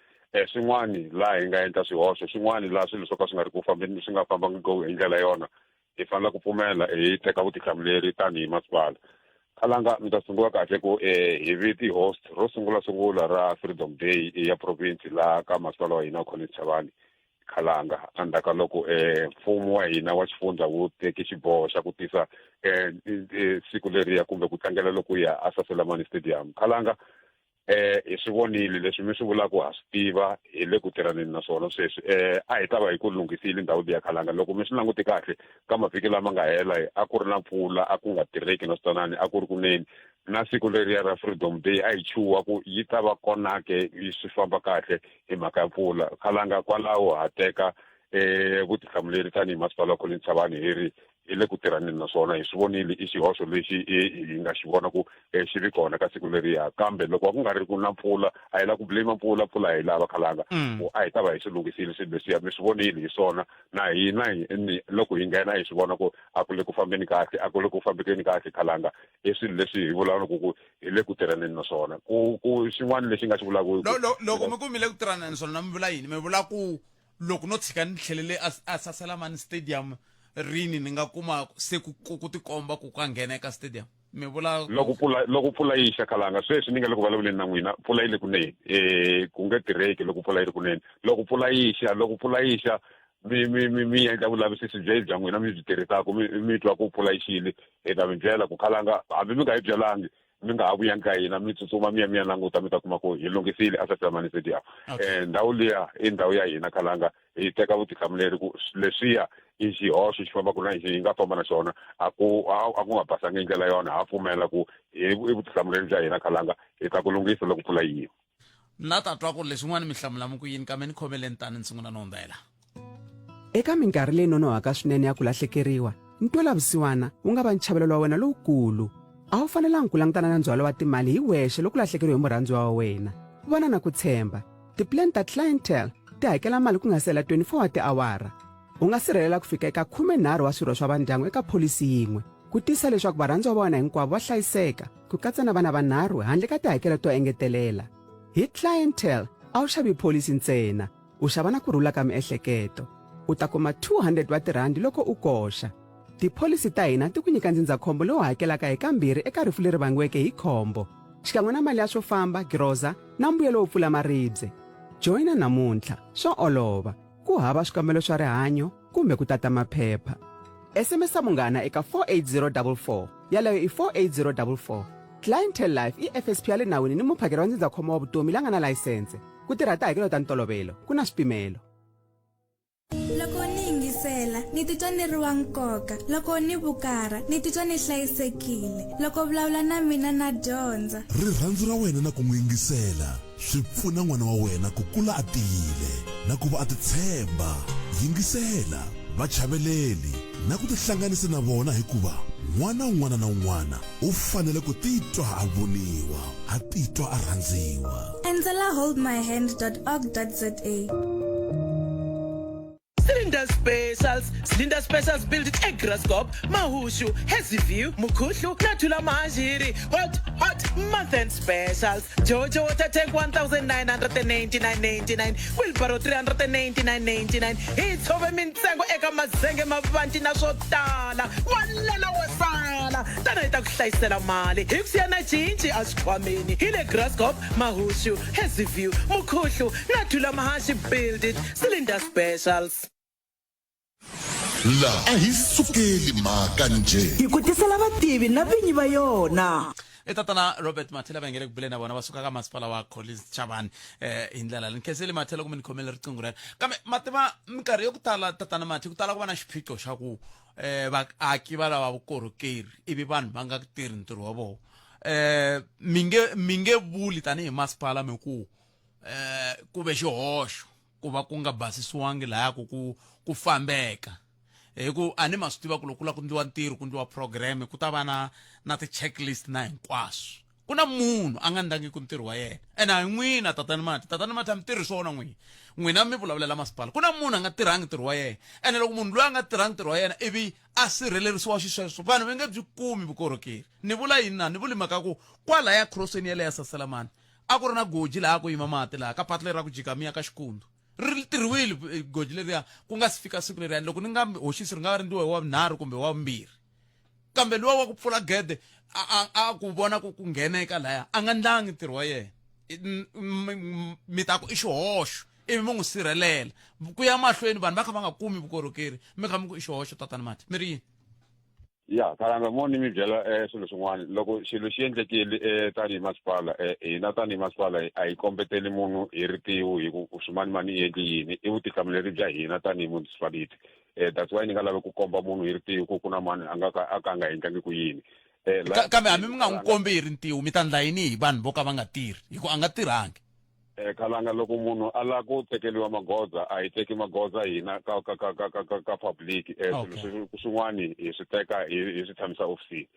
swin'wani laha hi nga endla swihoxo swin'wani laha swilo swo ka swi nga ri ku fambeni swi nga fambangi hi ndlela yona hi fanele ku pfumela hi teka vutihlamuleri tanihi masipala khalanga mi ta sungula kahle ku hi viti host ro sungula ra Freedom Day ya province laha ka masipala wa hina Collins Chavani khalanga andaka loko mfumo wa hina wa xifundza wu teki xiboho xa ku tisa siku leriya kumbe ku tlangela loko ya a Sasalamani Stadium khalanga hi swi vonile leswi mi swi vulaka ha swi tiva hi le ku tirhaneni na swona sweswi a hi ta va hi ku lunghisile ndhawu leyi ya khalanga loko mi swi languti kahle ka mavhiki lama nga hela a ku ri na mpfula a ku nga tirheki na switanani a ku ri kunene na siku leriya ra Freedom Day a hi chuwa ku yi ta va konake swi famba kahle hi mhaka ya mpfula khalanga kwalaho ha teka vutihlamuleri tanihi masipala wa Collins Chavani hi le ku tirhaneni na swona hi swi vonile i xihoxo lexi hi nga xi vona ku xi vi kona ka siku leriya kambe loko ku nga ri ku na mpfula a hi la ku blame mpfula hi lava khalanga a hi ta va hi swi lunghisile swilo leswiya mi swi vonile hi swona na hina loko hi nghena hi swi vona ku a ku le ku fambeni kahle a ku le ku fambekeni kahle khalanga i swilo leswi hi vulavula ku hi le ku tirhaneni na swona ku xin'wana lexi nga xi vulaka loko mi ku mi le ku tirhaneni na swona mi vula yini mi vula ku loko no tshika ni tlhelele a Sasalamani Stadium rini ni nga kuma se ku tikomba ku ka nghena eka stadium mi vula loko pfula yi xa khalanga sweswi ni nga le ku vulavuleni na n'wina pfula yi le kunene ku nge tirheki loko pfula yi ri kunene loko pfula yi xa mi endla vulavisisi bya n'wina mi byi tirhisaka mi twa ku pfula yi xile hi ta mi byela ku khalanga hambi mi nga yi byelangi mi nga ha vuyangi ka hina mi tsutsuma mi ya languta mi ta kuma ku hi lunghisile a Sasalamani Stadium ndhawu liya i ndhawu ya hina khalanga hi teka vutihlamuleri ku leswiya i xihoxo xi fambaka na hi nga famba na xona a ku nga basanga hi ndlela yona ha pfumela ku i vutihlamuleri bya hina khalanga hi ta ku lunghisa loko pfula yiwa na ta twa ku leswin'wana mi hlamula mi ku yini kambe ni khomeleni tani ni sungula no hundzela eka minkarhi leyi nonohaka swinene ya ku lahlekeriwa ntwelavusiwana wu nga va nchavelelo wa wena lowukulu a wu fanelangi ku langutana na ndzhwalo wa timali hi wexe loko lahlekeriwe hi murhandziwa wa wena vona na ku tshemba tiplan ta clientele ti hakela mali ku nga sela 24 wa tiawara u nga sirhelela ku fika eka 13 wa swirho swa vandyangu eka pholisi yin'we ku tisa leswaku varhandziwa va wena hinkwavo va hlayiseka ku katsa na vana vanharhu handle ka tihakelo to engetelela. Hi clientele a wu xavi pholisi ntsena, u xava na kurhula ka miehleketo. U ta kuma 200 wa tirhandi loko u koxa. Tipholisi ta hina ti ku nyika ndzindzakhombo lowu hakelaka hi kambirhi eka rifu leri vangiweke hi khombo, xikan'we na mali ya swo famba, groza na mbuyelo wo pfula maribye. Joyina namuntlha, swo olova, ku hava swikambelo swa rihanyo kumbe ku tata maphepha. SMS munghana eka 48044, yaleyo i 48044. Clientele Life i FSP ya le nawini ni muphakeri wa ndzindzakhombo wa vutomi la nga na layisense. Ku tirha tihakelo ta ntolovelo, ku na swipimelo. Loko ni yingisela ni titwa ni ri wa nkoka, loko ni vukara ni titwa ni hlayisekile, loko vulavula na mina na dyondza. Rirhandzu ra wena na ku n'wi yingisela swi pfuna n'wana wa wena ku kula a tiyile na ku va a titshemba. Yingisela vachaveleli na ku tihlanganisa na vona, hikuva n'wana un'wana na un'wana u fanele ku titwa a voniwa, a titwa a rhandziwa. Endzela holdmyhand.org.za. Cylinder Specials built it eGraskop, Mahushu, Heziview, Mukhuhlu, Natula Mahajiri, Hot month end specials. Jojo water tank 1,999.99, Wilbaro 399.99. It's over Mintsango Eka Mazenge Mavanti Nasotala, Walala Wasala, Tanaita Shaisela Mali, Hixiana Chinchi Ashkwamini, Hile Graskop, Mahushu, Heziview, Mukhuhlu, Natula Mahashi build it, Cylinder Specials. La a hi sukeli mhaka nje. Hi ku tisela vativi na vinyi va yona. Tatana Robert Mathela va ngele ku bulena bona va suka ka masipala wa Collins Chabane indlela ni kheseli Mathela ku mi khomela riqingho ra kambe mativa minkarhi yo kutala tatana Mathi ku tala ku va na xiphiqo xa ku vaaki va lava vukorhokeri ivi vanhu va nga tirhi ntirho wa vona minge vuli tani hi masipala mi ku ve xihoxo ku va ku nga basisiwangi laha ku fambeka ku ani ma swi tiva ku loko la ku ndliwa ntirho ku ndliwa program ku ta va na ti-checklist na hinkwaswo ku na munhu a nga ndangi ku ntirho wa yena ene a hi n'wina tatana Mathi a mi tirhi swona n'wina mi vulavulela masipala ku na munhu a nga tirhangi ntirho wa yena ene loko munhu loyi a nga tirhangi ntirho wa yena ivi a sirhelerisiwa xisweswo vanhu va nge byi kumi vukorhokeri. Ni vula yini na ni vuli mhaka ku kwala ya crossweni ya le ya Saselamani a ku ri na goji laha ku yima mati laha ka patu leri ra ku jikamiya ka Xikundu ri tirhiwile goji leriya ku nga si fika siku leriya loko ni nga hoxisi ri nga ri ndiwe wa vunharhu kumbe wa vumbirhi kambe luwa wa ku pfula gede a ku vona ku nghena eka laya a nga ndlangi ntirho wa yena mi ta ku i xihoxo ivi mi n'wi sirhelela ku ya mahlweni vanhu va kha va nga kumi vukorhokeri mi kha mi ku i xihoxo tatana Mathi mi ri yini? Ya kalanga moni mi byela swilo swin'wana loko xilo xi endlekile tanihi masipala hina tanihi masipala a hi kombeteli munhu hi ritiwu hi ku swimanimani i endli yini i vutihlamuleri bya hina tanihi municipality that's why ni nga lavi ku komba munhu hi ritiwu ku na mani a ka nga endlangi ku yini kambe hambi mi nga n'wi kombi hi rintiwu mi ta ndla yini hi vanhu vo ka va nga tirhi hi ku a nga tirhangi kalanga loko munhu a lava ku tekeliwa magoza a hi teki magoza hina ka public swin'wani hi swi teka hi swi tshamisa ofisini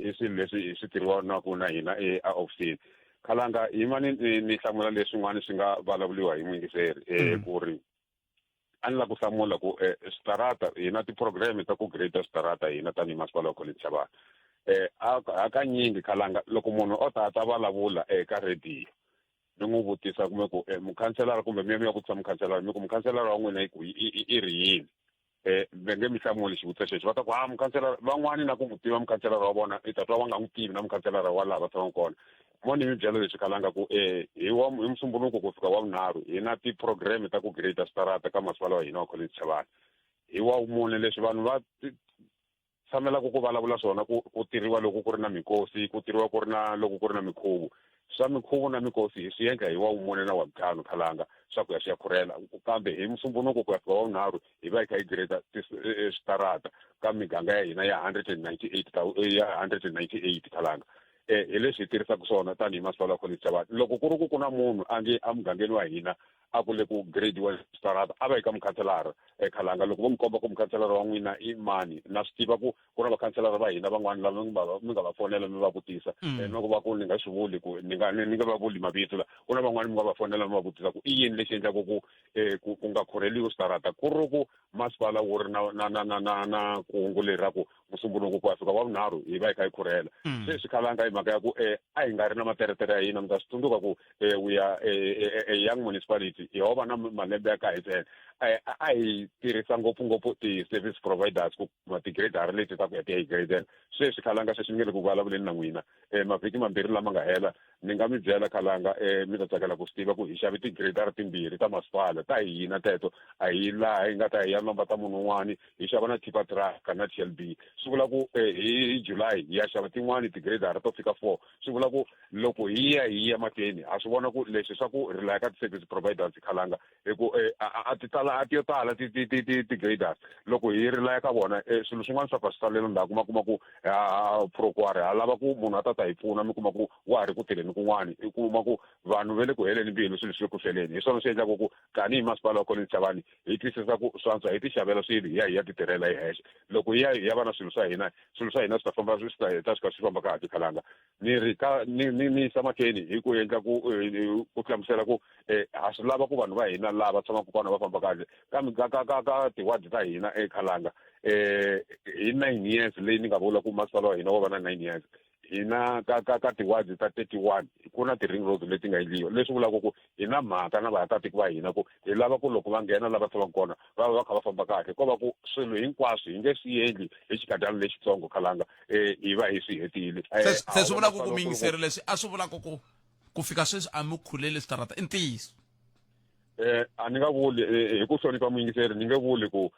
i swilo leswi hi swi tirhiwanaku na hina ofisini kalanga hi mani ni hlamula leswin'wana swi nga vulavuliwa hi mwingiseri ku ri a ni la ku hlamula ku switarata hina ti-program ta ku grade switarata hina tanihi masipala wa Collins Chabane hakanyingi kalanga loko munhu o ta vulavula eka radio ni n'wi vutisa kume ku mukhanselara kumbe mi ya ku tsa mukhanselara mi ku mukhanselara wa n'wina i ri yini va nge mi hlamuli xivutiso xexi va ta ku mukhanselara van'wani na ku n'wi tiva mukhanselara wa vona i ta twa va nga n'wi tivi na mukhanselara wa laha va tshamaka kona moni mi byela leswi kalanga ku hi Musumbhunuku ku fika wa vunharhu hi na ti-program ta ku grade switarata ka masipala wa hina wa Collins Chabane hi wa mune leswi vanhu va tshamelaka ku vulavula swona ku tirhiwa loko ku ri na mikosi ku tirhiwa ku ri na loko ku ri na mikhuvu swa mikhuvu na mikosi hi swi endla hi wa mune na wa vuntlhanu kalanga swa ku ya swi ya khurhela kambe hi Musumbhunuku ku ya fika wa vunharhu hi va hi kha hi grade switarata ka miganga ya hina ya 198 kalanga hi leswi hi tirhisaka swona tanihi masipala wa Collins Chabane loko ku ri ku na munhu a nge a mugangeni wa hina a ku le ku gradiwa switarata a va hi ka mukhanselara kalanga loko vo mi komba ku mukhanselara wa n'wina i mani na swi tiva ku na vakhanselara va hina van'wana lava mi nga va fonela mi va vutisa no ku va ku ni nga swi vuli ku ni nga va vuli mavito la ku na van'wana mi nga va fonela mi va vutisa ku i yini lexi endlaka ku nga khurheliwi switarata ku ri ku masipala wu ri na kungu leri ra ku musumbunuko ku fika wa vunharhu hi va hi kha hi khurhela se swi khalanga hi mhaka ya ku a hi nga ri na materetere ya hina mi ta swi tsundzuka ku we are a young municipality hi hova na malembe ya ka hi ntsena a hi tirhisa ngopfungopfu ti-service providers ku kuma ti-gradara leti ta ku ya ti ya hi gradela se swi khalanga sweswi mi nge le ku vulavuleni na n'wina mavhiki mambirhi lama nga hela ni nga mi byela khalanga mi ta tsakela ku swi tiva ku hi xave ti-gradara timbirhi ta masipala ta hina teto a hi laha hi nga ta hi ya lomba ta munhu un'wana hi xava na tipa truck na TLB swi vula ku hi July hi ya xava tin'wani ti-gradara to fika 4 swi vula ku loko hi ya mahlweni a swi vona ku leswi swa ku ri laya ka ti-service providers khalanga hi ku a ti yo tala ti-graders loko hi ri laya ka vona swilo swin'wana swa ka swi salela ndzhaku ma kuma ku prokuari ha lava ku munhu a ta hi pfuna mi kuma ku wa ha ri ku tirheni kun'wana i kuma ku vanhu ve le ku heleni mbilu swilo swi le ku feleni hi swona swi endlaka ku tanihi masipala wa Collins Chavani hi twisisa ku swantswa hi ti xavela swilo hi ya ti tirhela hi hexe loko hi ya va na swilo swa hina swi ta famba swi ta swi famba kahle khalanga ni ri ka ni yisa mahlweni hi ku endla ku hlamusela ku ha swi lava ku vanhu va hina lava tshamaka kona va famba kahle ka tiwadi ta hina ekhalanga hi 9 years leyi ni nga vula ku masipala wa hina wa va na 9 years hina ka tiwadi ta 31 ku na ti-ring road leti nga endliwa leswi vulaka ku hi na mhaka na vaakatiko va hina ku hi lava ku loko va nghena lava tshamaka kona va va kha va famba kahle ko va ku swilo hinkwaswo hi nge swi endli hi xikadyana lexitsongo khalanga hi va hi swi hetile se swi vulaka ku miyingiseri leswi a swi vulaka ku fika sweswi a mi khuleli switarata i ntiyiso a ni nga vuli hi ku hlonipha muyingiseri ni nge vuli ku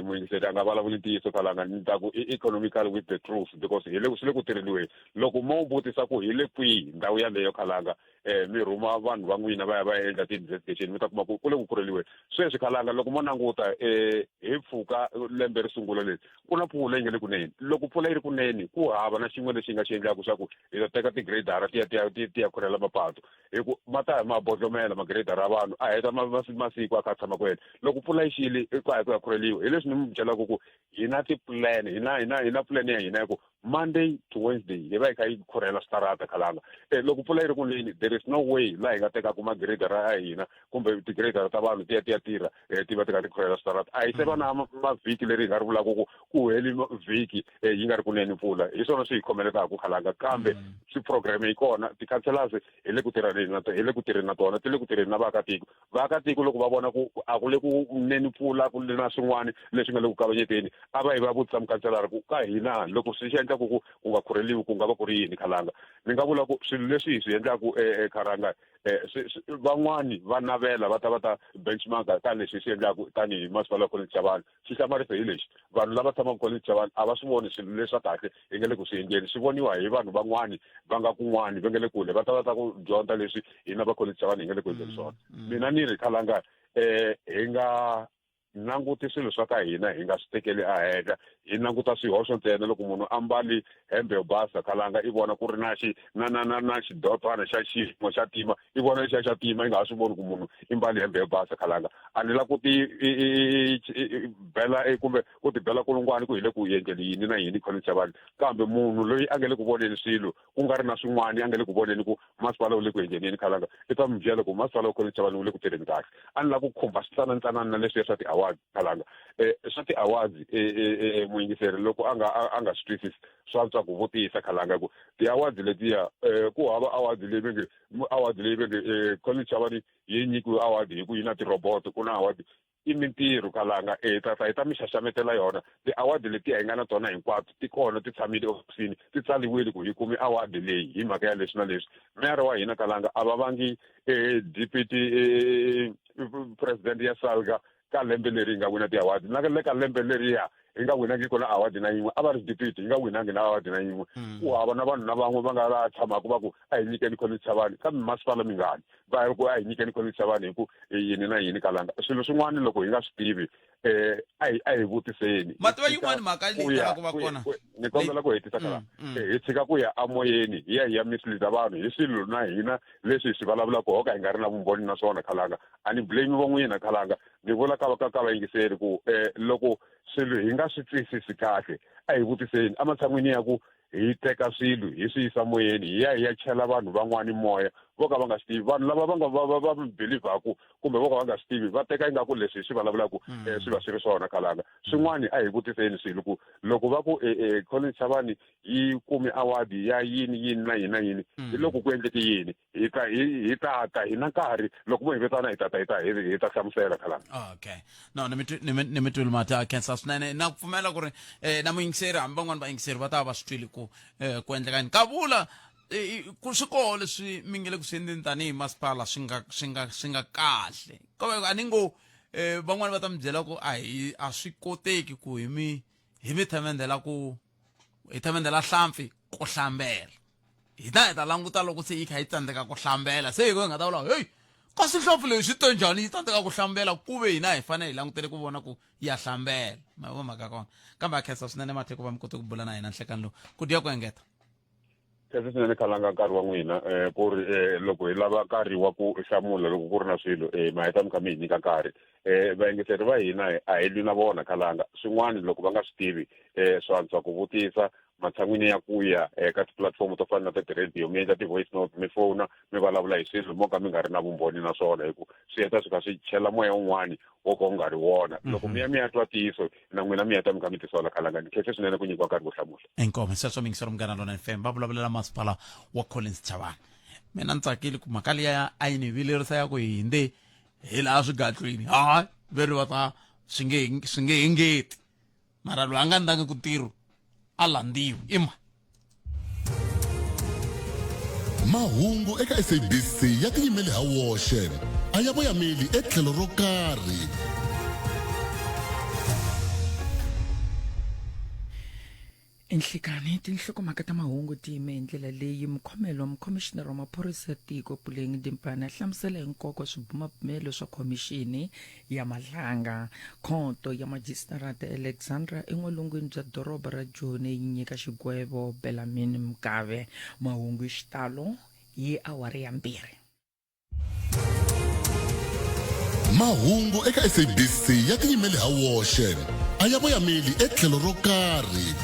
muyingiseri a nga vulavuli ntiyiso khalanga ni ta ku economical with the truth because swi le ku tirheliweni loko mo vutisa ku hi le kwihi ndhawu yaleyo khalanga mi rhuma vanhu va n'wina va ya va endla ti-investigation mi ta kuma ku le ku khurheliweni sweswi khalanga loko mo languta hi mpfhuka lembe ri sungula leri ku na mpfula yi nga le kunene loko mpfula yi ri kunene ku hava na xin'we lexi nga xi endlaka swa ku hi ta teka ti-gradara ti ya khurhela mapatu hi ku ma ta hi ma bodlomela magradara ya vanhu a heta masiku a kha a tshama kwele loko mpfula yi xile ku ya khurheliwa hi leswi ni mi byelaka ku hi na ti-plan hi na plan ya hina ya ku Monday to Wednesday hi va hi kha hi khurhela switarata khalanga loko mpfula yi ri kunene there is no way laha hi nga tekaka magradara ya hina kumbe ti-gradara ta vanhu ti ya tirha ti va ti kha ti khurhela switarata a hi se va na mavhiki leri hi nga ri vulaka ku heli vhiki yi nga ri kunene mpfula hi swona swi hi khomelekaka khalanga kambe swiprogramme yi kona ti-councillors hi le ku tirheni na tona ti le ku tirheni na vaakatiko loko va vona ku a ku le ku neni mpfula ku le na swin'wana leswi nga le ku kavanyeteni a va hi va vutisa mukhanselara ku ka hina loko swi endla ku nga khurheliwi ku nga va ku ri yini khalanga ni nga vula ku swilo leswi hi swi endlaku khalanga van'wani va navela va ta benchmark ka leswi swi endlaku tanihi masipala wa Collins Chavani swi hlamarisa hi lexi vanhu lava tshamaka Collins Chavani a va swi voni swilo leswa kahle hi nga le ku swi endleni swi voniwa hi vanhu van'wani va nga kun'wani va nga le kule va ta ku dyondza leswi hina va Collins Chavani hi nga le ku endleni swona mina ni ri khalanga hi nga languti swilo swa ka hina hi nga swi tekeli ahenhla hi languta swihoxo ntsena loko munhu a mbali hembe yo basa khalanga i vona ku ri na xidotwana xa ximo xa tima i vona lexiya xa tima i nga ha swi voni ku munhu i mbali hembe yo basa khalanga a ni la ku bela kumbe ku ti bela kulungwani ku hi le ku endleni yini na yini Collins Chavani kambe munhu loyi a nga le ku voneni swilo ku nga ri na swin'wana a nga le ku voneni ku masipala wu le ku endleni yini khalanga i ta mi byela ku masipala wa Collins Chavani wu le ku tirheni kahle a ni la ku khumba switsananitsanana na leswiya swa ti-awards khalanga swa ti-awards muyingiseri loko a nga swi twisisi swa antswa ku vutisa khalanga ku ti-awards letiya ku hava awards leyi va nge Collins Chavani yi nyikiwe award hi ku yi na ti-robot ku na award i mintirho khalanga hi ta mi xaxametela yona ti-award letiya hi nga na tona hinkwato ti kona ti tshamile ofisini ti tsaliwile ku hi kumi award leyi hi mhaka ya leswi na leswi meyara wa hina khalanga a va vangi deputy president ya SALGA ka lembe leri hi nga wina ti-award na le ka lembe leriya hi nga winangi kona award na yin'we a va ri deputy hi nga winangi na award na yin'we ku hava na vanhu na van'we va nga va tshamaka va ku a hi nyikeni Collins Chavani kambe masipala mingani va ku a hi nyikeni Collins Chavani hi ku yini na yini khalanga swilo swin'wana loko hi nga swi tivi a hi vutiseni mativa yin'wana mhaka leyi talaka va kona ni kombela ku hetisa khalanga hi tshika ku ya amoyeni hi ya mislead vanhu hi swilo na hina leswi hi swi vulavulaka ho ka hi nga ri na vumbhoni na swona khalanga a ni blame va n'wina khalanga ni vula ka vayingiseri ku loko swilo hi nga swi twisisi kahle a hi vutiseni ematshan'wini ya ku hi teka swilo hi swi yisa moyeni hi ya chela vanhu van'wani moya vo ka va nga swi tivi vanhu lava va believhaku kumbe vo ka va nga swi tivi va teka ingaku leswi hi swi vulavulaku swi va swi ri swona khalanga swin'wana a hi vutiseni swilo ku loko va ku Collins Chavani yi kume award ya yini na yini hi loko ku endleke yini hi ta hi na nkarhi loko vo hi vitana hi ta hlamusela khalanga. Okay, no ni mi twile mata khensa swinene na pfumela ku ri na muyingiseri hambi van'wana vayingiseri va ta va swi twile ku endlekani ka vula ku swi koho leswi mi nge le ku swi endleni tanihi masipala swi nga kahle kove a ni ngo van'wana va ta mi byela ku a swi koteki ku hi mi themendela hlampfi ku hlambela hi ta languta loko se yi kha yi tsandzeka ku hlambela se hi nga ta vula hey kasi hlampfi leyi swi te njhani yi tsandzeka ku hlambela kuve hina hi fanele hi langutele ku vona ku ya hlambela maka kona kambe a khensa swinene mathe ku va mi kote ku bula na hina nhlekani lowu ku diya ku engeta khensa swinene khalanga nkarhi wa n'wina ku ri loko hi lava nkarhi wa ku hlamula loko ku ri na swilo ma heta mi kha mi hi nyika nkarhi vayengeteri va hina a hi lwi na vona khalanga swin'wana loko va nga swi tivi swa antswa ku vutisa matshan'wini ya ku ya eka tipulatifomo to fana na ti-radio mi endla ti-voice note mi fona mi vulavula hi swilo mo ka mi nga ri na vumbhoni na swona hi ku swi heta swi kha swi chela moya wun'wani wo ka wu nga ri wona loko mi ya twa ntiyiso na n'wina mi heta mi kha mi tisola khalanga ni khense swinene ku nyikiwa nkarhi wo hlamula enkome sweswo mingisero munghana lona FM va vulavulela masipala wa Collins Chavani mina ni tsakile ku mhaka liya a yi ni vilerisa ya ku hi hinde hi laha swigatlwini hayi veri va ta swi nge engeti mara loyi a nga ndangi ku ntirho a landziwi mahungu eka SABC ya tiyimeli ha woxe a ya voyameli etlhelo ro karhi enhlikani tinhlokomhaka ta mahungu ti yime hi ndlela leyi mukhomixinari wa maphorisa ya tiko Puleng Dimpane a hlamusela hi nkoka wa swibumabumelo swa khomixini ya Mahlanga. Khoto ya majisitarata Alexandra en'walungwini bya doroba ra Joni yi nyika xigwevo Bellarmine Mgave mahungu hi xitalo hi awara ya 2. mahungu eka SABC ya tiyimeli ha woxe a ya voyameli etlhelo ro karhi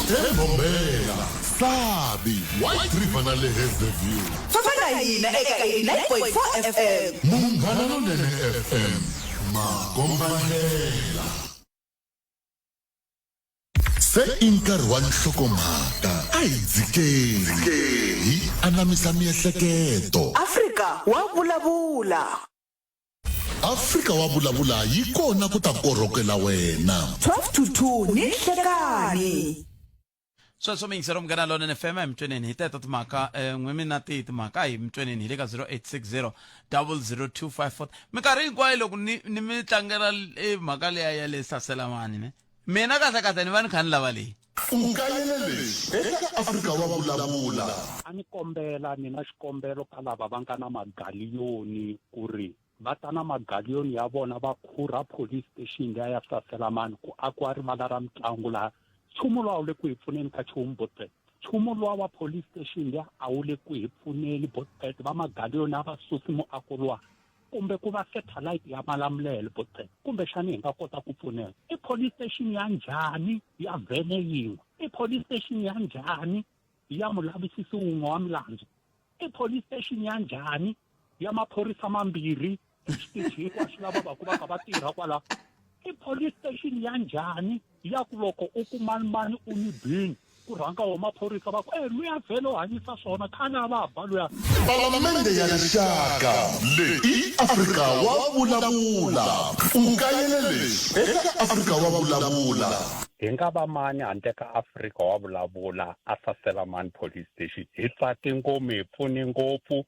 Mbombela, Sabi, White River na Lehezdeview. Fafana hina eka 89.4 FM. Munghana Lonene FM. Makombandlela. Se inkarhi wa nhlokomhaka a hi dzikeli hi anamisa miehleketo. Afrika wa vulavula. Afrika wa vulavula yi kona ku ta korhokela wena. 12 to 2 ni nhlekani. sweswo mingisero munghana lona FM emtweneni hi teta timhaka n'wimi na timhaka hi mtweneni hi le ka 0860 00254 minkarhi hinkwayo loko ni mi tlangela mhaka leya ya le Saselamani ne mina kahle ni va ni kha ni lava leyi ukayelele eka Afrika wa vulavula a ni kombela ni na xikombelo ka lava va nga na magaliyoni ku ri va ta na magaliyoni ya vona va khura police station leya ya Saselamani ku akiwa rivala ra mitlangu laha nchumu lowu le ku hi pfuneni ka nchumu Botpet nchumu lowu wa police station leya a wu le ku hi pfuneni Botpet va magaliyoni a va susi muako lowa kumbe ku va satellite ya Malamulele Botpet kumbe xani hi nga kota ku pfuneka i police station ya njhani ya vhene yin'we i police station ya njhani ya mulavisisi wun'we wa milandzu i police station ya njhani ya maphorisa mambirhi xitichi hinkwaswo lava va ku va kha va tirha kwala i police station ya njhani ya ku loko u kuma mani u ni bini ku rhanga wa maphorisa va ku luya vhele u hanyisa swona khale a va ba luya Palamende ya rixaka leyi Afrika wa vulavula ukayelele eka Afrika wa vulavula hi nga va mani handle ka Afrika wa vulavula a Saselamani police station hi tsake ngopfu hi pfune ngopfu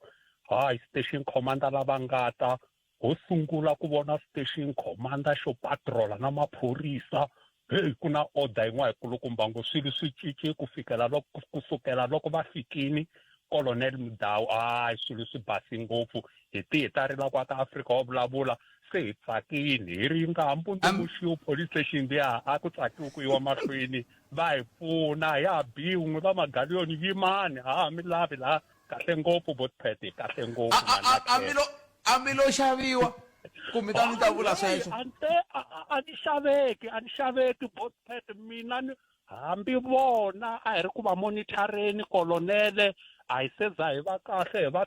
hayi station commander lava nga ta ho sungula ku vona station commander xo patrola na maphorisa hey ku na order yin'wana yikulukumba ngo swilo swi cince kusukela loko va fikini Colonel Mudau swilo swi basi ngopfu hi tihitarila kwa ka Afrika wa vulavula se hi tsakini hi ri nga mbundzumuxiwo police station liya a ku tsakiwa ku yiwa mahlweni va hi pfuna ya biwun'we va magaliyoni yimani mi lavi laha kahle ngopfu Botpet kahle ngopfu amilo xaviwa kumbe ta vula sweswo a ni xaveki Botpet mina hambi vona a hi ri ku va monitoreni kolonele a hi se za hi va kahle hi va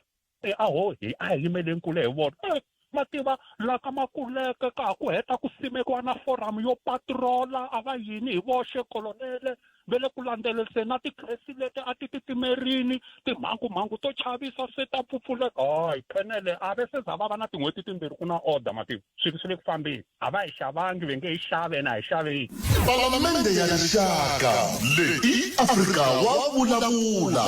aho hi a hi yimeleni kule hi vona mativa la ka makuleke ka ha ku heta ku simekiwa na forum yo patrola a va yini hi voxe kolonele ve le ku landzeleriseni na tikresi leti a ti titimerini timhangu to chavisa se ta pfupfuleka hayi phenele a ve se za va va na tin'hweti timbirhi ku na order mativa swilo swi le ku fambeni a va hi xavangi ve nge hi xave na hi xaveni palamende ya rixaka leyi afrika wa vulavula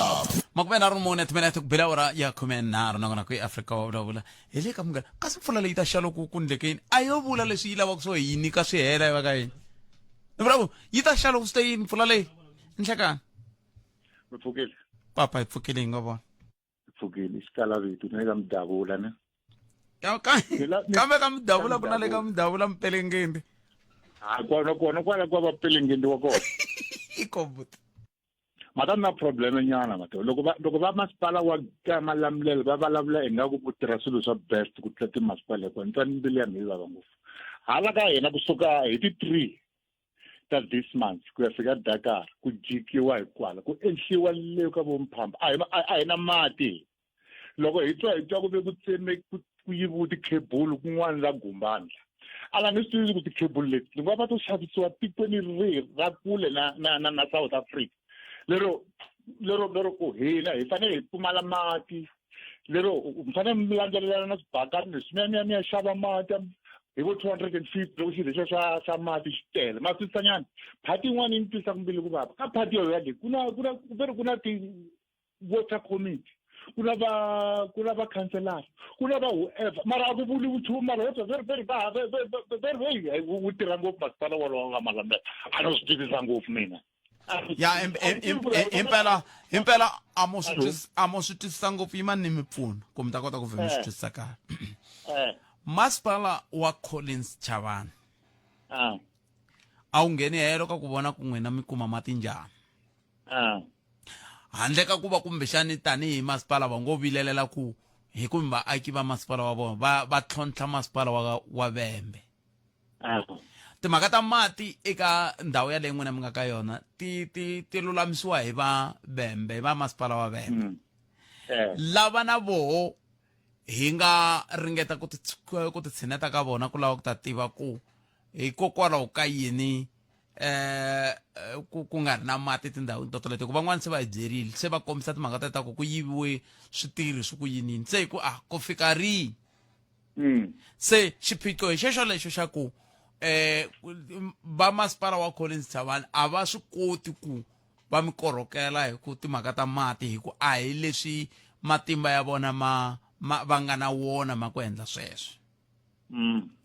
makuvena ri mune timinete ku bela ora ya 13 nakona ku eAfrika wa vulavula hi le ka munghana kasi mpfula leyi ta xalo ku ndlekeni a yo vula leswi yi lavaka swo hi nyika swi hela va ka yini bravo yi ta xalo ku stay mpfula leyi nhlekani Pfukile papa hi pfukile hi nga vona Pfukile xikala vitu ni ka mdavula ne kambe ka mdavula ku na le ka mdavula mpelengeni kona kwa va pelengeni wa kona ikombuti mata na problem nyana mato loko va masipala wa ka malamulelo va vulavula ingaku ku tirha swilo swa best ku tlula timasipala kwa ntani mbili ya mhiva va ngopfu hala ka hina kusuka hi ti 3 ta this month ku ya fika Dakar ku jikiwa hikwala ku endliwa le ka vomphampa a hi na mati loko hi twa ku ve ku tseme ku yiviwa tikhebulu kun'wana la gumbandla ala ni swi ku tikhebulu leti ni va to xavisiwa tikweni rihi ra kule na South Africa lero ku hina hi fanele hi pfumala mati lero mfanele mi landzelelana na swibakani leswi mi ya xava mati hi vo 250 loko xilo xo xa mati xi tele ma swisanyana phati yin'wana yi ni twisa kumbili ku vava ka phati yoyo yaleyi ku na ti-water committee ku na va councillor ku na va whoever mara a ku vuli vuchumu mara very wu tirha ngopfu masipala wolowo nga malambela a no swi tivisa ngopfu mina ya impela amo swi twisisa ngopfu yima ni mipfuno ku mi ta kota ku vhe mi swi twisisa kahle masipala wa Collins Chavani a wu ngheni helo ka ku vona ku n'wina mi kuma mati njhani handle ka ku va kumbexani tanihi masipala va ngo vilelela ku hi ku vaaki va masipala wa vona va tlhontlha masipala wa Vhembe timhaka ta mati eka ndhawu ya leyi n'wina mi nga ka yona ti lulamisiwa hi va Vhembe va masipala wa Vhembe lava na voho hi nga ringeta ku ti tshineta ka vona ku lava ku ta tiva ku hikokwalaho ka yini ku nga ri na mati tindhawini to toleto ku van'wana se va hi byerile se va kombisa timhaka ta ku yiviwe switirhi swi ku yinini se hi ku ku fika rihi se xiphiqo hi xexo lexo xa ku va masipala wa Collins Chavani a va swi koti ku va mi korhokela hi ku timhaka ta mati hi ku a hi leswi matimba ya vona va nga na wona ma ku endla sweswo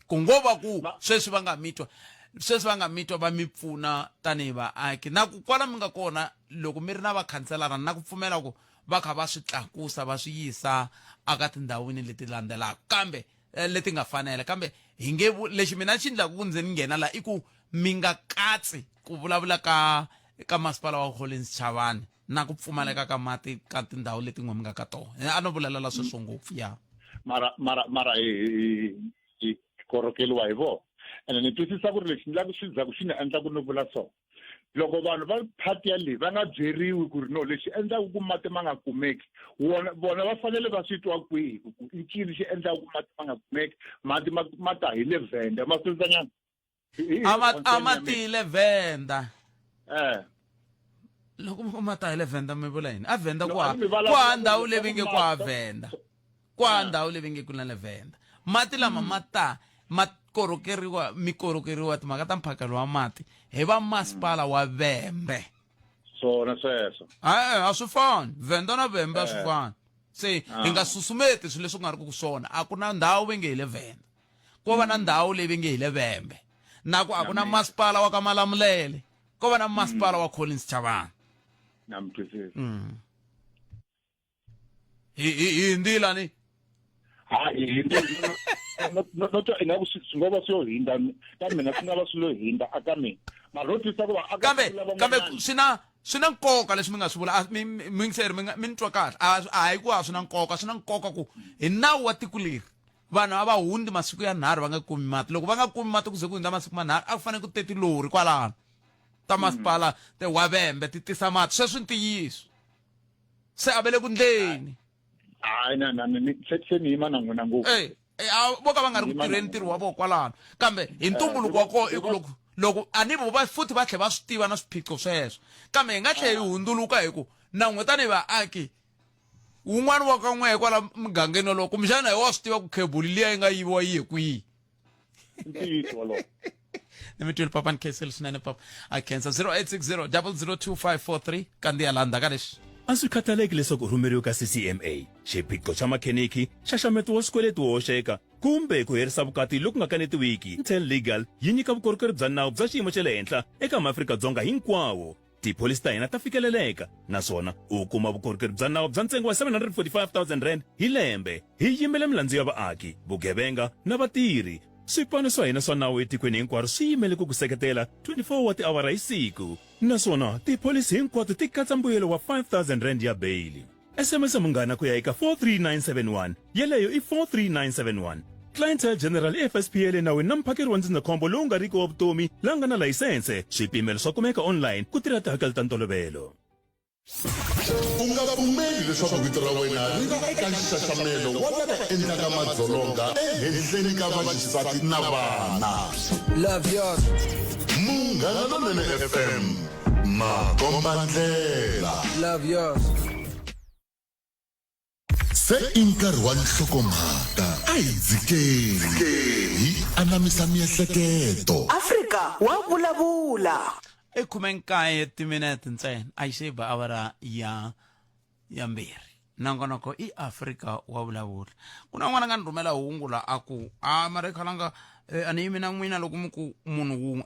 ku ngo va ku sweswi va nga mitwa va mi pfuna tanihi vaaki na ku kwala mi nga kona loko mi ri na vakhanselara na ku pfumela ku va kha va swi tlakusa va swi yisa aka tindhawini leti landzelaka kambe leti nga fanela kambe hi nge lexi mina xi endlaku ku ndzi ni nghena la i ku mi nga katsi ku vulavula ka masipala wa Collins Chavani na ku pfumaleka ka mati ka tindhawu leti n'we mi nga ka tona a no vulelela sweswo ngopfu ya mara hi korhokeliwa hi vona ene ni twisisa ku ri lexi ndlaku swi za ku xi ni endla ku ni vula so loko vanhu va phati yaleyi va nga byeriwi ku ri no lexi endlaku ku mati ma nga kumeki vona va fanele va swi twa kwihi ku i ncini xi endlaku ku mati ma nga kumeki mati ma ta hi le Venda ma swisanyana a mati hi le Venda loko ma ta hi le Venda mi vula yini a Venda kwa ndhawu leyi nge kwa Venda kwa ndhawu leyi nge ku na le Venda mati lama ma korhokeriwa timhaka ta mphakelo wa mati hi va masipala wa Vhembe swona sweswo a swi fani Venda na Vhembe a swi fani se hi nga susumeti swilo leswi ku nga ri ku swona a ku na ndhawu ve nge hi le Venda ko va na ndhawu leyi ve nge hi le Vhembe na ku a ku na masipala wa ka Malamulele ko va na masipala wa Collins Chavani hi ndila ni noto ingaku swi ngo va swo hinda ka mina swi nga va swilo hinda aka mina mara no twisisa ku va kambe swi na nkoka leswi mi nga swi vula mi ni twa kahle a hi ku swi na nkoka ku hi nawu wa tiko leri vanhu a va hundi masiku ya 3 va nga kumi mati loko va nga kumi mati ku ze ku hundza masiku manharhu a ku fanele ku teti lori kwalano ta masipala te wavembe ti tisa mati sweswi ntiyiso se a vele ku ndleni hayi se ni yima na n'wina ngopfu vo ka va nga ri ku tirheni ntirho wa vona kwalano kambe hi ntumbuluko wa kona i ku loko a ni vo futhi va tlhela va swi tiva na swiphiqo sweswo kambe hi nga tlhela hi hunduluka hi ku na n'we tanihi vaaki wun'wana wa ka n'we hikwala mugangeni wolowo kumbexana hi wa swi tiva ku khebuli liya yi nga yiviwa yi ye kwihi Let me tell Papa and Kessel Snane Papa. I cancel 0860 002543 kandiya landa ka leswi. A swi khataleki leswaku rhumeriwa ka CCMA, xiphiqo xa makheniki, xaxameto wa swikweleti wo hoxeka, kumbe ku herisa vukati loku nga kanetiwiki. Intel Legal yi nyika vukorhokeri bya nawu bya xiyimo xa le henhla eka maAfrika-Dzonga hinkwawo. Tipholisi ta hina ta fikeleleka, naswona u kuma vukorhokeri bya nawu bya ntsengo wa 745,000 rand hi lembe. Hi yimele milandzu ya vaaki, vugevenga na vatirhi. Swipano swa hina swa nawu etikweni hinkwaro swi yimele ku ku seketela 24 wa tiawara hi siku. Naswona tipholisi hinkwato ti katsa mbuyelo wa 5,000 rand ya beyili. SMS munghana ku ya eka 43971, yeleyo i 43971. Clientele General FSPL nawu na mphakeri wa ndzindzakhombo lowu nga riki wa vutomi la nga na layisense. Swipimelo swa kumeka online ku tirha tihakelo ta ntolovelo. U nga pfumeli leswaku vito ra wena ri va eka nxaxamelo wa lava endlaka madzolonga ehenhleni ka vaxisati na vana. Love yours. Munghana Lonene FM, makomba ndlela. Love yours. Se i nkarhi wa nhlokomhaka a hi dzikeli hi anamisa miehleketo. Afrika wa vulavula. I 19 timinete ntsena a yi se ba awara ya mbirhi nongonoko i Afrika wa vulavula. Ku na n'wana nga ni rhumela hungu la a ku mara khalanga a ni yimi na n'wina loko mi ku munhu wun'we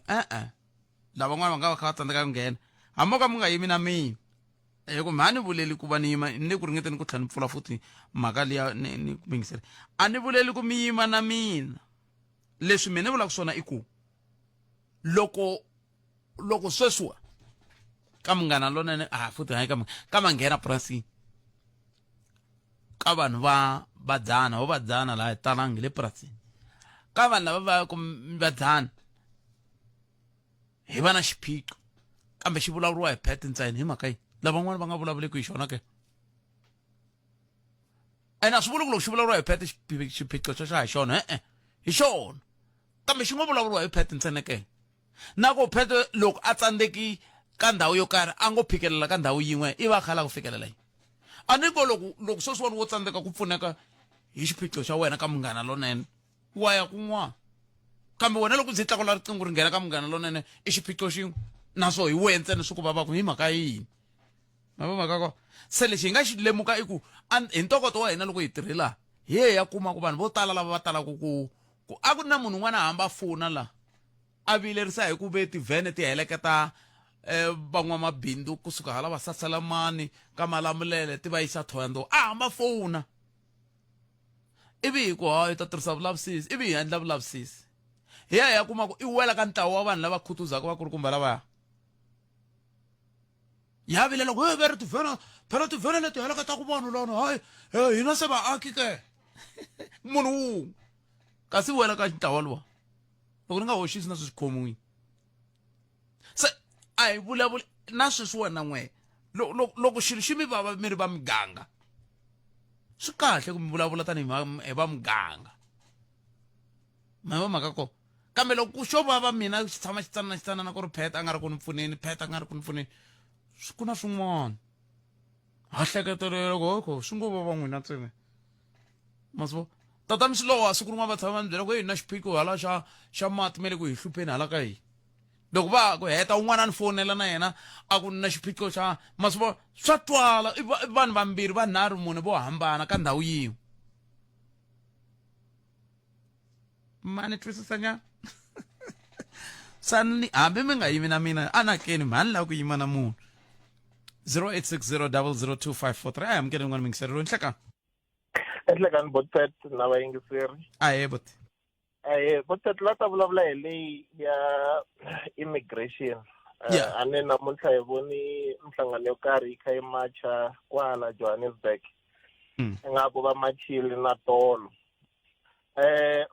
lava n'wana va nga va kha va tsandzeka ku nghena hambi ka mi nga yimi na mina hi ku mhani vuleli ku va ni yima ni le ku ringeteni ku tlhela ni pfula futhi mhaka liya ni bingisele a ni vuleli ku mi yima na mina. Leswi mina ni vulaka swona i ku loko sweswiwa ka Munghana Lonene futhi hayi ka manghena purasini ka vanhu va dzana laha hi talangi le purasini ka vanhu lava va ku va dzana hi va na xiphiqo kambe xi vulavuriwa hi phete ntsena hi mhaka yini lavan'wana va nga vulavuleki hi xona ke ene a swi vuli ku loko xi vulavuriwa hi phete xiphiqo xa hi xona hi xona kambe xi nga vulavuriwa hi phete ntsena ke na ku phete loko a tsandzeki ka ndhawu yo karhi a ngo phikelela ka ndhawu yin'we i va khala ku fikelela yi a ni ko loko sweswiwani wo tsandzeka ku pfuneka hi xiphiqo xa wena ka Munghana Lonene wa ya kun'wana kambe wena loko ndzi tlakula riqingho ri nghena ka Munghana Lonene i xiphiqo xin'we naswo hi wena ntsena swi ku vavaku hi mhaka yini ma va mhaka ko se lexi hi nga xi lemuka i ku hi ntokoto wa hina loko hi tirhela hi ya kuma ku vanhu vo tala lava va talaka ku a ku na munhu un'wana a hamba fona la a vilerisa hi ku ve tivhene ti heleketa van'wamabindzu kusuka hala va Sasalamani ka Malamulele ti va yisa Thohoyandou a hamba fona ivi hi ku hi ta tirhisa vulavisisi ivi hi endla vulavisisi hi ya kuma ku i wela ka ntlawa wa vanhu lava khutuzaka va kulukumba lavaya ya vilela ku ve ri phela tivhene leti heleketaku vanhu lana hayi hina se vaaki ke munhu wun'we kasi wela ka ntlawa luwa loko ni nga hoxisi na sweswi khomiwini se a hi vulavuli na sweswi wena n'we loko xilo xi mi vava mi ri va muganga swi kahle ku mi vulavula tanihi va muganga ma va mhaka ko kambe loko xo vava mina xi tshama xi tsanana ku ri pheta a nga ri ku ni pfuneni pheta a nga ri ku ni pfuneni ku na swin'wana ha hleketeleloko swi ngo vava n'wina ntsena masivo tata mi swi lowa siku rin'wana va tshama va ni byela ku hi na xiphiqo hala xa mati me le ku hi hlupheni hala ka hina loko va ku heta un'wana a ni fonela na yena a ku na xiphiqo xa masivo swa twala i vanhu vambirhi vanharhu mune vo hambana ka ndhawu yin'we mani twisisa nyana sani hambi mi nga yimi na mina anakeni mhani lava ku yima na munhu 0860 002543 I am getting one mingisero nhlekani ehlekani botet na vayingiseri ahe bot botet la ta vulavula hi leyi ya immigration a ni namuntlha hi voni nhlangano yo karhi yi kha yi macha kwala Johannesburg ingaku va machile na tolo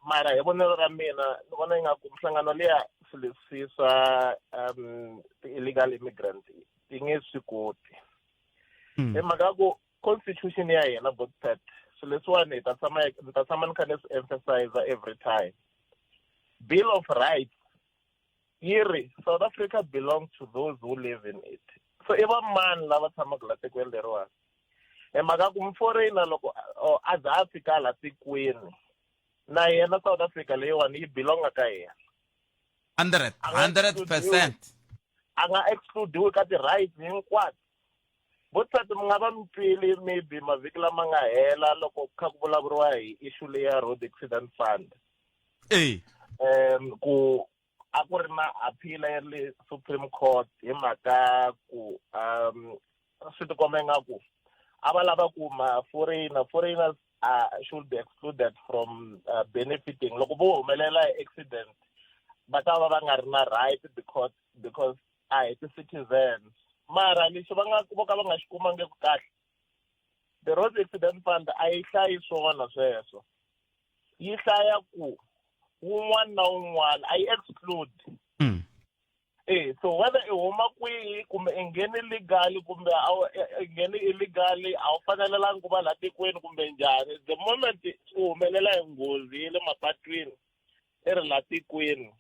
mara hi vonelo ra mina ni vona ingaku nhlangano liya hlelisisa illegal immigrants ti nge swi koti hi mhaka ku constitution ya hina Botpet swilo leswiwani ni ta tshama ni kha ni swi emphasize every time. Bill of Rights yi ri South Africa belongs to those who live in it. So i va mani lava tshamaka la tikweni leriwani hi mhaka ku mforeigner loko a za a fika la tikweni na yena South Africa leyiwani yi belonga ka yena 100%. a nga excludiwi ka ti-rights hinkwato. Botpet mi nga va mi twile maybe mavhiki lama nga hela loko kha ku vulavuriwa hi issue leyi ya road accident fund ku a ku ri na appeal ya le Supreme Court hi mhaka ku swi tikomba ingaku a va lava ku foreigners should be excluded from benefiting loko vo humelela hi accident va ta va nga ri na right because hi ti-citizens mara lexi vo ka va nga xi kumangeku kahle the road accident fund a yi hlayi swona sweswo yi hlaya ku wun'wana na wun'wana a yi exclude so whether i huma kwihi kumbe i ngheni legally kumbe i ngheni illegally a wu fanelelangi ku va la tikweni kumbe njhani the moment u humelela hi nghozi ya le mapatwini i ri la tikweni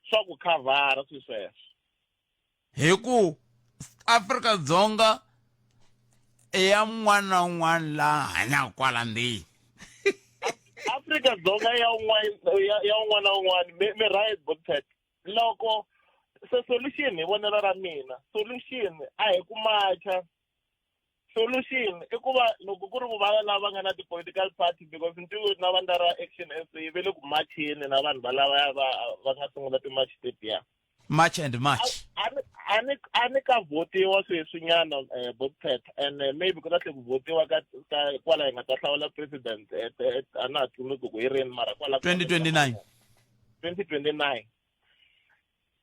swa ku khavhara swi sweswo hi ku Afrika-Dzonga i ya un'wana na un'wana laha hanyaka kwala ndzeni. Afrika-Dzonga ya un'wana na un'wana mi right Botpet loko se solution hi vonelo ra mina solution a hi ku macha solution i ku va loko ku ri ku va lava nga na ti-political party because ntivo na vandla ra Action SA ve le ku machini na vanhu valava va nga sungula ti-march tetiya March and March. a ni ka votiwa sweswinyana Botpet and maybe ku ta tlhe ku votiwa ka kwala hi nga ta hlawula president a na ha tsundzuki ku hi rini mara kwala 2029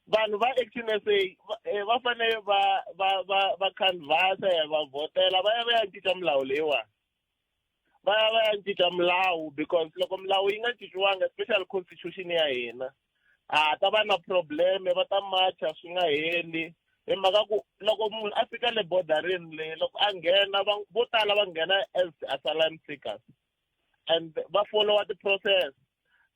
vanhu va Action SA va fanele va canvassa va votela va ya cinca milawu leyiwani va ya cinca milawu because loko milawu yi nga cinciwanga especially constitution ya hina ta va na probleme va ta macha swi nga heli hi mhaka ku loko munhu a fika le borderini leyi loko a nghena vo tala va nghena as asylum seekers and va followa ti-process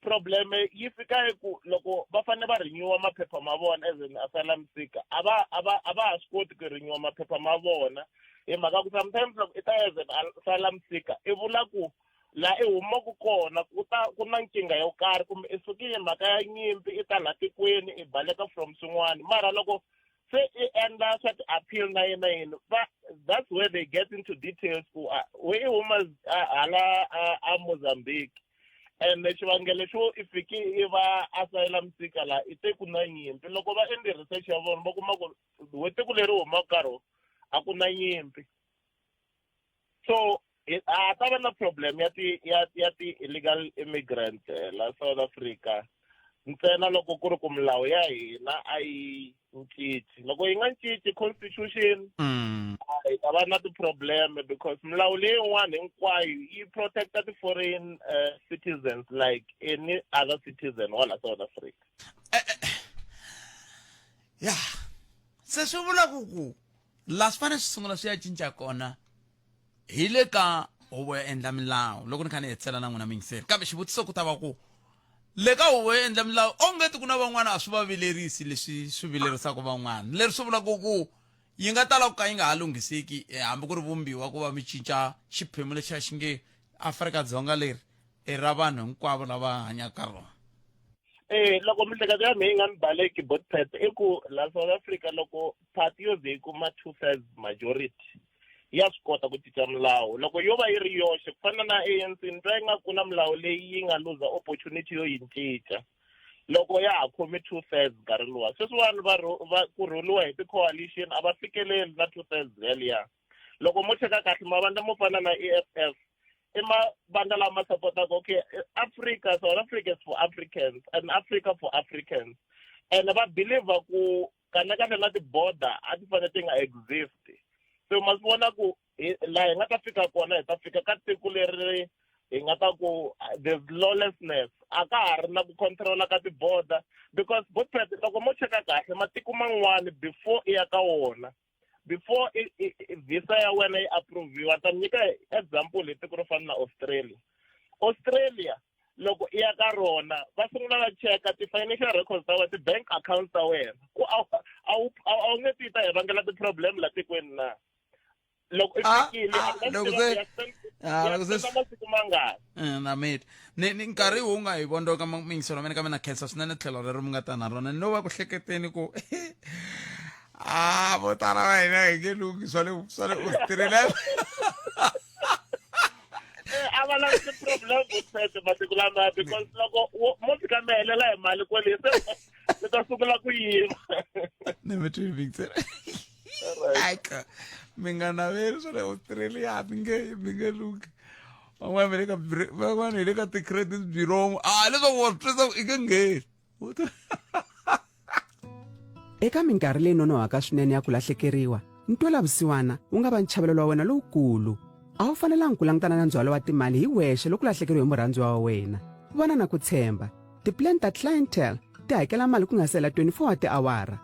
probleme yi fika hi ku loko va fanele va renewa maphepha ma vona as an asylum seeker a va ha swi koti ku renewa maphepha ma vona hi mhaka ku sometimes loko i ta as an asylum seeker i vula ku la i humaku kona ku na nkingha yo karhi kumbe i suki hi mhaka ya nyimpi i ta la tikweni i baleka from swin'wana mara loko se i endla swa ti-appeal na yini that's where they get into details ku we i huma hala a Mozambique and xivangelo xo i fiki i va asylum seeker la i te ku na nyimpi loko va endle research ya vona va kuma ku tiko leri humaka karho a ku na nyimpi so a ta va na problem ya ti-illegal immigrant la South Africa ntsena loko ku ri ku milawu ya hina a yi cinci loko yi nga cinci constitution hi ta va na ti-problem because milawu leyin'wana hinkwayo yi protecta ti-foreign citizens like any other citizen wa la South Africa se swi vula ku la swi fanele swi sungula swi ya cinca kona hi le ka huvo ya endla milawu loko ni kha ni hetsela na n'wina mingiseri kambe xivutiso ku ta va ku le ka huvo ya endla milawu ongeti ku na van'wana a swi va vilerisi leswi swi vilerisaka van'wana leri swi vulaka ku yi nga tala ku ka yi nga ha lunghiseki hambi ku ri vumbiwa ku va mi cinca xiphemu lexi xi nge Afrika-Dzonga leri i ra vanhu hinkwavo lava hanyaka rona loko miehleketo ya mina yi nga mi baleki Botpet i ku la South Africa loko party yo ze yi kuma 2/3 majority ya swi kota ku cinca milawu loko yo va yi ri yoxe ku fana na ANC ni twa nga ku na milawu leyi yi nga luza opportunity yo yi cinca loko ya ha khomi 2/3 nkarhi luwa sweswiwani va ku rhuliwa hi ti-coalition a va fikeleli na 2/3 yaliya loko mo cheka kahle mavandla mo fana na EFF i mavandla lama sapotaka okay South Africa is for Africans and Africa for Africans and va believe ku kanakana na ti-border a ti fanele ti nga exist so ma swi vona ku laha hi nga ta fika kona hi ta fika ka tiko leri hi nga ta ku there's lawlessness a ka ha ri na ku controla ka ti-border because botpet loko mo cheka kahle matiko man'wani before i ya ka wona before visa ya wena yi approviwa ta nyika example hi tiko ro fana na Australia loko i ya ka rona va sungula va cheka ti-financial records ta wena ti-bank accounts ta wena ku a wu nge ti ta hi vangela ti-problem la tikweni na loko i fikile masiku mangani na mate ni nkarhi wu nga hi vondoka mingiselo mene ka mina khensa swinene tlhelo rero mi nga ta na rona ni lo va ku hleketeni ku vo tala va hina hi nge lungi swa le Australia a va lavi ti-problem vusete masiku lama because loko mo fika mi helela hi mali kwele mi ta sungula ku yiva ni mi twi Victor aika mi nga naveli swa le Australia mi nge lungi van'wana hi le ka ti-credit bureau leswaku wa swi i nge ngheni eka minkarhi leyi nonohaka swinene ya ku lahlekeriwa ntwelavusiwana wu nga va nchavelelo wa wena lowukulu a wu fanelangi ku langutana na ndzhwalo wa timali hi wexe loko lahlekeriwe hi murhandziwa wa wena vona na ku tshemba tiplan ta clientele ti hakela mali ku nga sela 24 wa tiawara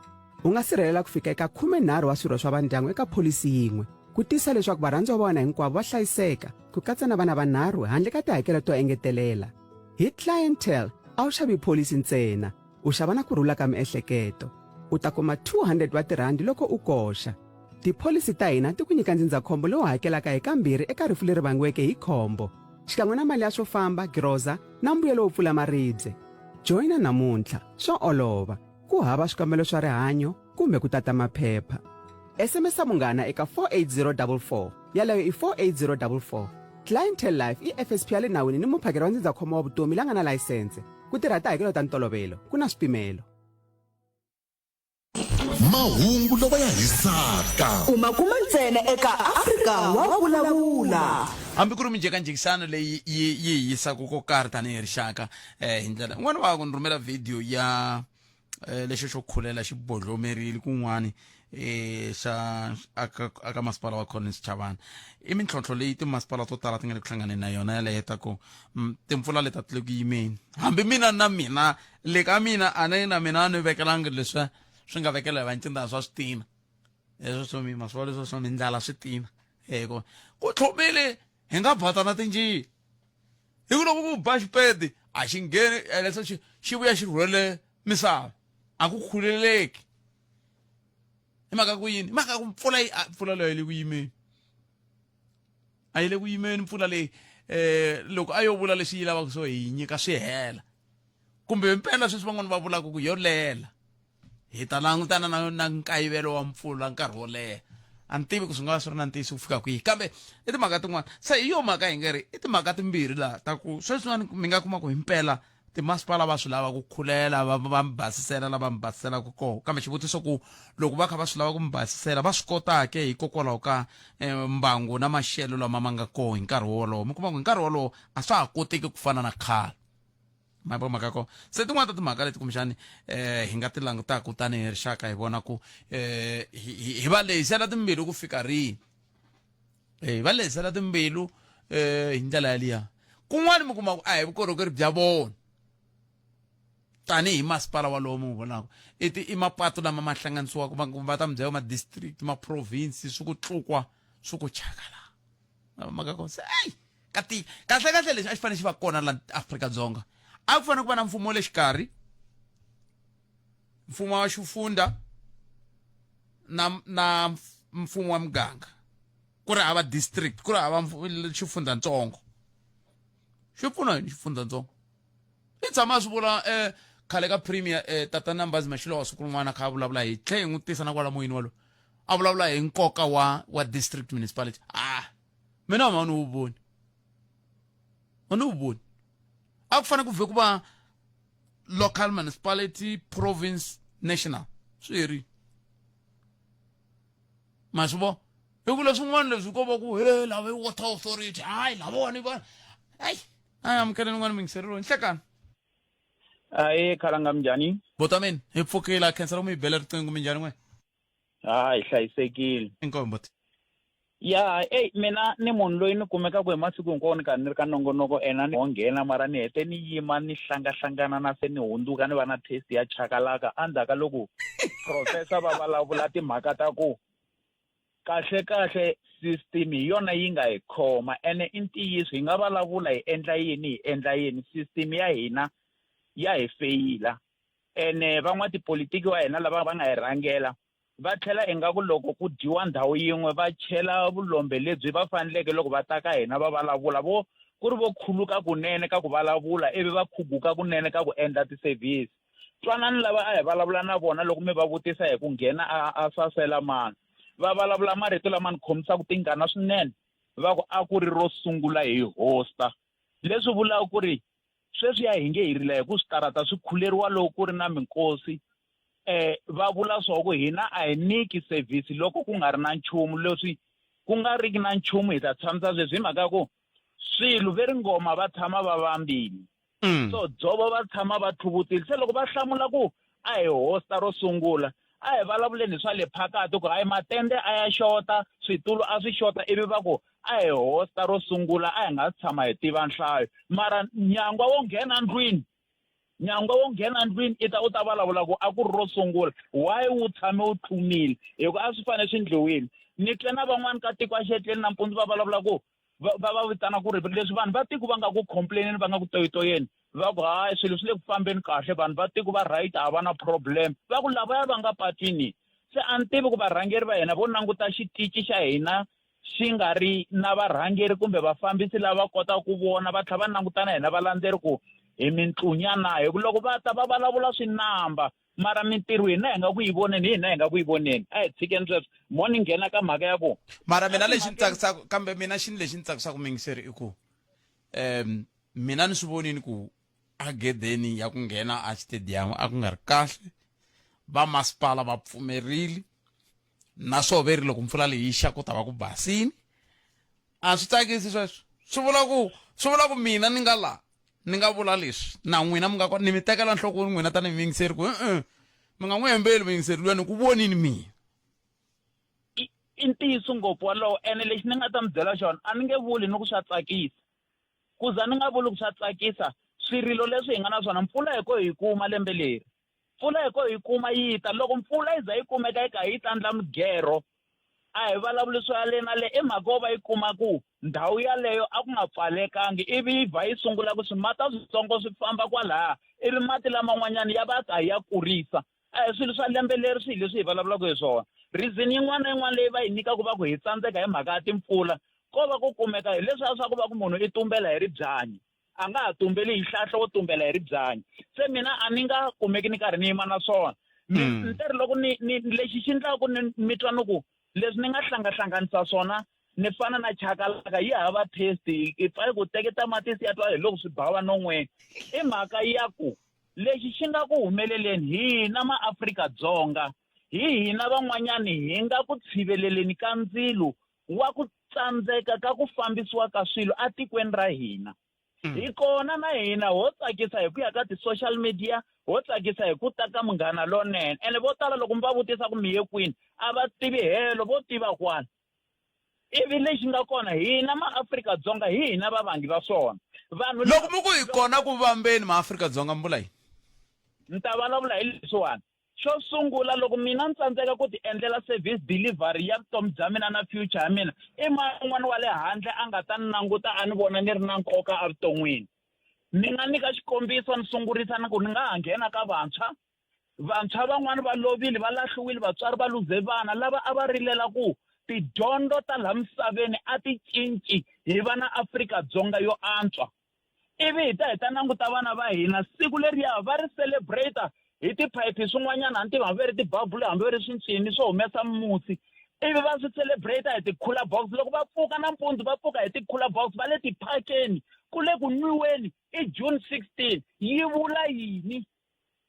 u nga sirhelela ku fika eka 13 wa swirho swa va ndyangu eka pholisi yin'we ku tisa leswaku varhandziwa va wena hinkwavo va hlayiseka ku katsa na vana vanharhu handle ka tihakelo to engetelela hi clientele a wu xavi pholisi ntsena u xava na kurhula ka miehleketo u ta kuma 200 wa tirhandi loko u koxa tipholisi ta hina ti ku nyika ndzindzakhombo lowu hakelaka hi kambirhi eka rifu leri vangiweke hi khombo xikan'we na mali ya swo famba groza na mbuyelo wo pfula maribye joyina namuntlha swo olova ku hava swikambelo swa rihanyo kumbe ku tata maphepha SMS munghana eka 48044 yaleyo i 48044 clientele life i FSP ya le nawini ni muphakeri wa ndzindzakhombo wa vutomi la nga na layisense ku tirha tihakelo ta ntolovelo ku na swipimelo mahungu lawa ya hisaka uma kuma ntsena eka Afrika wa vulavula hambi ku ri mijhekanjhekisano leyi yi hisaka ko karhi tanihi rixaka hi ndlela n'wana wa ku ni rhumela video ya lexo xo khulela xibodlomerile kun'wani aka masipala wa Collins Chavani i mintlhontlho leyi timasipala to tala ti nga le ku hlanganeni na yona ya leheta ku timpfula leti ti le ku yimeni hambi mina le ka mina na mina ni vekelanga leswi swi nga vekela hi vancinda swa switina leswo swo masipala leswo swo mindlala switina ku tlhomile hi nga bata na tinjini hi ku loko ku ba xipedi a xi ngheni leswo xi vuya xi rhwele misava a ku khuleleki hi mhaka ku yini hi mhaka ku mpfula leyi le ku yimeni a yi le ku yimeni mpfula leyi loko a yo vula leswi yi lavaka so hi nyika swi hela kumbe mpela sweswi van'wana va vulaka ku yo lela hi ta langutana na nkayivelo wa mpfula nkarhi wo leha a ni tivi ku swi nga va swi ri na ntiyiso ku fika kwihi kambe i timhaka tin'wana se hi yo mhaka hi nge ri i timhaka timbirhi laha ta ku sweswiwani mi nga kuma ku hi mpela timasipala va swi lava ku khulela va mi basisela lava mi basiselaka koho kambe xivutiso ku loko va kha va swi lava ku mi basisela va swi kotake hikokwalaho ka mbangu na maxelo lama ma nga koho hi nkarhi wolowo mi kuma ku hi nkarhi wolowo a swa ha koteki ku fana na khale mhaka ko se tin'wana ta timhaka leti kumbexani hi nga ti langutaka tanihi rixaka hi vona ku hi va lehisela timbilu ku fika rini hi va lehisela timbilu hi ndlela yaliya kun'wana mi kuma ku a hi vukorhokeri bya vona tanihi masipala walowo mi wu vonaka i mapatu lama ma hlanganisiwaka va ta mi byela ma-district ma-province swi ku tlukwa swi ku chakala mhaka ko se kahle lexi a xi fanele xi va kona laha Afrika-Dzonga a ku fanele ku va na mfumo le xikarhi mfumo wa xifunda na mfumo wa muganga ku ri hava district ku ri hava xifundantsongo xi pfuna yini xifundantsongo i tshama swi vula khale ka premier tata Nambazi Mashilo wa siku rin'wana kha a vulavula hi tlhe hi n'wi tisa na kwala moyeni walowo a vulavula hi nkoka wa district municipality mina ma ni wu voni a ku fanele ku vhe ku va local municipality province national swi ri ma swi vo hi ku leswin'wana leswi ko va ku lava i water authority hayi lavoni va amkeleni n'wana mingiseleriwe nhlekani khalanga minjhani botameni hi pfukela khensa ra mu yi bela riqingho minjhani n'we hi hlayisekile inkomu bota ya mina ni munhu loyi ni kumekaka hi masiku hinkwawo ni karhi ni ri ka nongonoko ena ni ho nghena mara ni hete ni yima ni hlangahlangana na se ni hundzuka ni va na taste ya chakalaka endzhaku loko professor va vulavula timhaka ta ku kahle system hi yona yi nga hi khoma ene i ntiyiso hi nga vulavula hi endla yini system ya hina ya hi feyila ene van'watipolitiki wa hina lava va nga hi rhangela va tlhela ingaku loko ku dyiwa ndhawu yin'we va chela vulombe lebyi va faneleke loko va ta ka hina va vulavula ku ri vo khuluka kunene ka ku vulavula ivi va khuguka kunene ka ku endla ti-service twanani lava a hi vulavula na vona loko mi va vutisa hi ku nghena a sasela mani va vulavula marito lama ni khomisaka tingana swinene va ku a ku ri ro sungula hi hosta leswi vulaka ku ri sweswi ya hi nge hi rila hi ku switarata swi khuleriwa loko ku ri na minkosi va vula swo ku hina a hi nyiki service loko ku nga ri na nchumu leswi ku nga riki na nchumu hi ta tshamisa sweswi hi mhaka ku swilo veri ngoma va tshama va vambile so dzovo va tshama va thuvutile se loko va hlamula ku a hi hosta ro sungula a hi vulavuleni hi swa le phakati ku hayi matende a ya xota switulu a swi xota ivi va ku a hi hosta ro sungula a hi nga tshama hi tiva nhlayo mara nyangwa wo nghena ndlwini i ta u ta vulavula ku a ku ri ro sungula why wu tshame wu tlumile hi ku a swi fanele swi endliwile ni tle na van'wani ka tiko a xetleni nampundzu va vulavula ku va vitana ku ri leswi vanhu va tiko va nga ku complaineni va nga ku toyitoyeni va ku hayi swilo swi le ku fambeni kahle vanhu va tiko va right a va na problem va ku lavaya va nga patini se a ni tivi ku varhangeri va hina vo languta xitici xa hina xi nga ri na varhangeri kumbe vafambisi lava kotaka ku vona va tlhela va langutana hina valandzeri ku hi mintlunyana hi ku loko va ta va vulavula swinamba mara mintirho hina hi nga ku yi voneni hina hi nga ku yi voneni a hi tshikeni sweswo mo ni nghena ka mhaka ya ku mara mina lexi ni tsakisaka kambe mina xini lexi ni tsakisaka mingiseri i ku mina ni swi vonini ku agedeni ya ku nghena a xitediyamu a ku nga ri kahle va masipala va pfumerile naswo veri loko mpfula leyi xa ku ta va ku basini a swi tsakisi sweswo swi vula ku mina ni nga laha ni nga vula leswi na n'wina mi nga ni mi tekela nhlokweni n'wina tanihi mingiseri ku mi nga n'wi hembeli mingiseri luyani ku vonini mina i ntiyiso ngopfu walowo ene lexi ni nga ta mi byela xona a ni nge vuli ni ku swa tsakisa ku za ni nga vuli ku swa tsakisa swirilo leswi hi nga na swona mpfula hi ko hi kuma lembe leri mpfula hi ko hi kuma yi ta loko mpfula yi za yi kumeka yi kha yi tandla migerho a hi vulavuli swo yale na le emhaka va yi kuma ku ndhawu yaleyo a ku nga pfalekangi ivi yi vha yi sungula ku swimata switsongo swi famba kwalaya ivi mati laman'wanyana ya va kha ya kurisa a hi swilo swa lembe leri swilo leswi hi vulavulaka hi swona reason yin'wana na yin'wana leyi va yi nyikaka va ku hi tsandzeka hi mhaka ya timpfula ko va ku kumeka hi leswiya swa ku va ku munhu i tumbela hi ribyanyi a nga ha tumbeli hi nhlahlo wo tumbela hi ribyanyi se mina a ni nga kumeki ni karhi ni yima na swona ni teri loko ni lexi xi endlaka ku mi twa ni ku leswi ni nga hlangahlanganisa swona ni fana na chakalaka yi hava taste i pfa ku teketa matisi ya twa hi loko swi bava non'weni i mhaka ya ku lexi xi nga ku humeleleni hina maAfrika-Dzonga hina van'wanyani hi nga ku tshiveleleni ka ndzilo wa ku tsandzeka ka ku fambisiwa ka swilo a tikweni ra hina hi kona na hina ho tsakisa hi ku ya ka ti-social media ho tsakisa hi ku taka munghana lonene ene vo tala loko mi va vutisa ku mi ye kwini a va tivi helo vo tiva kwani ivi lexi nga kona hina maAfrika-Dzonga hina vavangi va swona vanhu loko mi ku hi kona ku vambeni maAfrika-Dzonga mbula yini ni ta vulavula hi leswiwani xo sungula loko mina ni tsandzeka ku ti endlela service delivery ya vutomi bya mina na future ya mina i man'wana wa le handle a nga ta ni languta a ni vona ni ri na nkoka evuton'wini ni nga nyika xikombiso ni sungurisa na ku ni nga ha nghena ka vantshwa van'wani va lovile va lahliwile vatswari va luze vana lava a va rilela ku tidyondzo ta laha misaveni a ti cinci hi va na Afrika-Dzonga yo antswa ivi hi ta languta vana va hina siku leriya va ri celebrate hi tiphayiphi swin'wanyana hambi va ri tibabule hambi va ri swincini swo humesa musi ivi va swi celebrate hi ti-cooler box loko va pfuka nampundzu va pfuka hi ti-cooler box va le tiphakeni ku le ku nwiweni i June 16 yi vula yini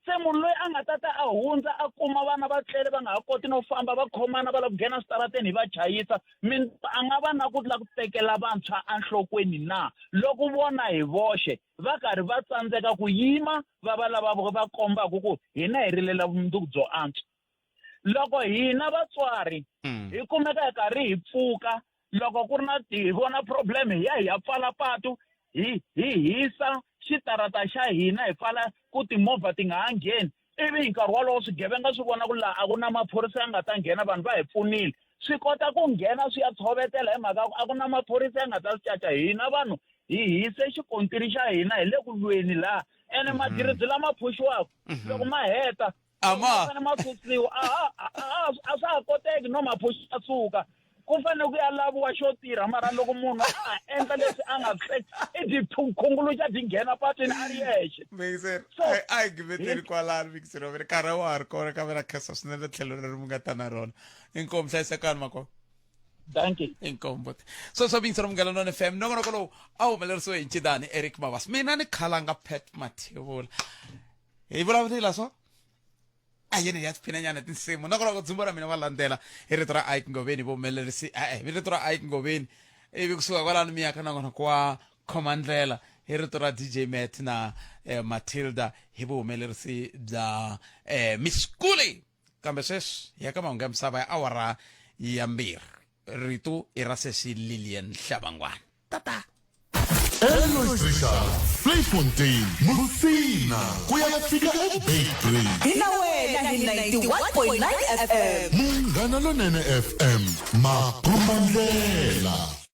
se munhu loyi a nga ta a hundza a kuma vana va tlele va nga ha koti no famba va khomana va lava ku nghena switarateni hi va chayisa a nga va na ku lava ku tekela vantshwa enhlokweni na loko vona hi voxe va karhi va tsandzeka ku yima va va lava va kombaka ku hina hi rilela vumundzuku byo antswa loko hina vatswari hi kumeka hi karhi hi pfuka loko ku ri na hi vona problem hi ya pfala patu hi hisa xitarata xa hina hi pfala ku timovha ti nga ha ngheni ivi hi nkarhi walowo swigevenga swi vona ku laha a ku na maphorisa ya nga ta nghena vanhu va hi pfunile swi kota ku nghena swi ya tshovetela hi mhaka a ku na maphorisa ya nga ta swi caca hina vanhu hi hise xikontiri xa hina hi le ku lweni laha ene madiribyi lama phuxiwaka loko ma heta fane ma susiwa a swa ha koteki no maphuxi a suka ku fanele ku ya laviwa xo tirha mara loko munhu a endla leswi a nga i dikhunguluxa byi nghena patwini a ri yexe a hi giveteni kwalano mikisero vere nkarhi wa ha ri kona ka vena khasa swinene tlhelo leri mi nga ta na rona inkomu hlayisekani makona thank you inkomu so mingisero mungalano FM nongonoko lowu a humelerisiwe hi ncindani Eric Mavasi mina ni khalanga Pat Mathebula hi vulavulila so ayene ya tsphina nyana tinsimu nakona ku dzumba ra mina va landzela hi rito ra Ike Ngoveni vuhumelerisi hi rito ra Ike Ngoveni ivi kusuka kwalano miyaka nakona kwa Khomandlela hi rito ra DJ Matt na Matilda hi vuhumelerisi bya Miss Kuli kambe sweswi hi ya ka mahungu ya misava ya awara ya 2 rito i ra sesi Lilian Hlabangwana tata Eloy Trichardt, Playfontein, Musina, kuyafika eBaytree. Hina wena hi 91.9 FM. Munghana lonene FM, Makhomandlela.